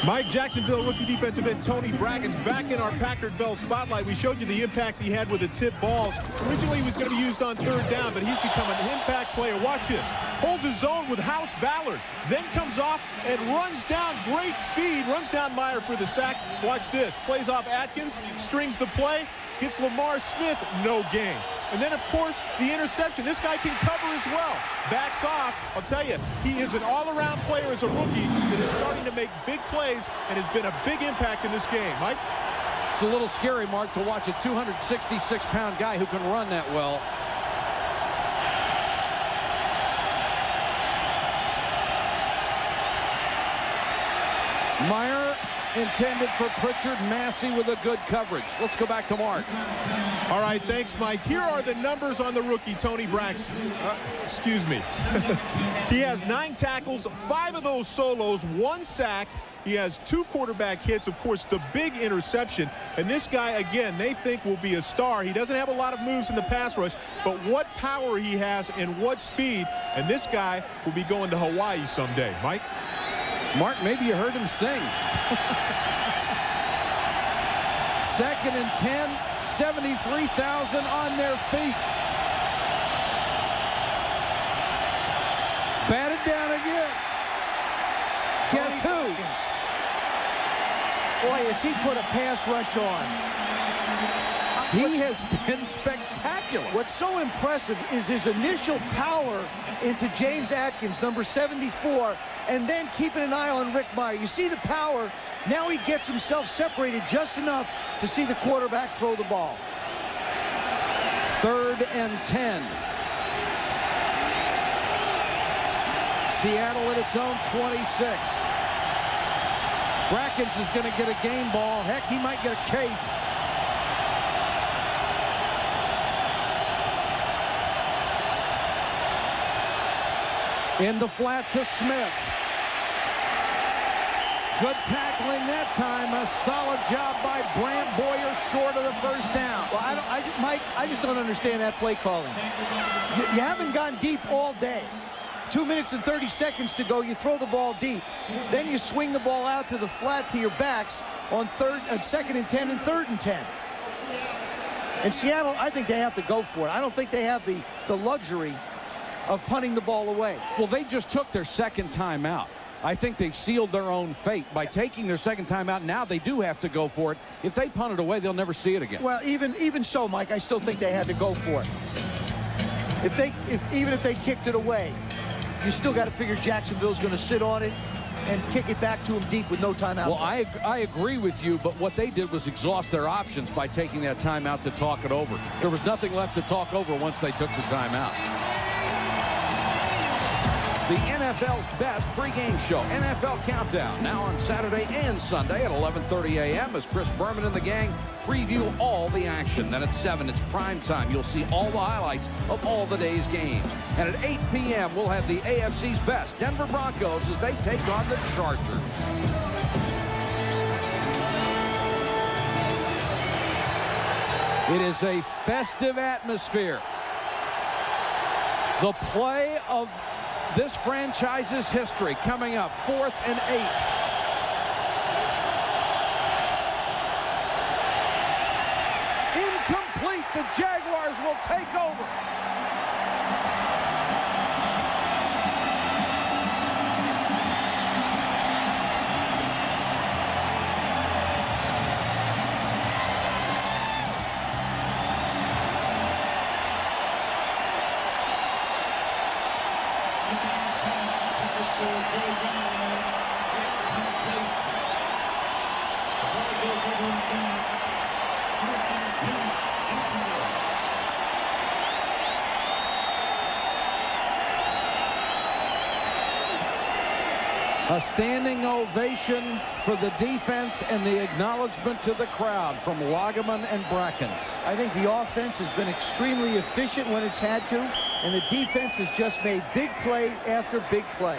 Mike, Jacksonville rookie defensive end Tony Bracken's back in our Packard Bell spotlight. We showed you the impact he had with the tip balls. Originally, he was going to be used on 3rd down, but he's become an impact player. Watch this. Holds his zone with House Ballard. Then comes off and runs down. Great speed. Runs down Meyer for the sack. Watch this. Plays off Atkins. Strings the play. Gets Lamar Smith. No gain. And then, of course, the interception. This guy can cover as well. Backs off. I'll tell you, he is an all-around player as a rookie that is starting to make big plays and has been a big impact in this game. Mike? It's a little scary, Mark, to watch a 266-pound guy who can run that well. Meyer intended for Pritchard. Massey with a good coverage. Let's go back to Mark. All right, thanks, Mike. Here are the numbers on the rookie, Tony Braxton. Excuse me. He has 9 tackles, 5 of those solos, 1 sack. He has 2 quarterback hits, of course, the big interception. And this guy, again, they think will be a star. He doesn't have a lot of moves in the pass rush, but what power he has and what speed. And this guy will be going to Hawaii someday. Mike? Mark, maybe you heard him sing. 2nd and 10, 73,000 on their feet. Batted down again. Guess who? Boy, has he put a pass rush on. He has been spectacular. What's so impressive is his initial power into James Atkins, number 74, and then keeping an eye on Rick Meyer. You see the power. Now he gets himself separated just enough to see the quarterback throw the ball. 3rd and 10. Seattle at its own 26. Brackens is going to get a game ball. Heck, he might get a case. In the flat to Smith. Good tackling that time. A solid job by Brant Boyer, short of the first down. Well, Mike, I just don't understand that play calling. You haven't gone deep all day. 2 minutes and 30 seconds to go. You throw the ball deep. Then you swing the ball out to the flat to your backs on 2nd and 10 and 3rd and 10. And Seattle, I think they have to go for it. I don't think they have the luxury of punting the ball away. Well, they just took their second timeout. I think they've sealed their own fate by taking their second timeout. Now they do have to go for it. If they punt it away, they'll never see it again. Well, even so, Mike, I still think they had to go for it. Even if they kicked it away, you still got to figure Jacksonville's going to sit on it and kick it back to him deep with no timeouts. Well, I agree with you, but what they did was exhaust their options by taking that timeout to talk it over. There was nothing left to talk over once they took the timeout. The NFL's best pregame show, NFL Countdown, now on Saturday and Sunday at 11:30 a.m. as Chris Berman and the gang preview all the action. Then at 7, it's prime time. You'll see all the highlights of all the day's games. And at 8 p.m., we'll have the AFC's best Denver Broncos as they take on the Chargers. It is a festive atmosphere. The play of this franchise's history coming up, 4th and 8. Incomplete. The Jaguars will take over. A standing ovation for the defense and the acknowledgement to the crowd from Lageman and Brackens. I think the offense has been extremely efficient when it's had to, and the defense has just made big play after big play.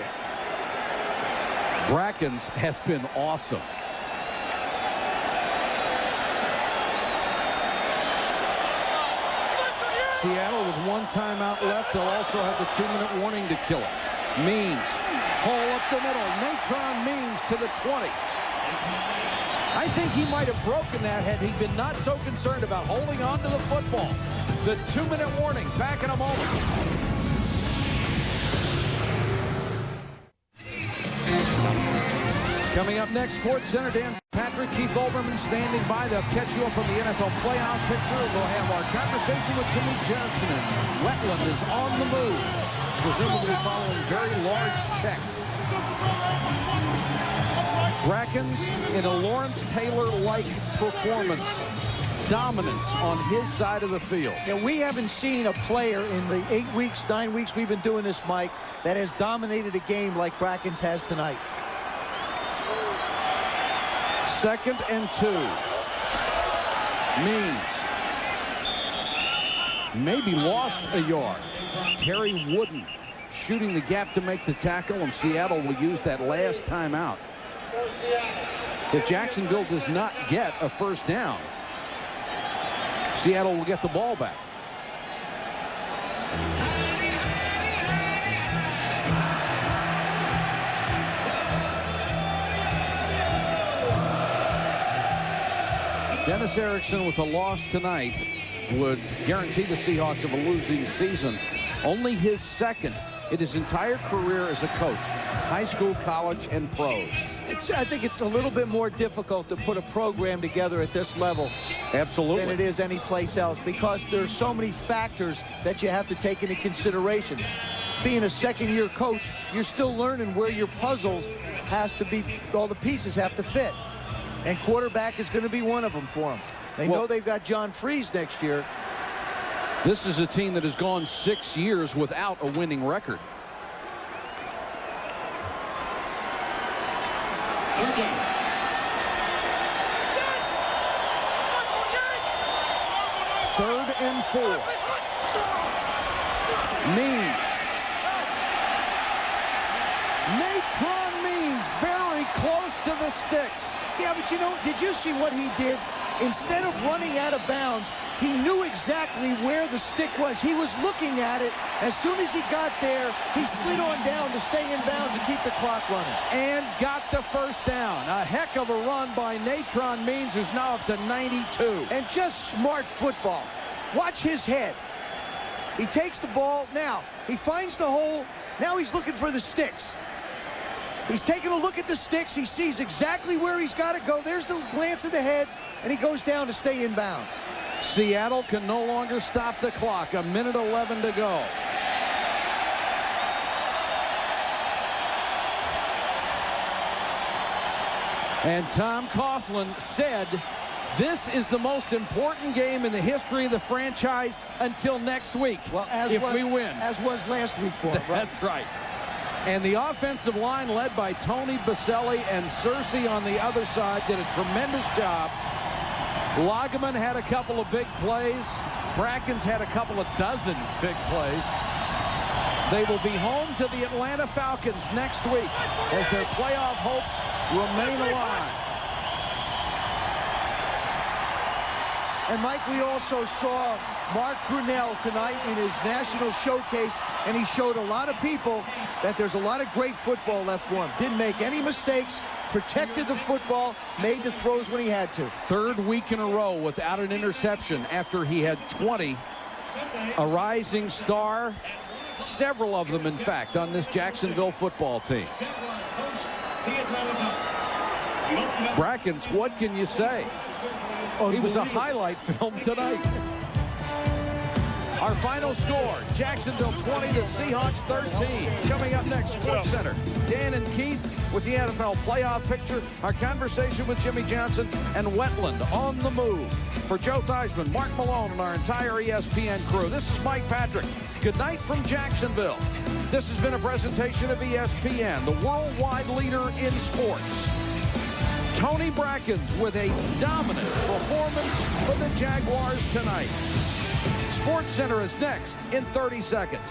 Brackens has been awesome. Seattle with 1 timeout left. They'll also have the 2-minute warning to kill it. Means. Hole up the middle. Natron Means to the 20. I think he might have broken that had he been not so concerned about holding on to the football. The 2-minute warning. Back in a moment. Coming up next, Sports Center, Dan Patrick, Keith Olbermann standing by. They'll catch you up on the NFL playoff picture. We'll have our conversation with Jimmy Johnson. And Wetland is on the move, presumably following very large checks. Brackens in a Lawrence Taylor-like performance. Dominance on his side of the field. Yeah, we haven't seen a player in the 8 weeks, 9 weeks we've been doing this, Mike, that has dominated a game like Brackens has tonight. 2nd and 2. Means. Maybe lost a yard. Terry Wooden shooting the gap to make the tackle, and Seattle will use that last timeout. If Jacksonville does not get a first down, Seattle will get the ball back. Dennis Erickson with a loss tonight would guarantee the Seahawks of a losing season. Only his second in his entire career as a coach, high school, college, and pros. I think it's a little bit more difficult to put a program together at this level Absolutely. than it is any place else, because there's so many factors that you have to take into consideration. Being a second-year coach, you're still learning where your puzzles has to be, all the pieces have to fit. And quarterback is going to be one of them for them. They know they've got John Freeze next year. This is a team that has gone 6 years without a winning record. Third and 4. Means. Natron Means very close to the sticks. Yeah, but you know, did you see what he did? Instead of running out of bounds, he knew exactly where the stick was. He was looking at it. As soon as he got there, he slid on down to stay in bounds and keep the clock running. And got the first down. A heck of a run by Natron Means, who's now up to 92. And just smart football. Watch his head. He takes the ball. Now, he finds the hole. Now he's looking for the sticks. He's taking a look at the sticks. He sees exactly where he's got to go. There's the glance of the head, and he goes down to stay in bounds. Seattle can no longer stop the clock. 1:11 to go. And Tom Coughlin said, this is the most important game in the history of the franchise until next week, well, if we win. As was last week for him. Right? That's right. And the offensive line, led by Tony Baselli and Cersei on the other side, did a tremendous job. Lageman had a couple of big plays. Brackens had a couple of dozen big plays. They will be home to the Atlanta Falcons next week as their playoff hopes remain alive. And Mike, we also saw Mark Brunell tonight in his national showcase, and he showed a lot of people that there's a lot of great football left for him. Didn't make any mistakes, protected the football, made the throws when he had to. Third week in a row without an interception after he had 20. A rising star, several of them, in fact, on this Jacksonville football team. Brackens, what can you say? He was a highlight film tonight. Our final score, Jacksonville 20, the Seahawks 13. Coming up next, Sports Center. Dan and Keith with the NFL playoff picture, our conversation with Jimmy Johnson, and Wetland on the move. For Joe Thiesmann, Mark Malone, and our entire ESPN crew, this is Mike Patrick. Good night from Jacksonville. This has been a presentation of ESPN, the worldwide leader in sports. Tony Brackens with a dominant performance for the Jaguars tonight. Sports Center is next in 30 seconds.